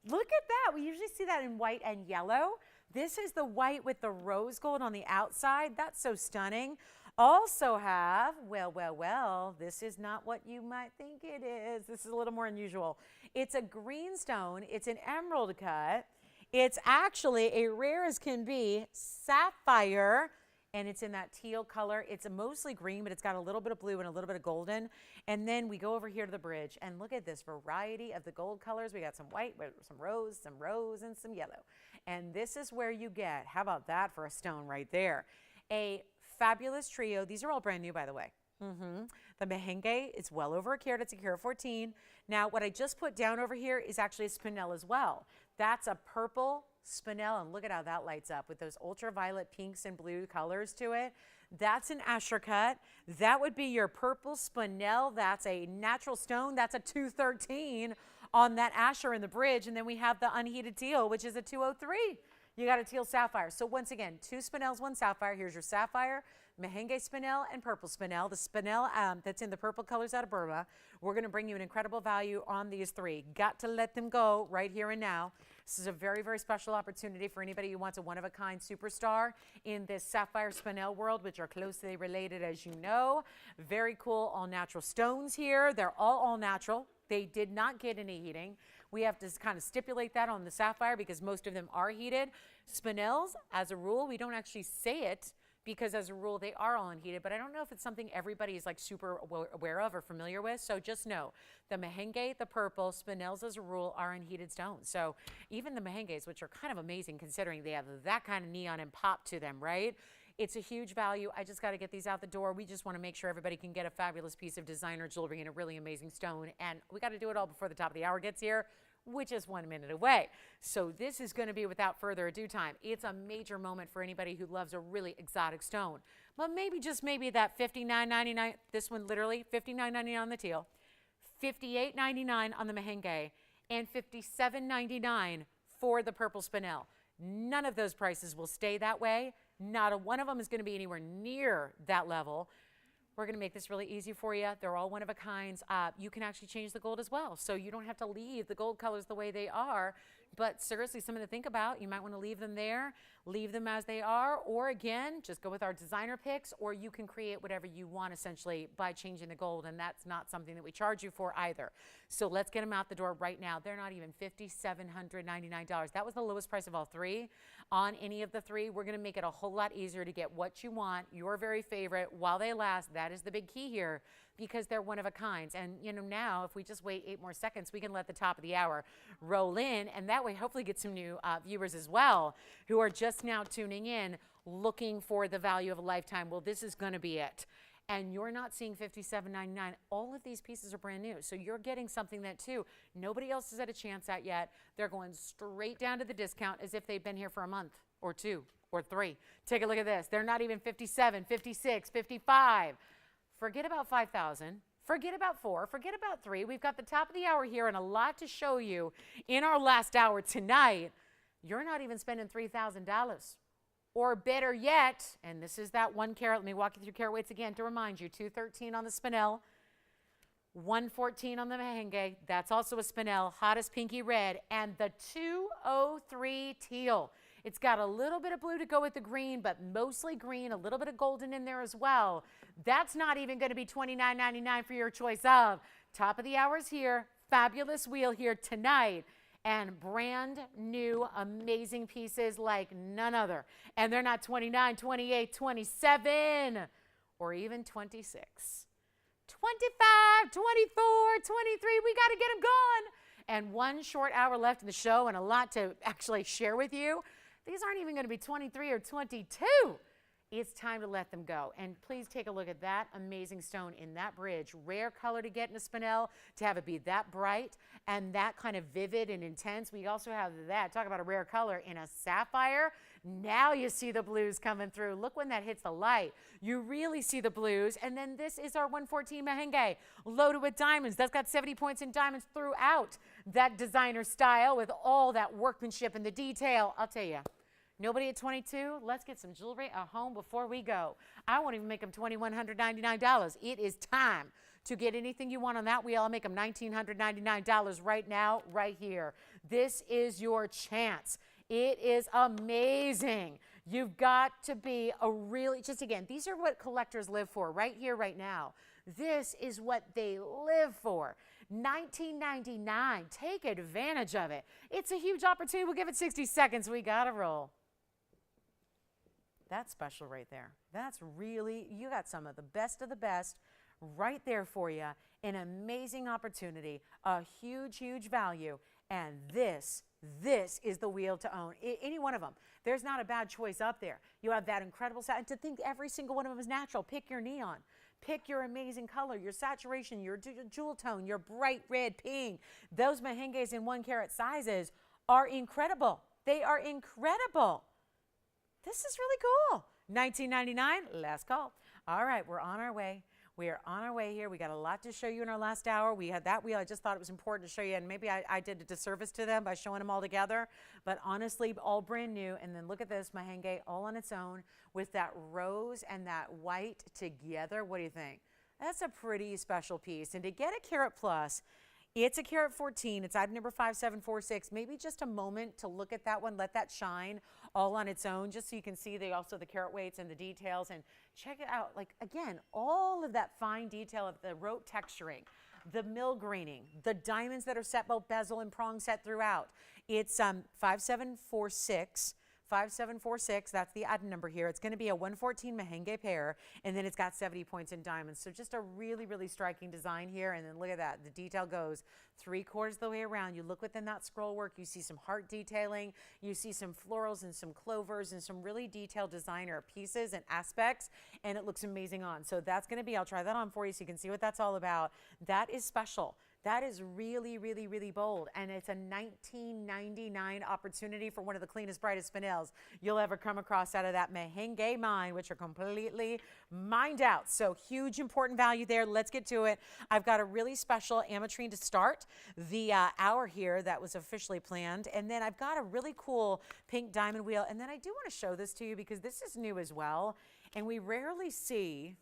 Look at that. We usually see that in white and yellow. This is the white with the rose gold on the outside. That's so stunning. Also have, well, this is not what you might think it is. This is a little more unusual. It's a green stone. It's an emerald cut. It's actually a rare as can be sapphire, and it's in that teal color. It's mostly green, but it's got a little bit of blue and a little bit of golden. And then we go over here to the bridge, and look at this variety of the gold colors. We got some white, some rose, and some yellow. And this is where you get, how about that for a stone right there? A fabulous trio. These are all brand new, by the way. The Mahenge is well over a carat. It's a carat 14. Now, what I just put down over here is actually a spinel as well. That's a purple spinel, and look at how that lights up with those ultraviolet pinks and blue colors to it. That's an Asher cut. That would be your purple spinel. That's a natural stone. That's a 213 on that Asher in the bridge. And then we have the unheated teal, which is a 203. You got a teal sapphire. So once again, 2 spinels, 1 sapphire. Here's your sapphire, Mahenge spinel, and purple spinel. The spinel that's in the purple colors out of Burma. We're going to bring you an incredible value on these 3. Got to let them go right here and now. This is a very, very special opportunity for anybody who wants a one-of-a-kind superstar in this sapphire spinel world, which are closely related, as you know. Very cool all-natural stones here. They're all natural. They did not get any heating. We have to kind of stipulate that on the sapphire because most of them are heated. Spinels, as a rule, we don't actually say it because as a rule, they are all unheated, but I don't know if it's something everybody is like super aware of or familiar with. So just know the Mahenge, the purple, spinels as a rule are unheated stones. So even the Mahenges, which are kind of amazing considering they have that kind of neon and pop to them, right? It's a huge value. I just got to get these out the door. We just want to make sure everybody can get a fabulous piece of designer jewelry and a really amazing stone. And we got to do it all before the top of the hour gets here, which is 1 minute away. So this is going to be without further ado time. It's a major moment for anybody who loves a really exotic stone. But maybe, just maybe, that $59.99, this one literally, $59.99 on the teal, $58.99 on the Mahenge, and $57.99 for the purple spinel. None of those prices will stay that way. Not a one of them is going to be anywhere near that level. We're going to make this really easy for you. They're all one of a kinds. You can actually change the gold as well. So you don't have to leave the gold colors the way they are. But seriously, something to think about. You might want to leave them there, leave them as they are, or again, just go with our designer picks, or you can create whatever you want essentially by changing the gold, and that's not something that we charge you for either. So let's get them out the door right now. They're not even $5,799. That was the lowest price of all 3. On any of the 3, we're going to make it a whole lot easier to get what you want, your very favorite, while they last. That is the big key here, because they're one of a kind. And you know, now if we just wait 8 more seconds, we can let the top of the hour roll in, and that way hopefully get some new viewers as well who are just now tuning in looking for the value of a lifetime. Well, this is going to be it. And you're not seeing $57.99. All of these pieces are brand new. So you're getting something that, too, nobody else has had a chance at yet. They're going straight down to the discount as if they've been here for a month or 2 or 3. Take a look at this. They're not even 57, 56, 55. Forget about 5,000. Forget about 4. Forget about 3. We've got the top of the hour here and a lot to show you in our last hour tonight. You're not even spending $3,000. Or better yet, and this is that 1 carat. Let me walk you through carat weights again to remind you. 213 on the spinel, 114 on the Mahenge. That's also a spinel, hottest pinky red, and the 203 teal. It's got a little bit of blue to go with the green, but mostly green, a little bit of golden in there as well. That's not even going to be $29.99 for your choice of. Top of the hour is here. Fabulous wheel here tonight. And brand new, amazing pieces like none other. And they're not 29, 28, 27, or even 26. 25, 24, 23, we got to get them gone. And 1 short hour left in the show and a lot to actually share with you. These aren't even going to be 23 or 22. It's time to let them go. And please take a look at that amazing stone in that bridge. Rare color to get in a spinel, to have it be that bright and that kind of vivid and intense. We also have that, talk about a rare color, in a sapphire. Now you see the blues coming through. Look when that hits the light. You really see the blues. And then this is our 114 Mahenge, loaded with diamonds. That's got 70 points in diamonds throughout that designer style with all that workmanship and the detail. I'll tell you. Nobody at 22? Let's get some jewelry at home before we go. I won't even make them $2,199. It is time to get anything you want on that wheel. I'll make them $1,999 right now, right here. This is your chance. It is amazing. You've got to be a really, just again, these are what collectors live for right here, right now. This is what they live for. $19.99. Take advantage of it. It's a huge opportunity. We'll give it 60 seconds. We got to roll. That's special right there. That's really, you got some of the best right there for you. An amazing opportunity, a huge, huge value. And this is the wheel to own. Any one of them. There's not a bad choice up there. You have that incredible, and to think every single one of them is natural. Pick your neon. Pick your amazing color, your saturation, your jewel tone, your bright red, pink. Those mehenges in 1 carat sizes are incredible. They are incredible. This is really cool. $19.99, last call. All right, we're on our way. We are on our way here. We got a lot to show you in our last hour. We had that wheel. I just thought it was important to show you, and maybe I did a disservice to them by showing them all together. But honestly, all brand new. And then look at this mehenge all on its own with that rose and that white together. What do you think? That's a pretty special piece. And to get a carat plus, it's a carat 14. It's item number 5746. Maybe just a moment to look at that one. Let that shine all on its own, just so you can see also the carat weights and the details. And check it out. Like, again, all of that fine detail of the rope texturing, the mill graining, the diamonds that are set both bezel and prong set throughout. It's 5746. 5746, that's the item number here. It's going to be a 114 mehenge pair, and then it's got 70 points in diamonds. So just a really, really striking design here. And then look at that. The detail goes 3/4 the way around. You look within that scroll work, you see some heart detailing, you see some florals and some clovers and some really detailed designer pieces and aspects, and it looks amazing on. So that's going to be, I'll try that on for you so you can see what that's all about. That is special. That is really, really, really bold. And it's a $19.99 opportunity for one of the cleanest, brightest spinels you'll ever come across out of that mehenge mine, which are completely mined out. So huge, important value there. Let's get to it. I've got a really special ametrine to start the hour here that was officially planned. And then I've got a really cool pink diamond wheel. And then I do want to show this to you because this is new as well. And we rarely see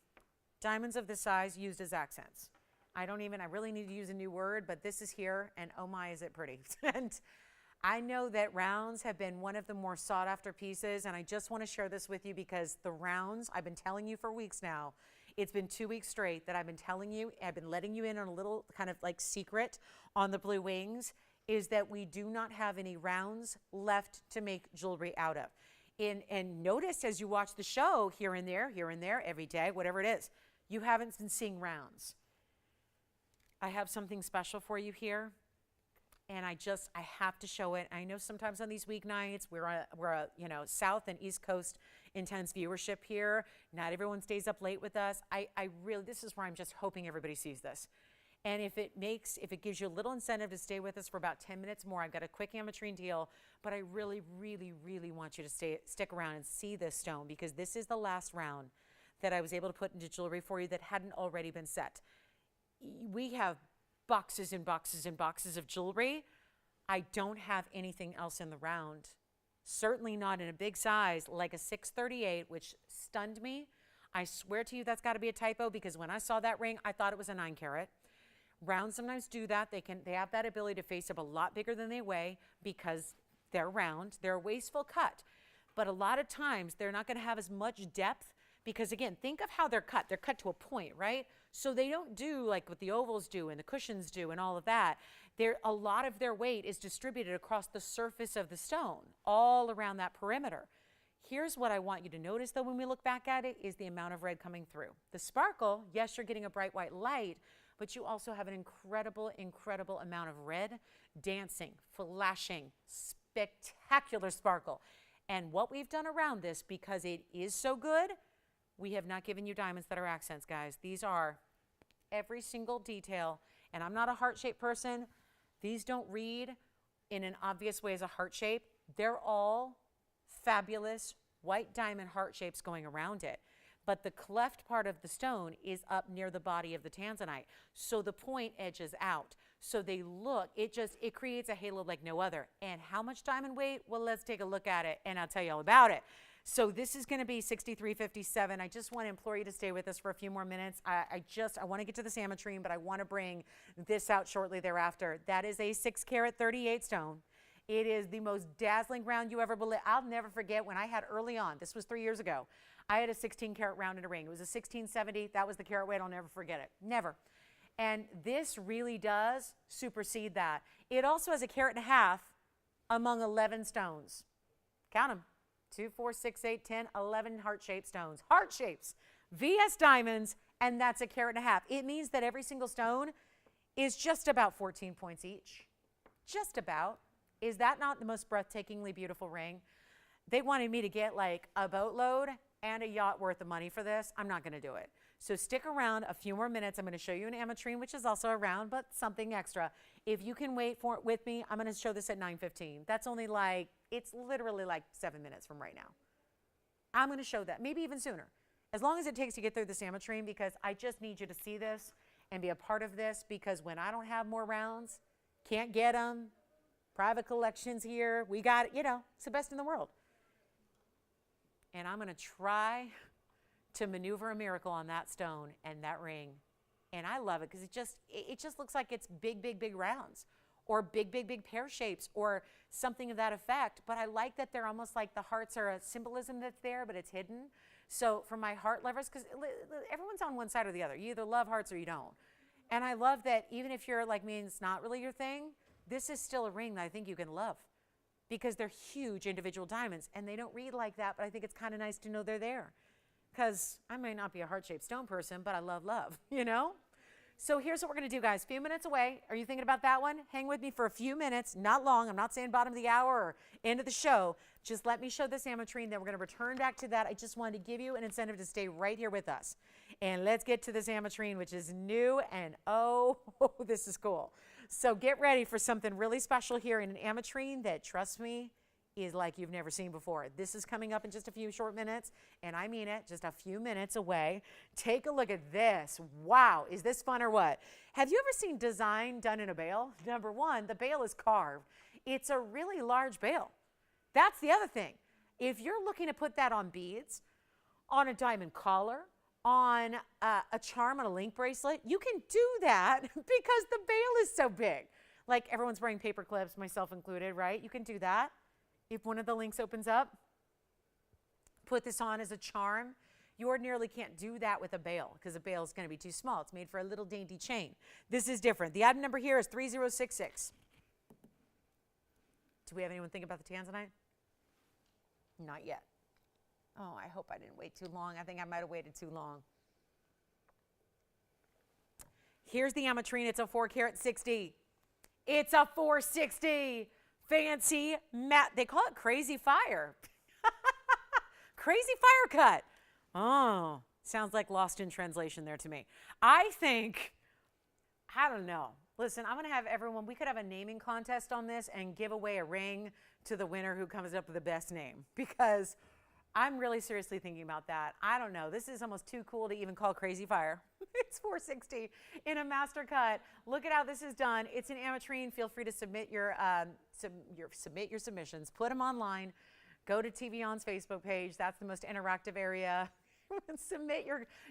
diamonds of this size used as accents. I really need to use a new word, but this is here, and oh my, is it pretty. And I know that rounds have been one of the more sought after pieces, and I just want to share this with you because the rounds, I've been telling you for weeks now, it's been 2 weeks straight that I've been telling you, I've been letting you in on a little kind of like secret on the Blue Wings, is that we do not have any rounds left to make jewelry out of. And notice as you watch the show here and there, every day, whatever it is, you haven't been seeing rounds. I have something special for you here, and I have to show it. I know sometimes on these weeknights, we're a South and East Coast intense viewership here. Not everyone stays up late with us. I really, this is where I'm just hoping everybody sees this. And if it gives you a little incentive to stay with us for about 10 minutes more, I've got a quick ametrine deal, but I really, really, really want you to stick around and see this stone because this is the last round that I was able to put into jewelry for you that hadn't already been set. We have boxes and boxes and boxes of jewelry. I don't have anything else in the round. Certainly not in a big size like a 638, which stunned me. I swear to you that's got to be a typo because when I saw that ring, I thought it was a 9 carat. Rounds sometimes do that. They have that ability to face up a lot bigger than they weigh because they're round. They're a wasteful cut. But a lot of times they're not going to have as much depth because, again, think of how they're cut. They're cut to a point, right? So they don't do like what the ovals do and the cushions do and all of that. A lot of their weight is distributed across the surface of the stone, all around that perimeter. Here's what I want you to notice, though, when we look back at it, is the amount of red coming through. The sparkle, yes, you're getting a bright white light, but you also have an incredible, incredible amount of red dancing, flashing, spectacular sparkle. And what we've done around this, because it is so good, we have not given you diamonds that are accents, guys. These are every single detail. And I'm not a heart-shaped person. These don't read in an obvious way as a heart shape. They're all fabulous white diamond heart shapes going around it. But the cleft part of the stone is up near the body of the tanzanite. So the point edges out. So they look, it creates a halo like no other. And how much diamond weight? Well, let's take a look at it and I'll tell you all about it. So this is going to be $63.57. I just want to implore you to stay with us for a few more minutes. I want to get to the ametrine, but I want to bring this out shortly thereafter. That is a 6 carat 38 stone. It is the most dazzling round you ever believe. I'll never forget when I had early on, this was 3 years ago, I had a 16 karat round in a ring. It was a 1670. That was the carat weight. I'll never forget it. Never. And this really does supersede that. It also has a carat and a half among 11 stones. Count them. 2, 4, 6, 8, 10, 11 heart-shaped stones. Heart shapes. VS diamonds, and that's a carat and a half. It means that every single stone is just about 14 points each. Just about. Is that not the most breathtakingly beautiful ring? They wanted me to get like a boatload and a yacht worth of money for this. I'm not going to do it. So stick around a few more minutes. I'm going to show you an ametrine, which is also around, but something extra. If you can wait for it with me, I'm going to show this at 9:15. That's only like, it's literally like 7 minutes from right now. I'm going to show that, maybe even sooner. As long as it takes to get through this ametrine, because I just need you to see this and be a part of this, because when I don't have more rounds, can't get them, private collections here, we got it, you know, it's the best in the world. And I'm going to try to maneuver a miracle on that stone and that ring. And I love it because it just looks like it's big, big, big rounds or big, big, big pear shapes or something of that effect. But I like that they're almost like the hearts are a symbolism that's there, but it's hidden. So for my heart lovers, because everyone's on one side or the other. You either love hearts or you don't. And I love that even if you're like me and it's not really your thing, this is still a ring that I think you can love, because they're huge individual diamonds and they don't read like that, but I think it's kind of nice to know they're there, because I may not be a heart-shaped stone person, but I love love, you know? So here's what we're going to do, guys. Few minutes away. Are you thinking about that one? Hang with me for a few minutes, not long. I'm not saying bottom of the hour or end of the show. Just let me show this ametrine, then we're going to return back to that. I just wanted to give you an incentive to stay right here with us. And let's get to this ametrine, which is new, and oh, this is cool. So get ready for something really special here in an ametrine that, trust me, is like you've never seen before. This is coming up in just a few short minutes, and I mean it, just a few minutes away. Take a look at this. Wow, is this fun or what? Have you ever seen design done in a bail? Number one, the bail is carved. It's a really large bail. That's the other thing. If you're looking to put that on beads, on a diamond collar, on a charm on a link bracelet, you can do that because the bail is so big. Like everyone's wearing paper clips, myself included, right? You can do that. If one of the links opens up, put this on as a charm. You ordinarily can't do that with a bail because a bail is going to be too small. It's made for a little dainty chain. This is different. The item number here is 3066. Do we have anyone think about the tanzanite? Not yet. Oh, I hope I didn't wait too long. I think I might have waited too long. Here's the ametrine. It's a 4 karat 60. It's a 460. Fancy matte. They call it crazy fire. Crazy fire cut. Oh, sounds like lost in translation there to me. I think, I don't know. Listen, I'm going to have everyone, we could have a naming contest on this and give away a ring to the winner who comes up with the best name, because I'm really seriously thinking about that. I don't know. This is almost too cool to even call crazy fire. It's 460 in a master cut. Look at how this is done. It's an ametrine. Feel free to submit your submissions. Put them online. Go to TVON's Facebook page. That's the most interactive area. Submit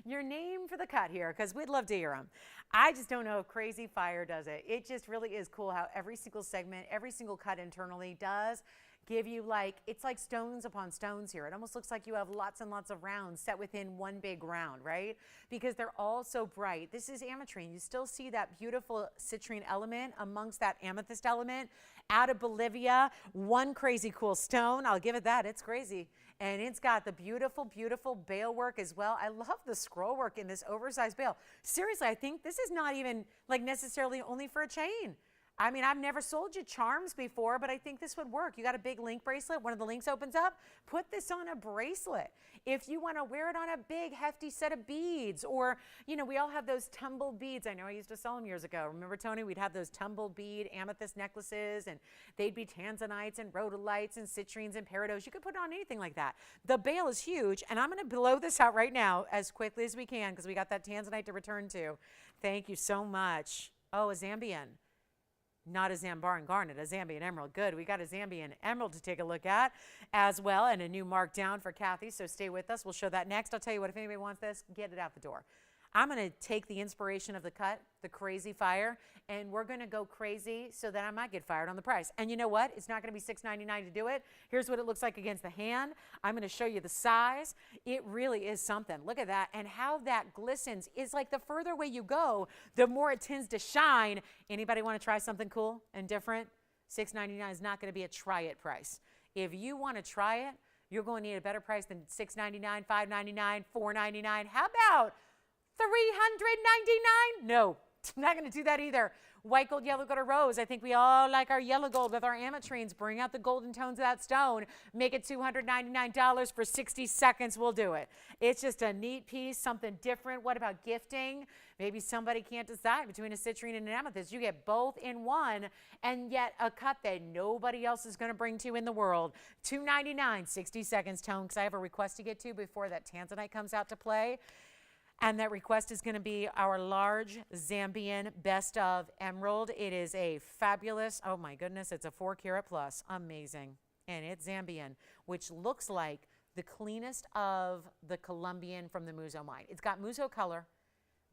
your name for the cut here, because we'd love to hear them. I just don't know if Crazy Fire does it. It just really is cool how every single segment, every single cut internally does give you it's like stones upon stones here. It almost looks like you have lots and lots of rounds set within one big round, right? Because they're all so bright. This is ametrine. You still see that beautiful citrine element amongst that amethyst element. Out of Bolivia, one crazy cool stone. I'll give it that. It's crazy. And it's got the beautiful, beautiful bail work as well. I love the scroll work in this oversized bail. Seriously, I think this is not even necessarily only for a chain. I mean, I've never sold you charms before, but I think this would work. You got a big link bracelet, one of the links opens up, put this on a bracelet. If you want to wear it on a big, hefty set of beads, or, we all have those tumble beads. I know I used to sell them years ago. Remember, Tony? We'd have those tumble bead amethyst necklaces, and they'd be tanzanites and rhodolites and citrines and peridots. You could put it on anything like that. The bail is huge, and I'm going to blow this out right now as quickly as we can because we got that tanzanite to return to. Thank you so much. Oh, a Zambian. Not a Zambaran garnet, a Zambian emerald. Good. We got a Zambian emerald to take a look at as well, and a new mark down for Kathy, so stay with us. We'll show that next. I'll tell you what, if anybody wants this, get it out the door. I'm going to take the inspiration of the cut, the crazy fire, and we're going to go crazy so that I might get fired on the price. And you know what? It's not going to be $6.99 to do it. Here's what it looks like against the hand. I'm going to show you the size. It really is something. Look at that. And how that glistens is like the further away you go, the more it tends to shine. Anybody want to try something cool and different? $6.99 is not going to be a try it price. If you want to try it, you're going to need a better price than $6.99, $5.99, $4.99. How about $399? No, I'm not going to do that either. White gold, yellow gold, or rose. I think we all like our yellow gold with our ametrines. Bring out the golden tones of that stone. Make it $299 for 60 seconds. We'll do it. It's just a neat piece, something different. What about gifting? Maybe somebody can't decide between a citrine and an amethyst. You get both in one, and yet a cut that nobody else is going to bring to you in the world. $299, 60 seconds tone, because I have a request to get to before that tanzanite comes out to play. And that request is going to be our large Zambian Best of Emerald. It is a fabulous, oh my goodness, it's a 4 carat plus. Amazing. And it's Zambian, which looks like the cleanest of the Colombian from the Muzo mine. It's got Muzo color,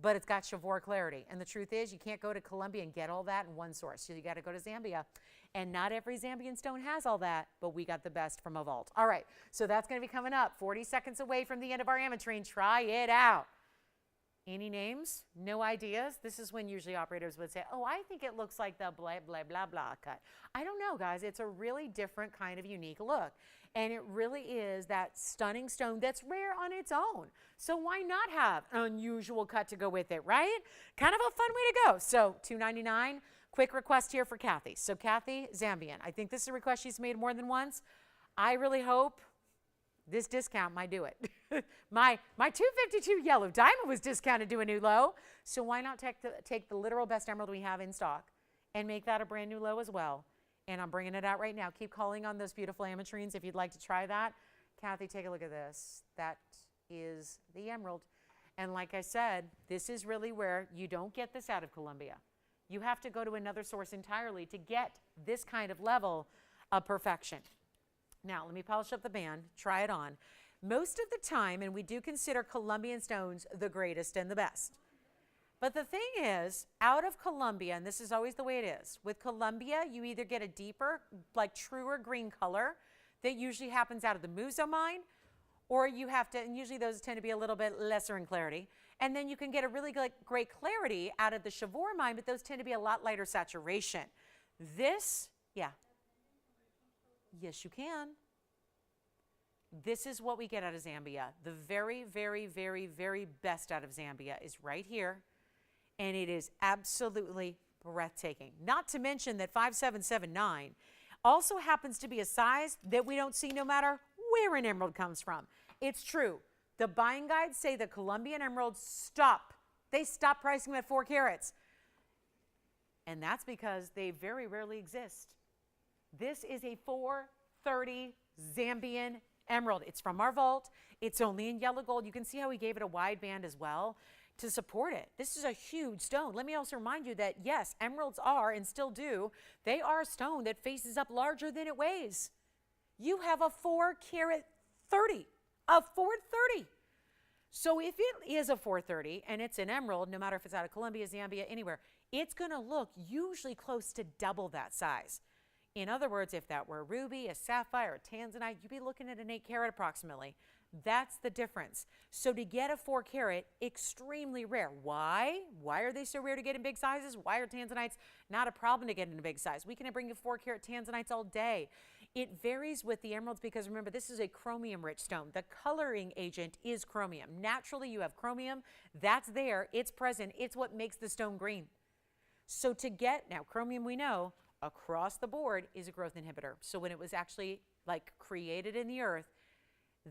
but it's got Chivor clarity. And the truth is, you can't go to Colombia and get all that in one source. So you got to go to Zambia. And not every Zambian stone has all that, but we got the best from a vault. All right, so that's going to be coming up 40 seconds away from the end of our ametrine. Try it out. Any names? No ideas? This is when usually operators would say, oh, I think it looks like the blah, blah, blah, blah cut. I don't know, guys. It's a really different kind of unique look. And it really is that stunning stone that's rare on its own. So why not have an unusual cut to go with it, right? Kind of a fun way to go. So $299, quick request here for Kathy. So Kathy, Zambian. I think this is a request she's made more than once. I really hope this discount might do it. my 252 yellow diamond was discounted to a new low. So why not take the literal best emerald we have in stock and make that a brand new low as well? And I'm bringing it out right now. Keep calling on those beautiful ametrines if you'd like to try that. Kathy, take a look at this. That is the emerald. And like I said, this is really where you don't get this out of Colombia. You have to go to another source entirely to get this kind of level of perfection. Now, let me polish up the band, try it on. Most of the time, and we do consider Colombian stones the greatest and the best. But the thing is, out of Colombia, and this is always the way it is, with Colombia, you either get a deeper, like truer green color that usually happens out of the Muzo mine, or you have to, and usually those tend to be a little bit lesser in clarity, and then you can get a really great clarity out of the Chivor mine, but those tend to be a lot lighter saturation. This, yeah. Yes, you can. This is what we get out of Zambia. The very, very, very, very best out of Zambia is right here, and it is absolutely breathtaking. Not to mention that 5779 also happens to be a size that we don't see no matter where an emerald comes from. It's true. The buying guides say the Colombian emeralds stop. They stop pricing them at 4 carats. And that's because they very rarely exist. This is a 430 Zambian emerald. It's from our vault. It's only in yellow gold. You can see how we gave it a wide band as well to support it. This is a huge stone. Let me also remind you that yes, emeralds are and still do. They are a stone that faces up larger than it weighs. You have a 4 carat 30, a 430. So if it is a 430 and it's an emerald, no matter if it's out of Colombia, Zambia, anywhere, it's going to look usually close to double that size. In other words, if that were a ruby, a sapphire, a tanzanite, you'd be looking at an 8 carat approximately. That's the difference. So to get a 4 carat, extremely rare. Why? Why are they so rare to get in big sizes? Why are tanzanites not a problem to get in a big size? We can bring you 4 carat tanzanites all day. It varies with the emeralds because remember, this is a chromium rich stone. The coloring agent is chromium. Naturally, you have chromium. That's there. It's present. It's what makes the stone green. So to get, now chromium we know, across the board is a growth inhibitor. So when it was actually like created in the earth,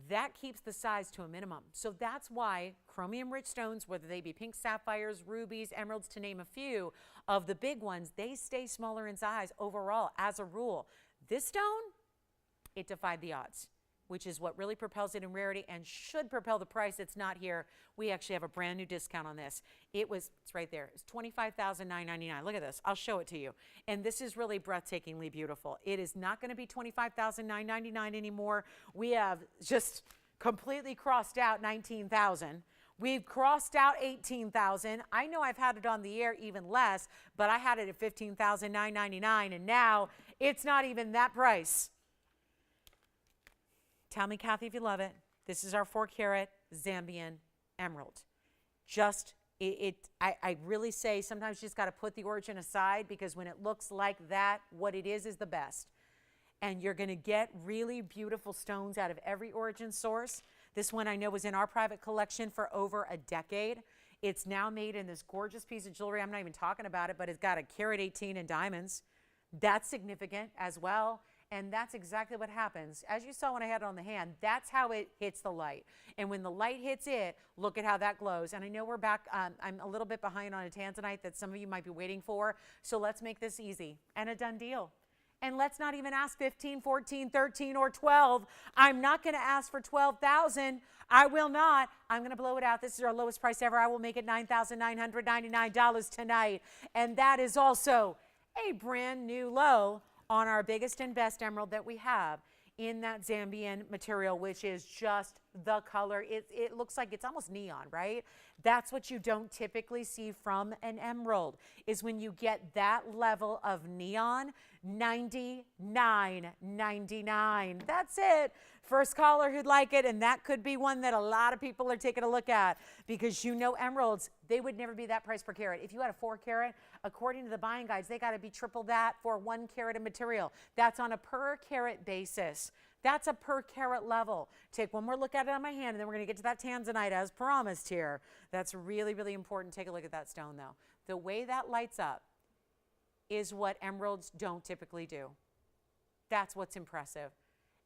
that keeps the size to a minimum. So that's why chromium-rich stones, whether they be pink sapphires, rubies, emeralds, to name a few, of the big ones, they stay smaller in size overall as a rule. This stone, it defied the odds, which is what really propels it in rarity and should propel the price. It's not here. We actually have a brand new discount on this. It's right there. It's $25,999. Look at this. I'll show it to you. And this is really breathtakingly beautiful. It is not going to be $25,999 anymore. We have just completely crossed out $19,000. We've crossed out 18,000. I know I've had it on the air even less, but I had it at $15,999, and now it's not even that price. Tell me, Kathy, if you love it. This is our 4-carat Zambian emerald. I really say sometimes you just got to put the origin aside, because when it looks like that, what it is the best. And you're going to get really beautiful stones out of every origin source. This one I know was in our private collection for over a decade. It's now made in this gorgeous piece of jewelry. I'm not even talking about it, but it's got a carat 18 in diamonds. That's significant as well. And that's exactly what happens. As you saw when I had it on the hand, that's how it hits the light. And when the light hits it, look at how that glows. And I know we're back, I'm a little bit behind on a tanzanite that some of you might be waiting for. So let's make this easy and a done deal. And let's not even ask 15, 14, 13, or 12. I'm not going to ask for 12,000. I will not. I'm going to blow it out. This is our lowest price ever. I will make it $9,999 tonight. And that is also a brand new low on our biggest and best emerald that we have in that Zambian material, which is just the color. It looks like it's almost neon, right? That's what you don't typically see from an emerald, is when you get that level of neon. $99.99. That's it. First caller who'd like it, and that could be one that a lot of people are taking a look at, because you know emeralds, they would never be that price per carat. If you had a 4-carat, according to the buying guides, they got to be triple that for 1 carat of material. That's on a per carat basis. That's a per carat level. Take one more look at it on my hand, and then we're going to get to that tanzanite as promised here. That's really, really important. Take a look at that stone, though. The way that lights up is what emeralds don't typically do. That's what's impressive.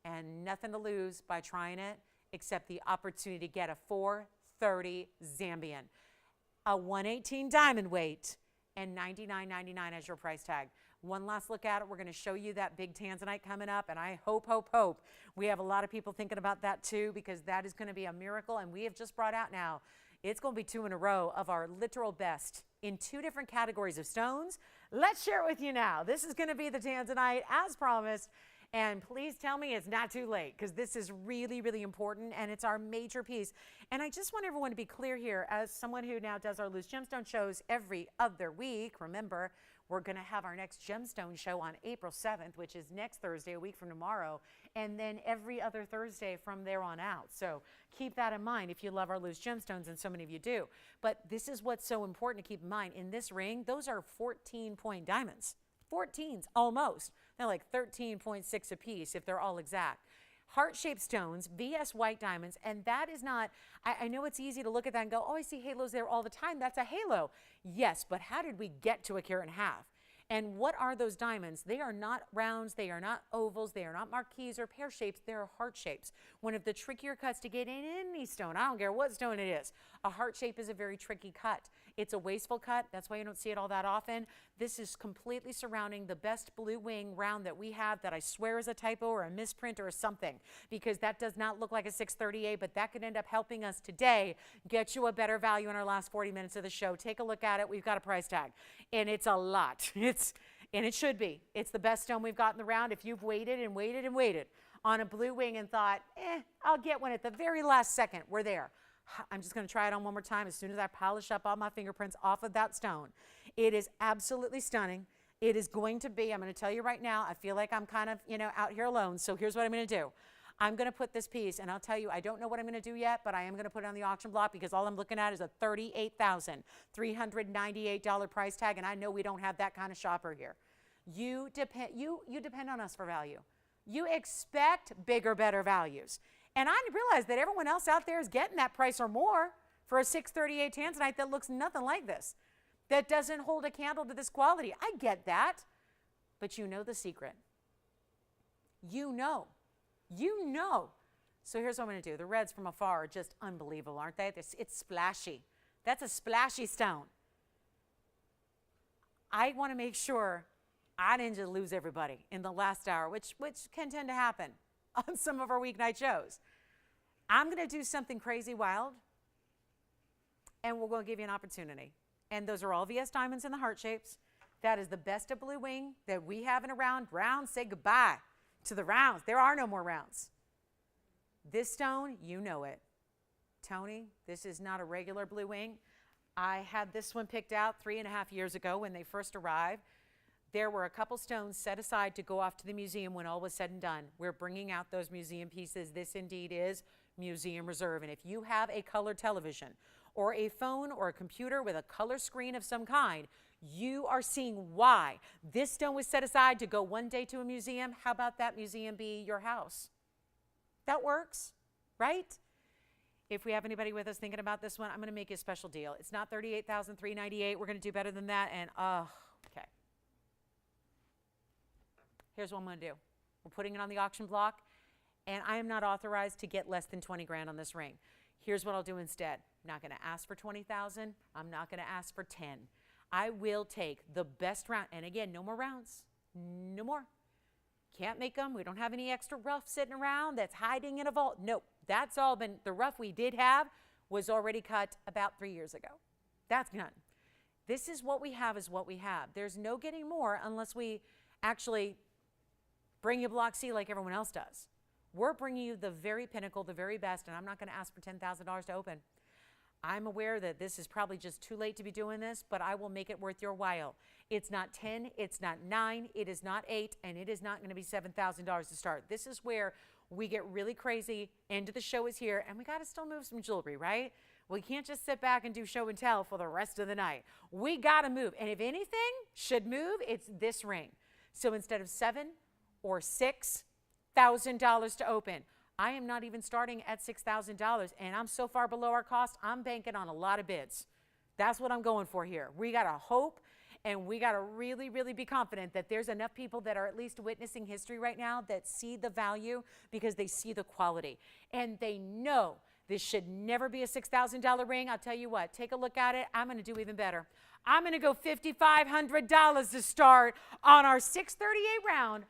And nothing to lose by trying it except the opportunity to get a 430 Zambian, a 118 diamond weight, and $99.99 as your price tag. One last look at it. We're going to show you that big tanzanite coming up, and I hope we have a lot of people thinking about that too, because that is going to be a miracle. And we have just brought out now, it's going to be 2 in a row of our literal best in 2 different categories of stones. Let's share it with you now. This is going to be the tanzanite as promised. And please tell me it's not too late, because this is really, really important, and it's our major piece. And I just want everyone to be clear here, as someone who now does our loose gemstone shows every other week. Remember, we're going to have our next gemstone show on April 7th, which is next Thursday, a week from tomorrow, and then every other Thursday from there on out. So keep that in mind if you love our loose gemstones, and so many of you do. But this is what's so important to keep in mind. In this ring, those are 14-point diamonds. 14s almost. They're like 13.6 a piece if they're all exact. Heart-shaped stones, VS white diamonds, and that is not, I know it's easy to look at that and go, oh, I see halos there all the time. That's a halo. Yes, but how did we get to 1.5 carats? And what are those diamonds? They are not rounds, they are not ovals, they are not marquise or pear shapes, they are heart shapes. One of the trickier cuts to get in any stone, I don't care what stone it is. A heart shape is a very tricky cut. It's a wasteful cut, that's why you don't see it all that often. This is completely surrounding the best blue wing round that we have, that I swear is a typo or a misprint or something, because that does not look like a 638, but that could end up helping us today get you a better value in our last 40 minutes of the show. Take a look at it. We've got a price tag, and it's a lot. And it should be. It's the best stone we've got in the round. If you've waited and waited and waited on a blue wing and thought, I'll get one at the very last second, we're there. I'm just going to try it on one more time as soon as I polish up all my fingerprints off of that stone. It is absolutely stunning. It is going to be, I'm going to tell you right now, I feel like I'm kind of, out here alone. So here's what I'm going to do. I'm going to put this piece, and I'll tell you, I don't know what I'm going to do yet, but I am going to put it on the auction block, because all I'm looking at is a $38,398 price tag, and I know we don't have that kind of shopper here. You depend on us for value. You expect bigger, better values. And I realize that everyone else out there is getting that price or more for a 638 tanzanite that looks nothing like this, that doesn't hold a candle to this quality. I get that, but you know the secret. You know. So here's what I'm going to do. The reds from afar are just unbelievable, aren't they? It's splashy. That's a splashy stone. I want to make sure I didn't just lose everybody in the last hour, which can tend to happen on some of our weeknight shows. I'm going to do something crazy wild, and we're going to give you an opportunity. And those are all VS diamonds in the heart shapes. That is the best of blue wing that we have in a round. Rounds, say goodbye to the rounds. There are no more rounds. This stone, you know it. Tony, this is not a regular Blue Wing. I had this one picked out 3.5 years ago when they first arrived. There were a couple stones set aside to go off to the museum when all was said and done. We're bringing out those museum pieces. This indeed is museum reserve. And if you have a color television or a phone or a computer with a color screen of some kind, you are seeing why this stone was set aside to go one day to a museum. How about that museum be your house? That works, right? If we have anybody with us thinking about this one, I'm going to make you a special deal. It's not $38,398. We're going to do better than that. And, okay. Here's what I'm going to do. We're putting it on the auction block, and I am not authorized to get less than 20 grand on this ring. Here's what I'll do instead. I'm not going to ask for 20,000. I'm not going to ask for 10. I will take the best round. And again, no more rounds. No more. Can't make them. We don't have any extra rough sitting around that's hiding in a vault. Nope. That's all been, the rough we did have was already cut about 3 years ago. That's done. This is what we have is what we have. There's no getting more unless we actually bring you Block C like everyone else does. We're bringing you the very pinnacle, the very best, and I'm not going to ask for $10,000 to open. I'm aware that this is probably just too late to be doing this, but I will make it worth your while. It's not 10, it's not 9, it is not 8, and it is not going to be $7,000 to start. This is where we get really crazy. End of the show is here, and we got to still move some jewelry, right? We can't just sit back and do show and tell for the rest of the night. We got to move, and if anything should move, it's this ring. So instead of $7,000 or $6,000 to open, I am not even starting at $6,000, and I'm so far below our cost, I'm banking on a lot of bids. That's what I'm going for here. We got to hope, and we got to really, really be confident that there's enough people that are at least witnessing history right now that see the value because they see the quality. And they know this should never be a $6,000 ring. I'll tell you what, take a look at it. I'm going to do even better. I'm going to go $5,500 to start on our 638 round.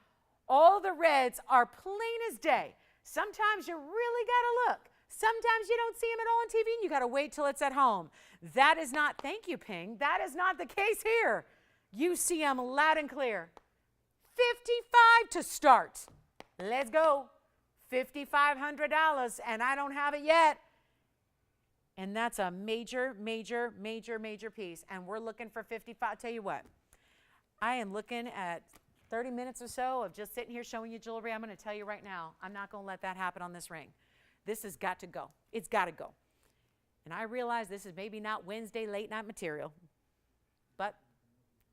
All the reds are plain as day. Sometimes you really got to look. Sometimes you don't see them at all on TV, and you got to wait till it's at home. That is not, thank you, Ping, that is not the case here. You see them loud and clear. 55 to start. Let's go. $5,500, and I don't have it yet. And that's a major, major, major, major piece. And we're looking for 55. I'll tell you what, I am looking at 30 minutes or so of just sitting here showing you jewelry. I'm going to tell you right now, I'm not going to let that happen on this ring. This has got to go. It's got to go. And I realize this is maybe not Wednesday late night material, but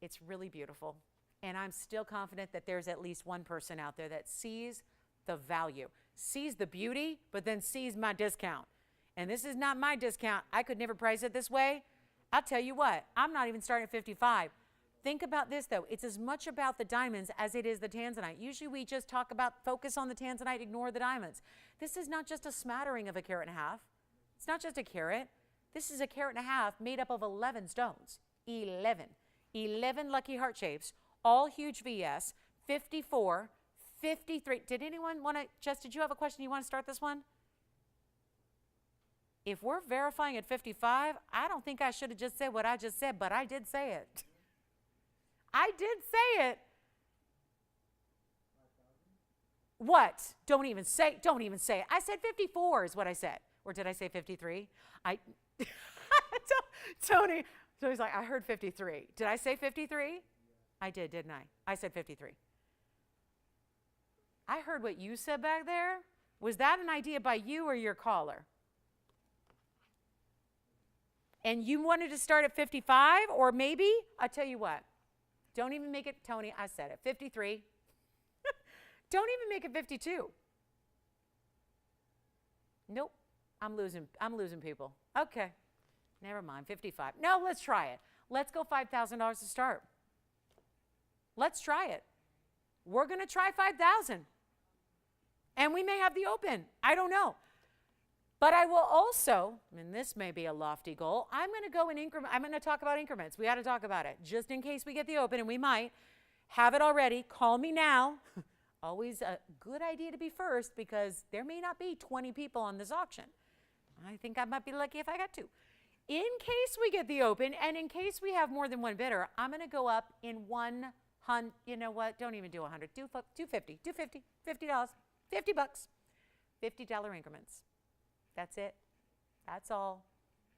it's really beautiful. And I'm still confident that there's at least one person out there that sees the value, sees the beauty, but then sees my discount. And this is not my discount. I could never price it this way. I'll tell you what, I'm not even starting at 55. Think about this, though. It's as much about the diamonds as it is the tanzanite. Usually we just talk about focus on the tanzanite, ignore the diamonds. This is not just a smattering of 1.5 carats. It's not just a carat. This is 1.5 carats made up of 11 stones. 11. 11 lucky heart shapes, all huge VS, 54, 53. Did anyone want to, Jess, did you have a question? You want to start this one? If we're verifying at 55, I don't think I should have just said what I just said, but I did say it. I did say it. What? Don't even say it. I said 54 is what I said. Or did I say 53? Tony's like, I heard 53. Did I say 53? I did, didn't I? I said 53. I heard what you said back there. Was that an idea by you or your caller? And you wanted to start at 55 or maybe? I'll tell you what. Don't even make it, Tony, I said it, 53. Don't even make it 52. Nope, I'm losing people. Okay, never mind, 55. No, let's try it. Let's go $5,000 to start. Let's try it. We're going to try 5,000. And we may have the open. I don't know. But I will also, and this may be a lofty goal, I'm going to go in increments. I'm going to talk about increments. We got to talk about it just in case we get the open, and we might have it already. Call me now. Always a good idea to be first because there may not be 20 people on this auction. I think I might be lucky if I got 2. In case we get the open and in case we have more than one bidder, I'm going to go up in 100. You know what? Don't even do 100. Do 250. Do $50. $50. $50. $50 increments. That's it. That's all.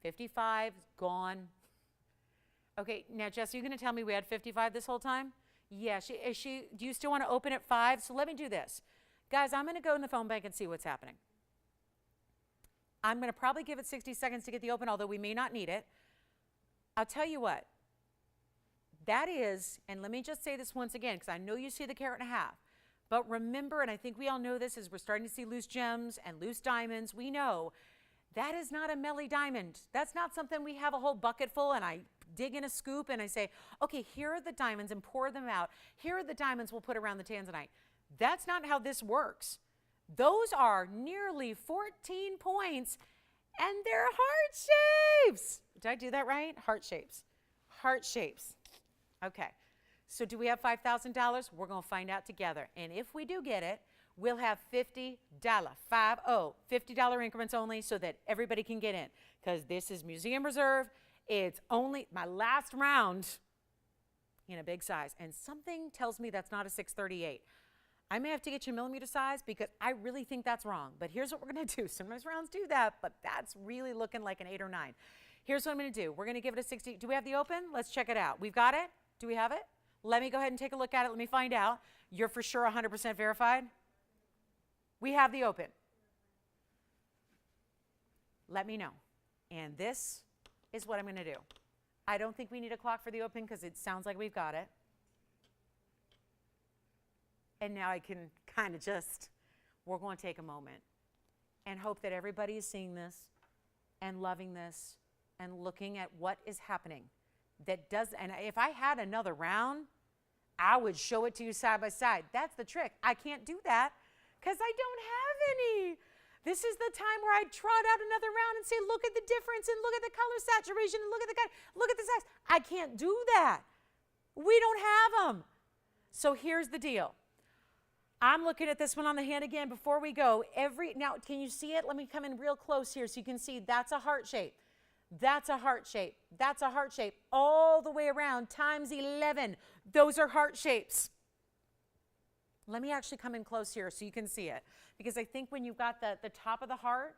55 gone. Okay, now Jess, are you going to tell me we had 55 this whole time? Yeah, do you still want to open at 5? So let me do this. Guys, I'm going to go in the phone bank and see what's happening. I'm going to probably give it 60 seconds to get the open, although we may not need it. I'll tell you what. That is, and let me just say this once again, because I know you see the carat and a half. But remember, and I think we all know this, as we're starting to see loose gems and loose diamonds, we know that is not a Melly diamond. That's not something we have a whole bucket full and I dig in a scoop and I say, okay, here are the diamonds and pour them out. Here are the diamonds we'll put around the tanzanite. That's not how this works. Those are nearly 14 points and they're heart shapes. Did I do that right? Heart shapes. Heart shapes. Okay. So do we have $5,000? We're going to find out together. And if we do get it, we'll have $50, $50 increments only so that everybody can get in. Because this is museum reserve. It's only my last round in a big size. And something tells me that's not a 638. I may have to get you millimeter size because I really think that's wrong. But here's what we're going to do. Sometimes rounds do that, but that's really looking like an 8 or 9. Here's what I'm going to do. We're going to give it a 60. Do we have the open? Let's check it out. We've got it? Do we have it? Let me go ahead and take a look at it. Let me find out. You're for sure 100% verified? We have the open. Let me know. And this is what I'm going to do. I don't think we need a clock for the open because it sounds like we've got it. And now I can kind of just, we're going to take a moment and hope that everybody is seeing this and loving this and looking at what is happening. That does, and if I had another round, I would show it to you side by side. That's the trick. I can't do that because I don't have any. This is the time where I trot out another round and say, look at the difference and look at the color saturation and look at the color, look at the size. I can't do that. We don't have them. So here's the deal. I'm looking at this one on the hand again before we go. Now, can you see it? Let me come in real close here so you can see that's a heart shape. That's a heart shape. That's a heart shape. All the way around times 11. Those are heart shapes. Let me actually come in close here so you can see it. Because I think when you've got the top of the heart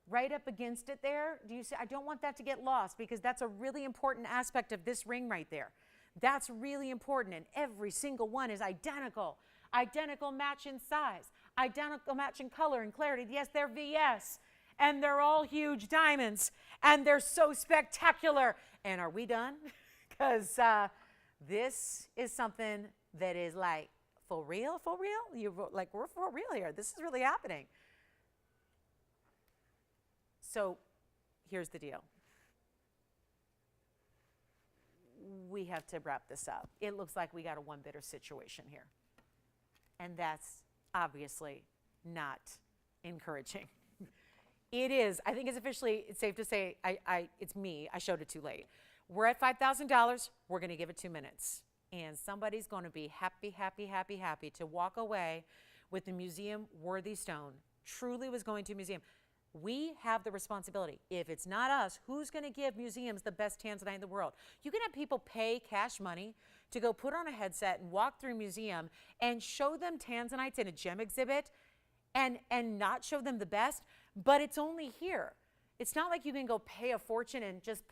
right up against it there, do you see? I don't want that to get lost because that's a really important aspect of this ring right there. That's really important. And every single one is identical. Identical match in size. Identical match in color and clarity. Yes, they're VS. And they're all huge diamonds. And they're so spectacular. And are we done? Because this is something that is like, for real? For real? Like, we're for real here. This is really happening. So here's the deal. We have to wrap this up. It looks like we got a one-bidder situation here. And that's obviously not encouraging. It is. I think it's safe to say, it's me. I showed it too late. We're at $5,000. We're going to give it 2 minutes. And somebody's going to be happy, happy, happy, happy to walk away with the museum-worthy stone. Truly was going to a museum. We have the responsibility. If it's not us, who's going to give museums the best tanzanite in the world? You can have people pay cash money to go put on a headset and walk through a museum and show them tanzanites in a gem exhibit and not show them the best, but it's only here. It's not like you can go pay a fortune and just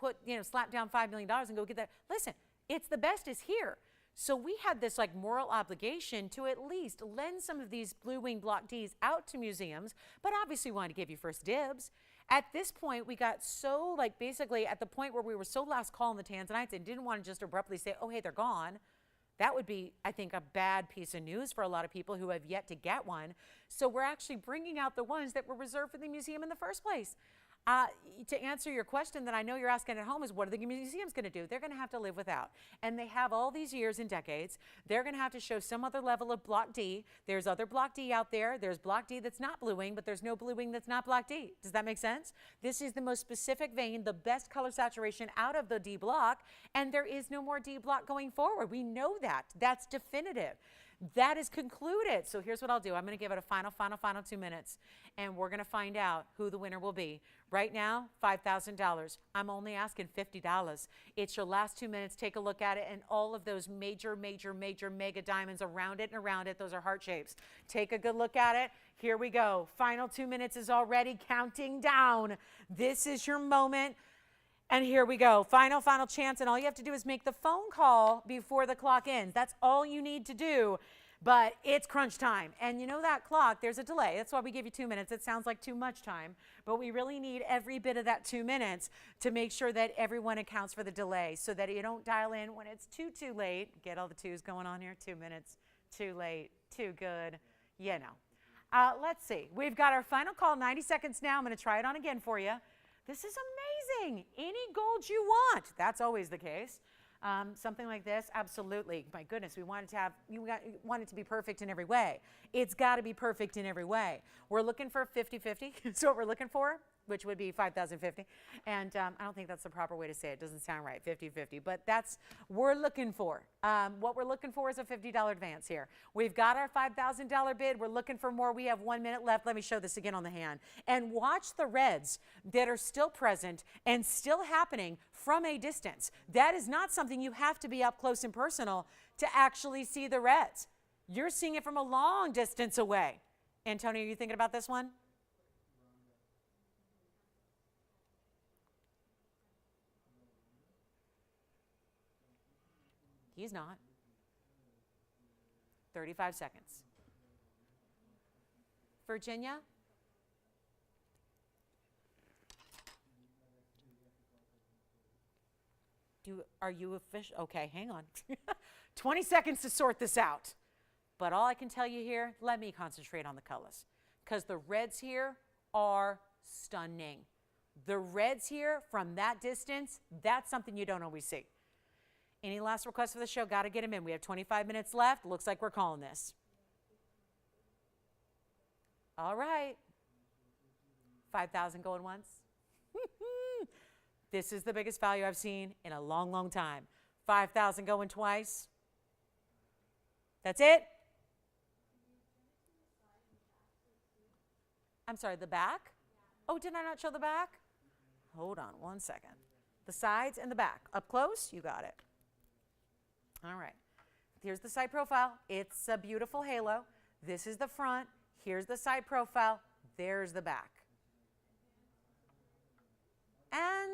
slap down $5 million and go get that. Listen, it's the best is here. So we had this like moral obligation to at least lend some of these Blue Wing Block Ds out to museums, but obviously we wanted to give you first dibs. At this point, we got so basically at the point where we were so last call on the tanzanites and didn't want to just abruptly say, oh, hey, they're gone. That would be, I think, a bad piece of news for a lot of people who have yet to get one. So we're actually bringing out the ones that were reserved for the museum in the first place. To answer your question that I know you're asking at home is, what are the museums going to do? They're going to have to live without. And they have all these years and decades. They're going to have to show some other level of Block D. There's other Block D out there. There's Block D that's not Blue Wing, but there's no Blue Wing that's not Block D. Does that make sense? This is the most specific vein, the best color saturation out of the D block, and there is no more D block going forward. We know that. That's definitive. That is concluded. So here's what I'll do. I'm going to give it a final 2 minutes, and we're going to find out who the winner will be. Right now, $5,000. I'm only asking $50. It's your last 2 minutes. Take a look at it, and all of those major mega diamonds around it and around it, those are heart shapes. Take a good look at it. Here we go. Final 2 minutes is already counting down. This is your moment. And here we go. Final chance. And all you have to do is make the phone call before the clock ends. That's all you need to do. But it's crunch time. And you know that clock, there's a delay. That's why we give you 2 minutes. It sounds like too much time. But we really need every bit of that 2 minutes to make sure that everyone accounts for the delay so that you don't dial in when it's too late. Get all the twos going on here. 2 minutes. Too late. Too good. You know. Let's see. We've got our final call. 90 seconds now. I'm going to try it on again for you. This is amazing. Any gold you want. That's always the case. Something like this, absolutely. My goodness, we want it to be perfect in every way. It's got to be perfect in every way. We're looking for 50-50. That's what we're looking for, which would be 5,050. And I don't think that's the proper way to say it. It doesn't sound right, 50-50. But that's we're looking for. What we're looking for is a $50 advance here. We've got our $5,000 bid. We're looking for more. We have 1 minute left. Let me show this again on the hand. And watch the reds that are still present and still happening from a distance. That is not something you have to be up close and personal to actually see the reds. You're seeing it from a long distance away. Antonio, are you thinking about this one? He's not. 35 seconds. Virginia? Are you official? Okay, hang on. 20 seconds to sort this out. But all I can tell you here, let me concentrate on the colors. Because the reds here are stunning. The reds here from that distance, that's something you don't always see. Any last requests for the show? Got to get them in. We have 25 minutes left. Looks like we're calling this. All right. 5,000 going once. This is the biggest value I've seen in a long time. 5,000 going twice. That's it? I'm sorry, the back? Oh, did I not show the back? Hold on 1 second. The sides and the back. Up close, you got it. All right. Here's the side profile. It's a beautiful halo. This is the front. Here's the side profile. There's the back. And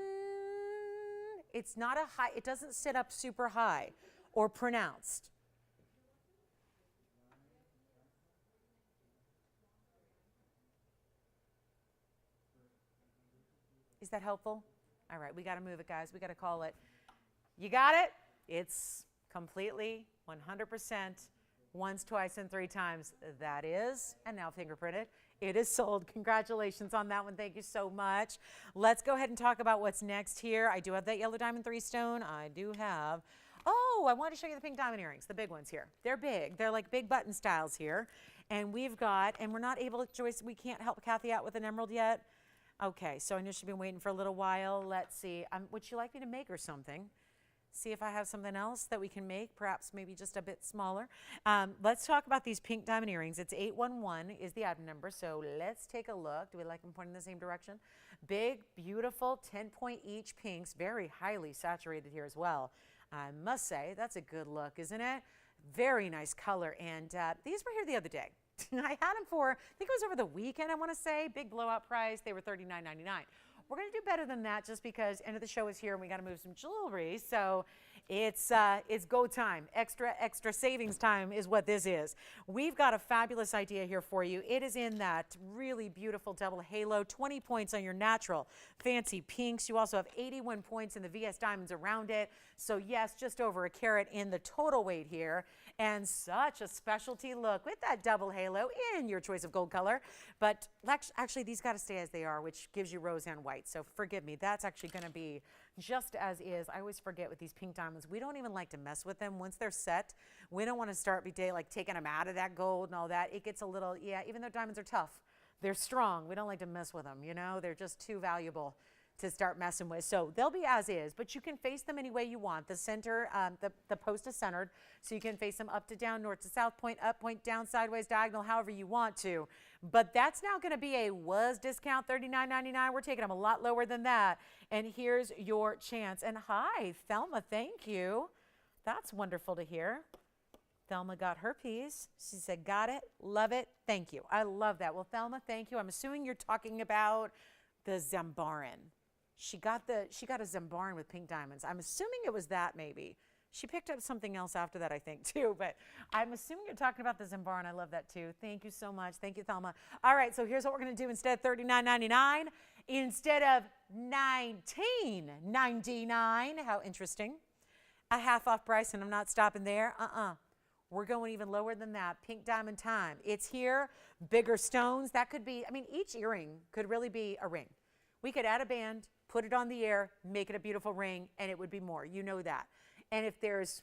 it's not a high, it doesn't sit up super high or pronounced. Is that helpful? All right, we got to move it, guys. We got to call it. You got it? It's completely 100% once, twice, and 3 times. That is, and now fingerprinted. It is sold. Congratulations on that one. Thank you so much. Let's go ahead and talk about what's next here. I do have that yellow diamond 3-stone. I do have, oh, I want to show you the pink diamond earrings, the big ones here. They're big. They're like big button styles here. And we've got, and we're not able to, Joyce, we can't help Kathy out with an emerald yet. Okay, so I know she's been waiting for a little while. Let's see. Would you like me to make her something? See if I have something else that we can make, perhaps maybe just a bit smaller. Let's talk about these pink diamond earrings. It's 811 is the item number, so let's take a look. Do we like them pointing in the same direction? Big, beautiful, 10-point each pinks, very highly saturated here as well. I must say, that's a good look, isn't it? Very nice color, and these were here the other day. I had them for, I think it was over the weekend, I want to say, big blowout price. They were $39.99. We're going to do better than that just because end of the show is here and we got to move some jewelry. So it's go time. Extra savings time is what this is. We've got a fabulous idea here for you. It is in that really beautiful double halo, 20 points on your natural fancy pinks. You also have 81 points in the VS diamonds around it. So yes, just over a carat in the total weight here. And such a specialty look with that double halo in your choice of gold color. But actually, these got to stay as they are, which gives you rose and white. So forgive me, that's actually going to be just as is. I always forget with these pink diamonds, we don't even like to mess with them. Once they're set, we don't want to start every day like taking them out of that gold and all that. It gets a little, yeah, even though diamonds are tough, they're strong. We don't like to mess with them, you know? They're just too valuable to start messing with. So they'll be as is, but you can face them any way you want. The center, the post is centered, so you can face them up to down, north to south, point up, point down, sideways, diagonal, however you want to. But that's now going to be a was discount, $39.99. We're taking them a lot lower than that. And here's your chance. And hi, Thelma, thank you. That's wonderful to hear. Thelma got her piece. She said, got it, love it, thank you. I love that. Well, Thelma, thank you. I'm assuming you're talking about the Zambaran. She got a Zambaran with pink diamonds. I'm assuming it was that maybe. She picked up something else after that, I think, too. But I'm assuming you're talking about the Zambaran. I love that, too. Thank you so much. Thank you, Thelma. All right, so here's what we're going to do instead of $39.99. Instead of $19.99, how interesting. A half off price, and I'm not stopping there. We're going even lower than that. Pink diamond time. It's here. Bigger stones. That could be, I mean, each earring could really be a ring. We could add a band, put it on the ear, make it a beautiful ring, and it would be more. You know that. And if there's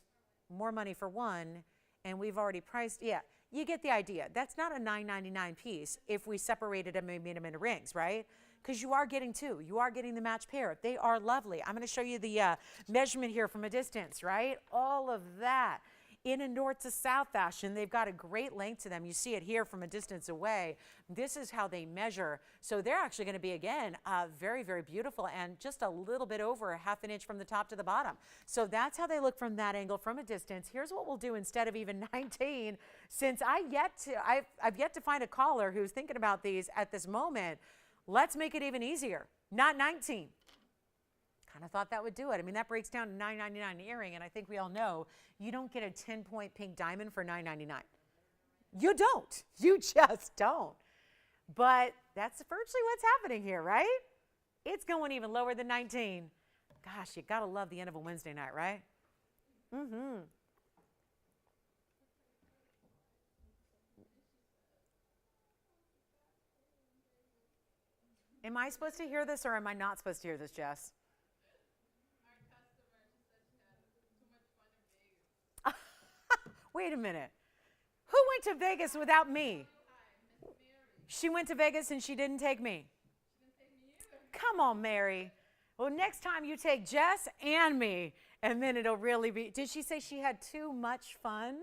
more money for one, and we've already priced, yeah, you get the idea. That's not a $9.99 piece if we separated them and made them into rings, right? Because you are getting two. You are getting the match pair. They are lovely. I'm going to show you the measurement here from a distance, right? All of that. In a north to south fashion, they've got a great length to them. You see it here from a distance away. This is how they measure. So they're actually going to be, again, very, very beautiful and just a little bit over a half an inch from the top to the bottom. So that's how they look from that angle from a distance. Here's what we'll do instead of even 19, since I've yet to find a caller who's thinking about these at this moment. Let's make it even easier. Not 19. Kind of thought that would do it. I mean, that breaks down to $9.99 an earring, and I think we all know you don't get a 10-point pink diamond for $9.99. You don't. You just don't. But that's virtually what's happening here, right? It's going even lower than 19. Gosh, you got to love the end of a Wednesday night, right? Am I supposed to hear this or am I not supposed to hear this, Jess? Wait a minute. Who went to Vegas without me? She went to Vegas and she didn't take me. Come on, Mary. Well, next time you take Jess and me, and then it'll really be. Did she say she had too much fun?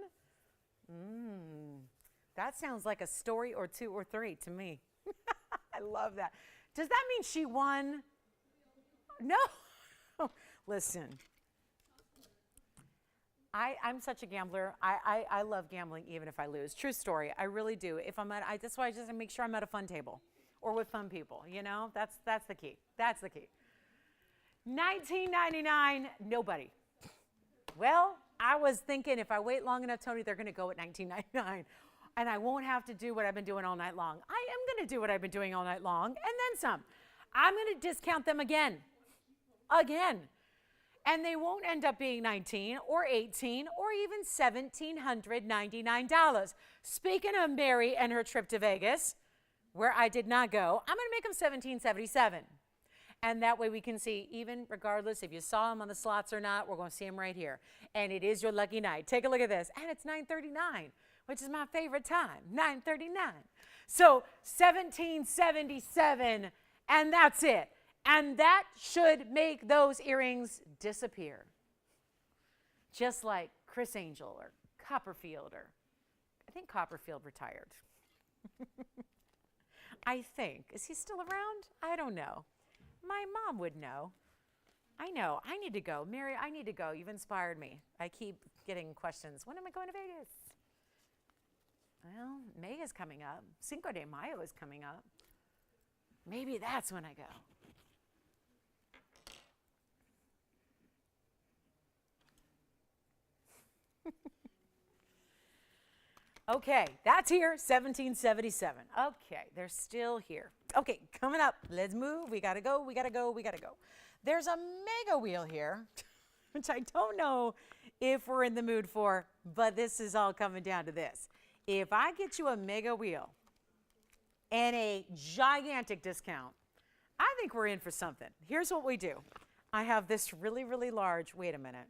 That sounds like a story or two or three to me. I love that. Does that mean she won? No. Listen. I'm such a gambler. I love gambling even if I lose. True story. I really do. If I'm that's why I just make sure I'm at a fun table or with fun people. You know, that's the key. That's the key. $19.99, nobody. Well, I was thinking if I wait long enough, Tony, they're going to go at $19.99. And I won't have to do what I've been doing all night long. I am going to do what I've been doing all night long and then some. I'm going to discount them again. And they won't end up being $19 or $18 or even $1,799. Speaking of Mary and her trip to Vegas, where I did not go, I'm going to make them $1,777. And that way we can see, even regardless if you saw them on the slots or not, we're going to see them right here. And it is your lucky night. Take a look at this. And it's $9.39, which is my favorite time, $9.39. So $1,777, and that's it. And that should make those earrings disappear. Just like Chris Angel or Copperfield, or I think Copperfield retired. I think. Is he still around? I don't know. My mom would know. I know. I need to go. Mary, I need to go. You've inspired me. I keep getting questions. When am I going to Vegas? Well, May is coming up. Cinco de Mayo is coming up. Maybe that's when I go. Okay, that's here, 1777. Okay, they're still here. Okay, coming up, let's move. We gotta go, we gotta go, we gotta go. There's a mega wheel here, which I don't know if we're in the mood for, but this is all coming down to this. If I get you a mega wheel and a gigantic discount, I think we're in for something. Here's what we do. I have this really, really large, wait a minute.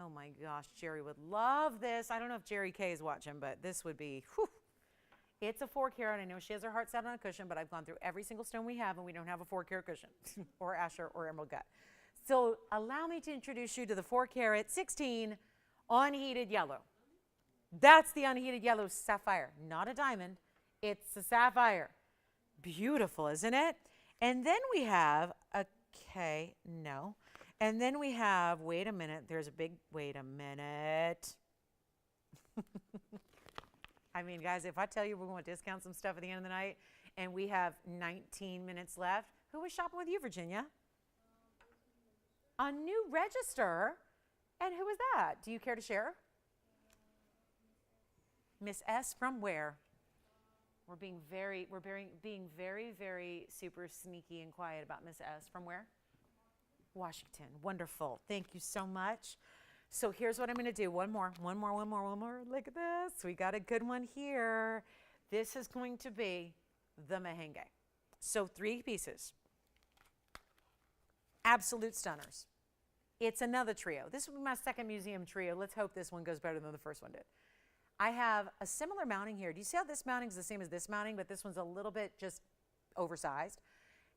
Oh my gosh, Jerry would love this. I don't know if Jerry K is watching, but this would be, whew. It's a 4 carat. I know she has her heart set on a cushion, but I've gone through every single stone we have, and we don't have a 4 carat cushion or Asher or emerald gut. So allow me to introduce you to the 4 carat 16 unheated yellow. That's the unheated yellow sapphire, not a diamond. It's a sapphire. Beautiful, isn't it? And then we have, okay, no. And then we have, wait a minute, there's a big, wait a minute. I mean, guys, if I tell you we're going to discount some stuff at the end of the night and we have 19 minutes left, who was shopping with you, Virginia? A new register? And who was that? Do you care to share? Miss S from where? We're being very, very super sneaky and quiet about Miss S. From where? Washington. Wonderful. Thank you so much. So here's what I'm going to do. One more. Look at this. We got a good one here. This is going to be the Mahenge. So 3 pieces. Absolute stunners. It's another trio. This will be my second museum trio. Let's hope this one goes better than the first one did. I have a similar mounting here. Do you see how this mounting is the same as this mounting, but this one's a little bit just oversized?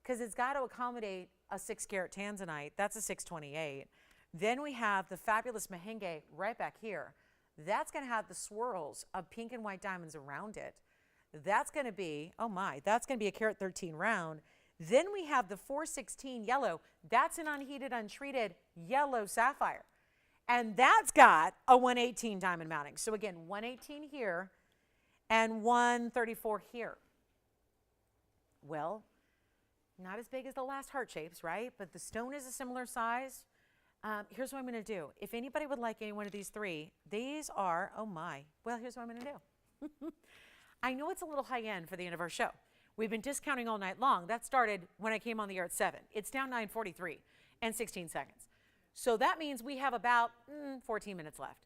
Because it's got to accommodate a 6 carat tanzanite. That's a 628. Then we have the fabulous Mahenge right back here. That's going to have the swirls of pink and white diamonds around it. That's going to be, oh my, that's going to be a carat 13 round. Then we have the 416 yellow. That's an unheated, untreated yellow sapphire. And that's got a 118 diamond mounting. So again, 118 here and 134 here. Well, not as big as the last heart shapes, right? But the stone is a similar size. Here's what I'm going to do. If anybody would like any one of these 3, these are, oh my. Well, here's what I'm going to do. I know it's a little high end for the end of our show. We've been discounting all night long. That started when I came on the air at 7. It's down 9:43 and 16 seconds. So that means we have about 14 minutes left.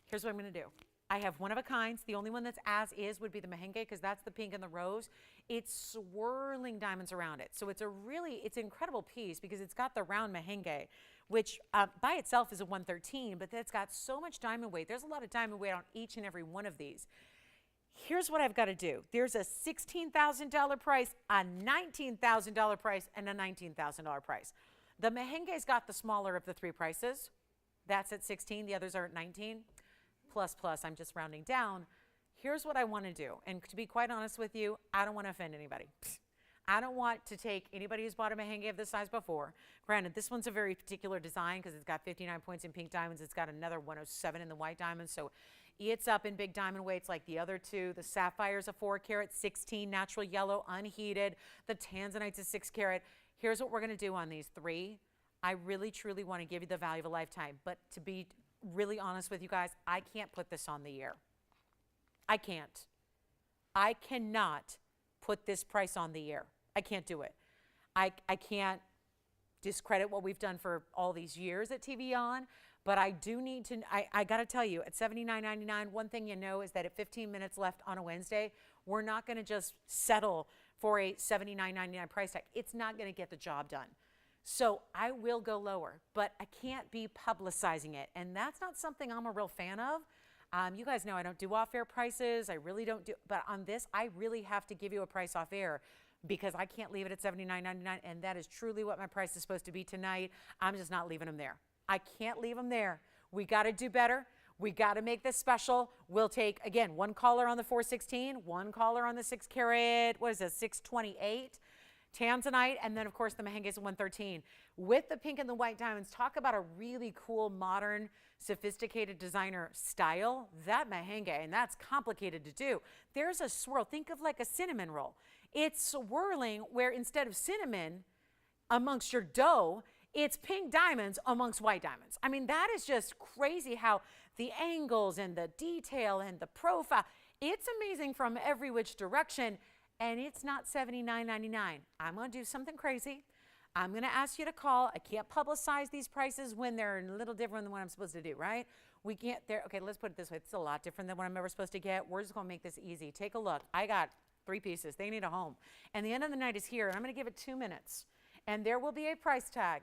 Here's what I'm going to do. I have one of a kinds. The only one that's as is would be the Mahenge because that's the pink and the rose. It's swirling diamonds around it. So it's it's an incredible piece because it's got the round Mahenge, which by itself is a 113, but it's got so much diamond weight. There's a lot of diamond weight on each and every one of these. Here's what I've got to do. There's a $16,000 price, a $19,000 price, and a $19,000 price. The Mahenge's got the smaller of the 3 prices. That's at 16. The others are at 19. Plus, I'm just rounding down. Here's what I want to do. And to be quite honest with you, I don't want to offend anybody. I don't want to take anybody who's bought a Mahenge of this size before. Granted, this one's a very particular design because it's got 59 points in pink diamonds. It's got another 107 in the white diamonds. So it's up in big diamond weights like the other 2. The Sapphire's a 4 carat, 16 natural yellow, unheated. The Tanzanite's a 6 carat. Here's what we're going to do on these 3. I really, truly want to give you the value of a lifetime. But to be really honest with you guys, I can't put this on the year. I can't. I cannot put this price on the year. I can't do it. I can't discredit what we've done for all these years at TVON, but I do need to, I got to tell you, at $79.99, one thing you know is that at 15 minutes left on a Wednesday, we're not going to just settle for a $79.99 price tag. It's not going to get the job done. So I will go lower, but I can't be publicizing it. And that's not something I'm a real fan of. You guys know I don't do off-air prices. I really don't do, but on this, I really have to give you a price off-air because I can't leave it at $79.99, and that is truly what my price is supposed to be tonight. I'm just not leaving them there. I can't leave them there. We got to do better. We got to make this special. We'll take, again, 1 caller on the 416, 1 caller on the 6 carat, what is it, 628. Tanzanite, and then of course the Mahenge's 113. With the pink and the white diamonds, talk about a really cool, modern, sophisticated designer style. That Mahenge, and that's complicated to do. There's a swirl. Think of like a cinnamon roll. It's swirling where instead of cinnamon amongst your dough, it's pink diamonds amongst white diamonds. I mean, that is just crazy how the angles and the detail and the profile, it's amazing from every which direction. And it's not $79.99. I'm going to do something crazy. I'm going to ask you to call. I can't publicize these prices when they're a little different than what I'm supposed to do, right? We can't, okay, let's put it this way. It's a lot different than what I'm ever supposed to get. We're just going to make this easy. Take a look. I got 3 pieces. They need a home. And the end of the night is here, and I'm going to give it 2 minutes. And there will be a price tag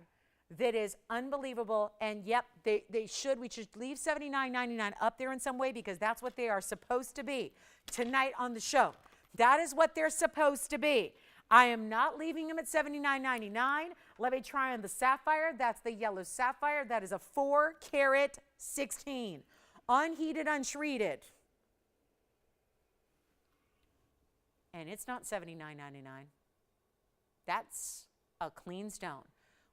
that is unbelievable. And yep, we should leave $79.99 up there in some way because that's what they are supposed to be tonight on the show. That is what they're supposed to be. I am not leaving them at $79.99. Let me try on the sapphire. That's the yellow sapphire. That is a 4 carat 16. Unheated, untreated. And it's not $79.99. That's a clean stone.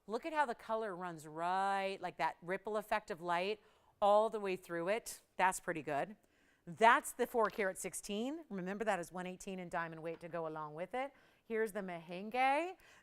Look at how the color runs right, like that ripple effect of light all the way through it. That's pretty good. That's the 4 carat 16. Remember, that is 118 in diamond weight to go along with it. Here's the merengue.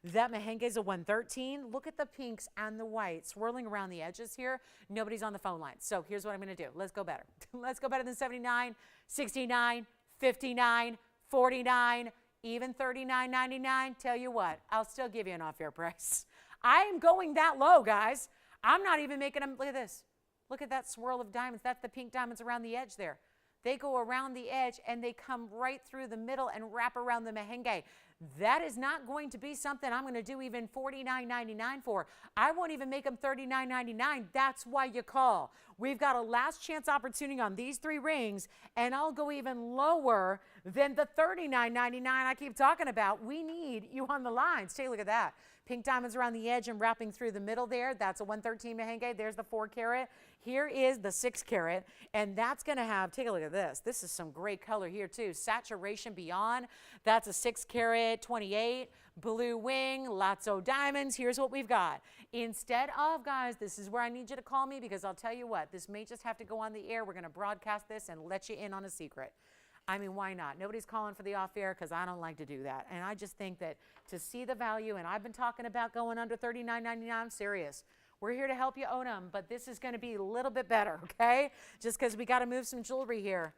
That merengue is a 113. Look at the pinks and the whites swirling around the edges here. Nobody's on the phone line. So here's what I'm going to do. Let's go better. Let's go better than 79, 69, 59, 49, even $39.99. Tell you what, I'll still give you an off-air price. I am going that low, guys. I'm not even making them. Look at this. Look at that swirl of diamonds. That's the pink diamonds around the edge there. They go around the edge and they come right through the middle and wrap around the merengue. That is not going to be something I'm going to do even $49.99 for. I won't even make them $39.99. That's why you call. We've got a last chance opportunity on these 3 rings, and I'll go even lower than the $39.99 I keep talking about. We need you on the lines. Take a look at that. Pink diamonds around the edge and wrapping through the middle there. That's a 113 merengue. There's the 4 carat. Here is the 6 carat, and that's going to have, take a look at this. This is some great color here too. Saturation beyond. That's a 6 carat 28. Blue wing, lots of diamonds. Here's what we've got. Instead of, guys, this is where I need you to call me, because I'll tell you what, this may just have to go on the air. We're going to broadcast this and let you in on a secret. I mean, why not? Nobody's calling for the off-air because I don't like to do that. And I just think that to see the value, and I've been talking about going under $39.99, I'm serious. We're here to help you own them, but this is going to be a little bit better, okay? Just because we got to move some jewelry here.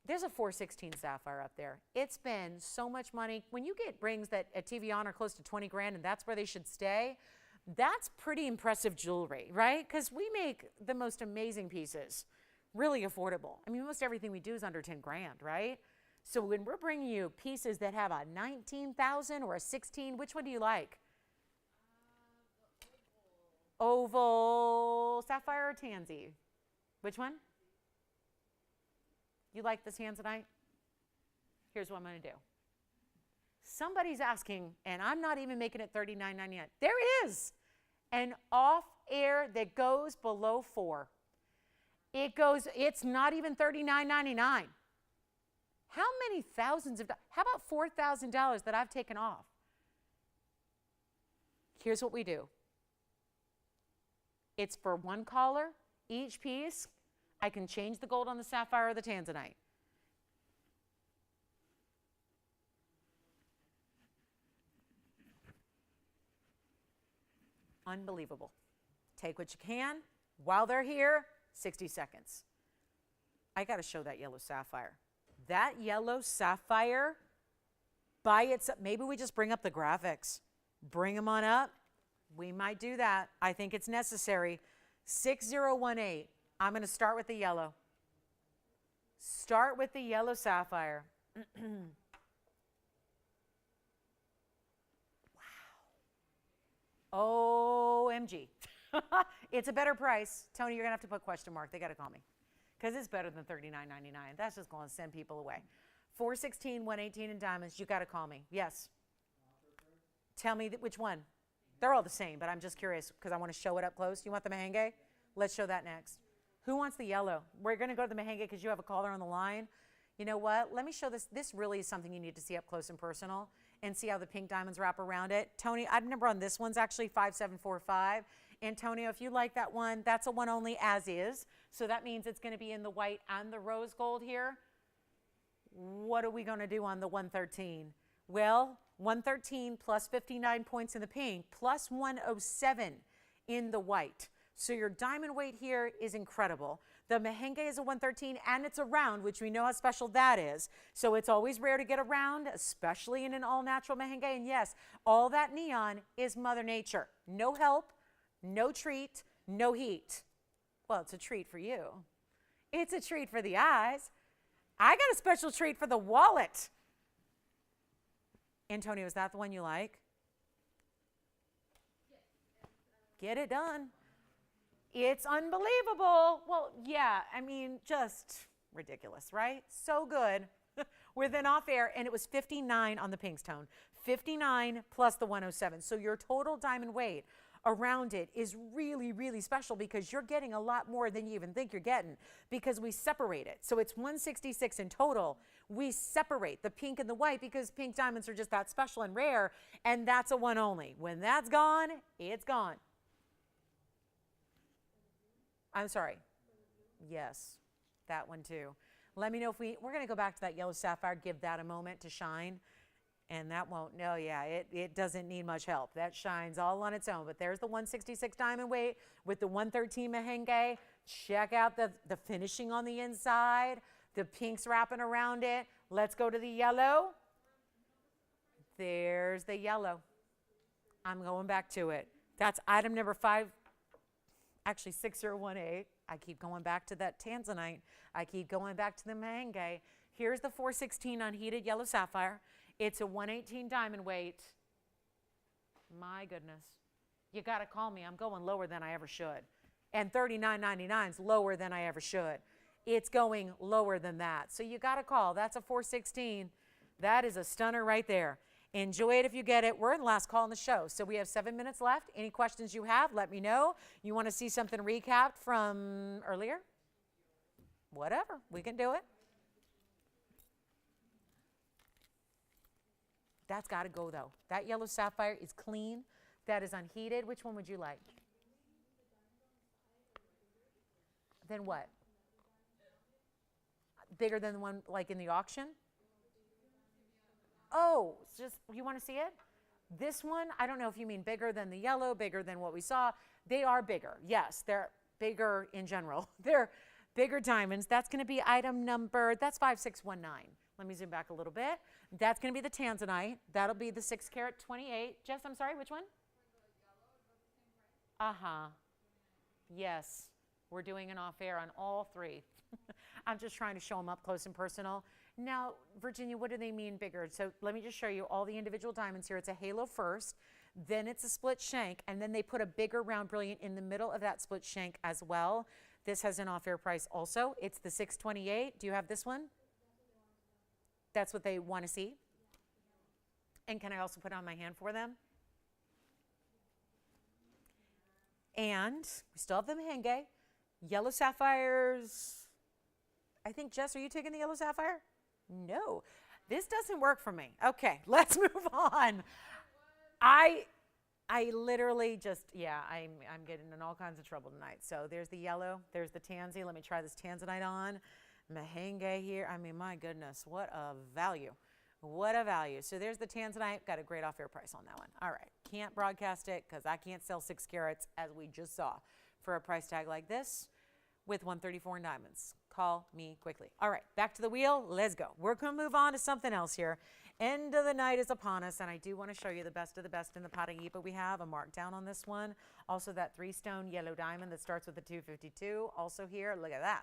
There's a 416 sapphire up there. It's been so much money. When you get rings that at TVON are close to 20 grand and that's where they should stay, that's pretty impressive jewelry, right? Because we make the most amazing pieces. Really affordable. I mean, most everything we do is under 10 grand, right? So when we're bringing you pieces that have a 19,000 or a 16, which one do you like? Oval, sapphire, or tansy? Which one? You like the tanzanite? Here's what I'm going to do. Somebody's asking, and I'm not even making it $39.99. There is an off-air that goes below 4. It's not even $39.99. How many thousands of dollars? How about $4,000 that I've taken off? Here's what we do. It's for one caller, each piece. I can change the gold on the sapphire or the tanzanite. Unbelievable. Take what you can while they're here. 60 seconds. I got to show that yellow sapphire. That yellow sapphire by itself, maybe we just bring up the graphics. Bring them on up. We might do that. I think it's necessary. 6018. I'm going to start with the yellow. Start with the yellow sapphire. Wow. OMG. It's a better price. Tony, you're going to have to put question mark. They got to call me because it's better than $39.99. That's just going to send people away. 416, 118 in diamonds. You got to call me. Yes. Tell me which one. They're all the same, but I'm just curious because I want to show it up close. You want the merengue? Let's show that next. Who wants the yellow? We're going to go to the merengue because you have a caller on the line. You know what? Let me show this. This really is something you need to see up close and personal and see how the pink diamonds wrap around it. Tony, I'd number on this one's actually 5745. Antonio, if you like that one, that's a one only as is. So that means it's going to be in the white and the rose gold here. What are we going to do on the 113? Well, 113 plus 59 points in the pink plus 107 in the white. So your diamond weight here is incredible. The merengue is a 113 and it's a round, which we know how special that is. So it's always rare to get a round, especially in an all-natural merengue. And yes, all that neon is Mother Nature. No help, no treat, no heat. Well, it's a treat for you. It's a treat for the eyes. I got a special treat for the wallet. Antonio, is that the one you like? Get it done. It's unbelievable. Well, yeah, I mean, just ridiculous, right? So good. with an off air, and it was 59 on the pink stone, 59 plus the 107. So your total diamond weight around it is really, really special because you're getting a lot more than you even think you're getting because we separate it. So it's 166 in total. We separate the pink and the white because pink diamonds are just that special and rare, and that's a one only. When that's gone, it's gone. I'm sorry. Yes, that one too. Let me know if we're going to go back to that yellow sapphire, give that a moment to shine. And that won't, no, yeah, it doesn't need much help. That shines all on its own. But there's the 166 diamond weight with the 113 merengue. Check out the finishing on the inside. The pinks wrapping around it. Let's go to the yellow. There's the yellow. I'm going back to it. That's item number 5, actually 6018. I keep going back to that tanzanite. I keep going back to the merengue. Here's the 416 unheated yellow sapphire. It's a 118 diamond weight. My goodness. You got to call me. I'm going lower than I ever should. And $39.99 is lower than I ever should. It's going lower than that. So you got to call. That's a 416. That is a stunner right there. Enjoy it if you get it. We're in the last call on the show. So we have 7 minutes left. Any questions you have, let me know. You want to see something recapped from earlier? Whatever. We can do it. That's got to go, though. That yellow sapphire is clean. That is unheated. Which one would you like? Then what? Bigger than the one like in the auction? Oh, it's just, you want to see it? This one, I don't know if you mean bigger than the yellow, bigger than what we saw. They are bigger. Yes, they're bigger in general. They're bigger diamonds. That's going to be item number, that's 5619. Let me zoom back a little bit. That's going to be the tanzanite. That'll be the 6 carat 28. Jess, I'm sorry, which one? Uh-huh. Yes, we're doing an off-air on all 3. I'm just trying to show them up close and personal. Now, Virginia, what do they mean bigger? So let me just show you all the individual diamonds here. It's a halo first, then it's a split shank, and then they put a bigger round brilliant in the middle of that split shank as well. This has an off-air price also. It's the 628. Do you have this one? That's what they want to see. And can I also put it on my hand for them? And we still have the merengue. Yellow sapphires. I think, Jess, are you taking the yellow sapphire? No. This doesn't work for me. Okay, let's move on. I literally just, yeah, I'm getting in all kinds of trouble tonight. So there's the yellow. There's the tansy. Let me try this tanzanite on. Merengue here. I mean, my goodness, what a value. What a value. So there's the tanzanite. Got a great off-air price on that one. All right. Can't broadcast it because I can't sell 6 carats, as we just saw, for a price tag like this with 134 in diamonds. Call me quickly. All right. Back to the wheel. Let's go. We're going to move on to something else here. End of the night is upon us, and I do want to show you the best of the best in the Paraíba. We have a markdown on this one. Also, that 3-stone yellow diamond that starts with the 252. Also here, look at that.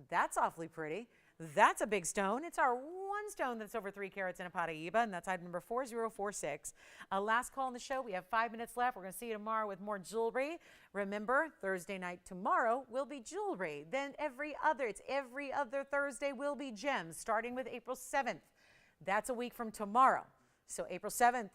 That's awfully pretty. That's a big stone. It's our one stone that's over 3 carats in a Paraíba, and that's item number 4046. Last call on the show. We have 5 minutes left. We're going to see you tomorrow with more jewelry. Remember, Thursday night tomorrow will be jewelry. Then every other Thursday will be gems, starting with April 7th. That's a week from tomorrow. So April 7th,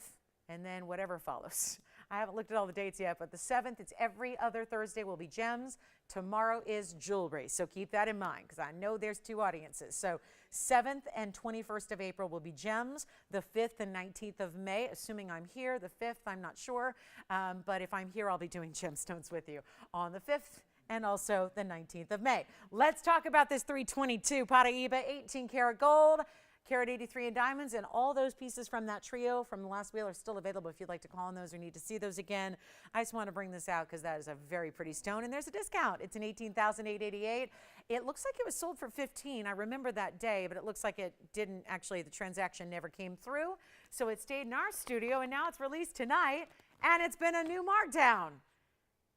and then whatever follows. I haven't looked at all the dates yet, but the 7th, it's every other Thursday will be gems. Tomorrow is jewelry. So keep that in mind because I know there's 2 audiences. So 7th and 21st of April will be gems. The 5th and 19th of May, assuming I'm here. The 5th, I'm not sure. But if I'm here, I'll be doing gemstones with you on the 5th and also the 19th of May. Let's talk about this 322 Paraíba 18 karat gold. Carat 83 in diamonds, and all those pieces from that trio from the last wheel are still available if you'd like to call on those or need to see those again. I just want to bring this out because that is a very pretty stone, and there's a discount. It's an $18,888. It looks like it was sold for $15,000. I remember that day, but it looks like it didn't actually, the transaction never came through. So it stayed in our studio, and now it's released tonight, and it's been a new markdown.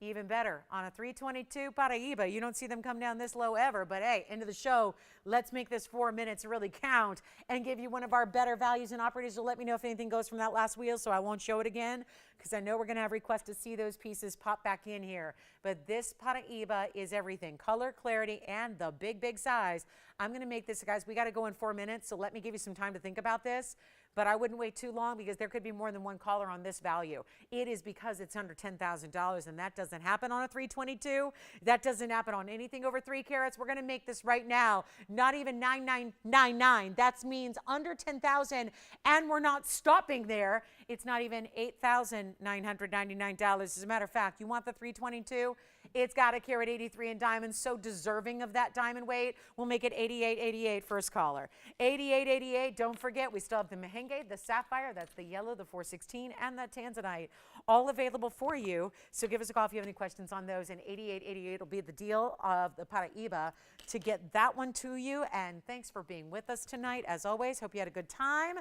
Even better, on a 322 Paraíba, you don't see them come down this low ever, but hey, into the show, let's make this 4 minutes really count and give you one of our better values. And operators will let me know if anything goes from that last wheel, so I won't show it again because I know we're gonna have requests to see those pieces pop back in here. But this Paraíba is everything, color, clarity, and the big, big size. I'm gonna make this, guys, we gotta go in 4 minutes, so let me give you some time to think about this. But I wouldn't wait too long because there could be more than one caller on this value. It is because it's under $10,000, and that doesn't happen on a 322. That doesn't happen on anything over 3 carats. We're going to make this right now, not even 9999. That means under 10,000, and we're not stopping there. It's not even $8,999. As a matter of fact, you want the 322? It's got a carat 83 in diamonds, so deserving of that diamond weight. We'll make it 8888 first caller. 8888, don't forget, we still have the Mahenge, the Sapphire, that's the yellow, the 416, and the Tanzanite, all available for you. So give us a call if you have any questions on those, and 8888 will be the deal of the Paraíba to get that one to you. And thanks for being with us tonight. As always, hope you had a good time.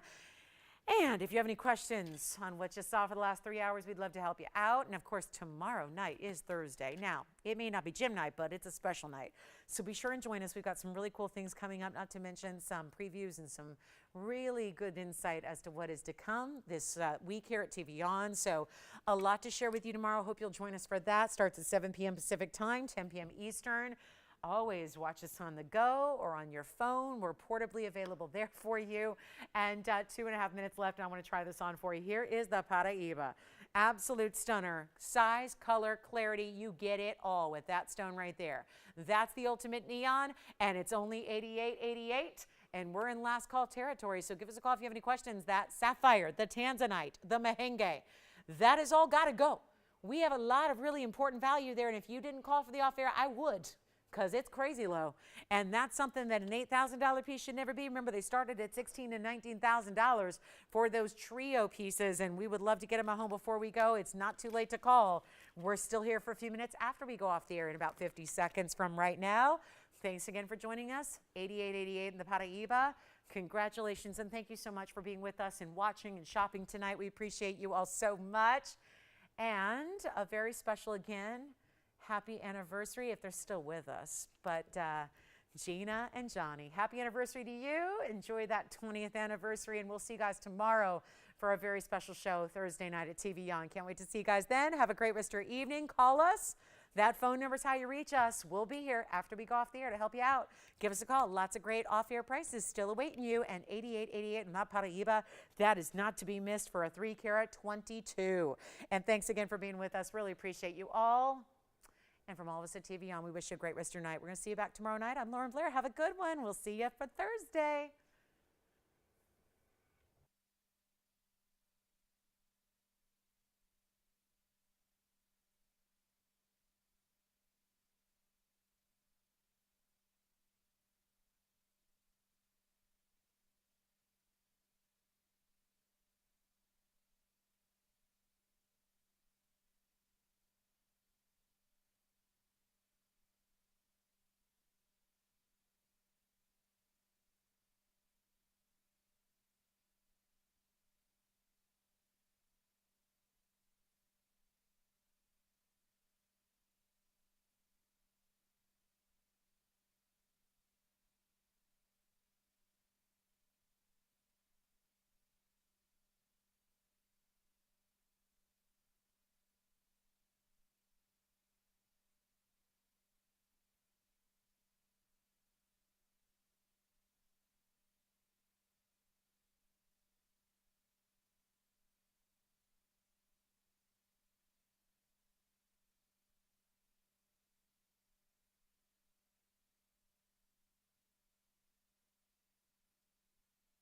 And if you have any questions on what you saw for the last 3 hours, we'd love to help you out. And of course, tomorrow night is Thursday. Now, it may not be gym night, but it's a special night. So be sure and join us. We've got some really cool things coming up, not to mention some previews and some really good insight as to what is to come this week here at TVON. So a lot to share with you tomorrow. Hope you'll join us for that. Starts at 7 p.m. Pacific time, 10 p.m. Eastern. Always watch us on the go or on your phone. We're portably available there for you. And 2.5 minutes left, and I want to try this on for you. Here is the Paraíba. Absolute stunner. Size, color, clarity, you get it all with that stone right there. That's the ultimate neon, and it's only $88.88. And we're in last call territory, so give us a call if you have any questions. That Sapphire, the Tanzanite, the Mahenge, that is all got to go. We have a lot of really important value there, and if you didn't call for the off-air, I would, because it's crazy low. And that's something that an $8,000 piece should never be. Remember, they started at $16,000 and $19,000 for those trio pieces, and we would love to get them at home before we go. It's not too late to call. We're still here for a few minutes after we go off the air in about 50 seconds from right now. Thanks again for joining us. 8888 in the Paraíba. Congratulations, and thank you so much for being with us and watching and shopping tonight. We appreciate you all so much. And a very special again, happy anniversary if they're still with us. But Gina and Johnny, happy anniversary to you. Enjoy that 20th anniversary, and we'll see you guys tomorrow for a very special show Thursday night at TVON. Can't wait to see you guys then. Have a great rest of your evening. Call us. That phone number is how you reach us. We'll be here after we go off the air to help you out. Give us a call. Lots of great off-air prices still awaiting you. And 8888 in that Paraíba, that is not to be missed for a 3 carat 22. And thanks again for being with us. Really appreciate you all. And from all of us at TVON, we wish you a great rest of your night. We're going to see you back tomorrow night. I'm Lauren Blair. Have a good one. We'll see you for Thursday.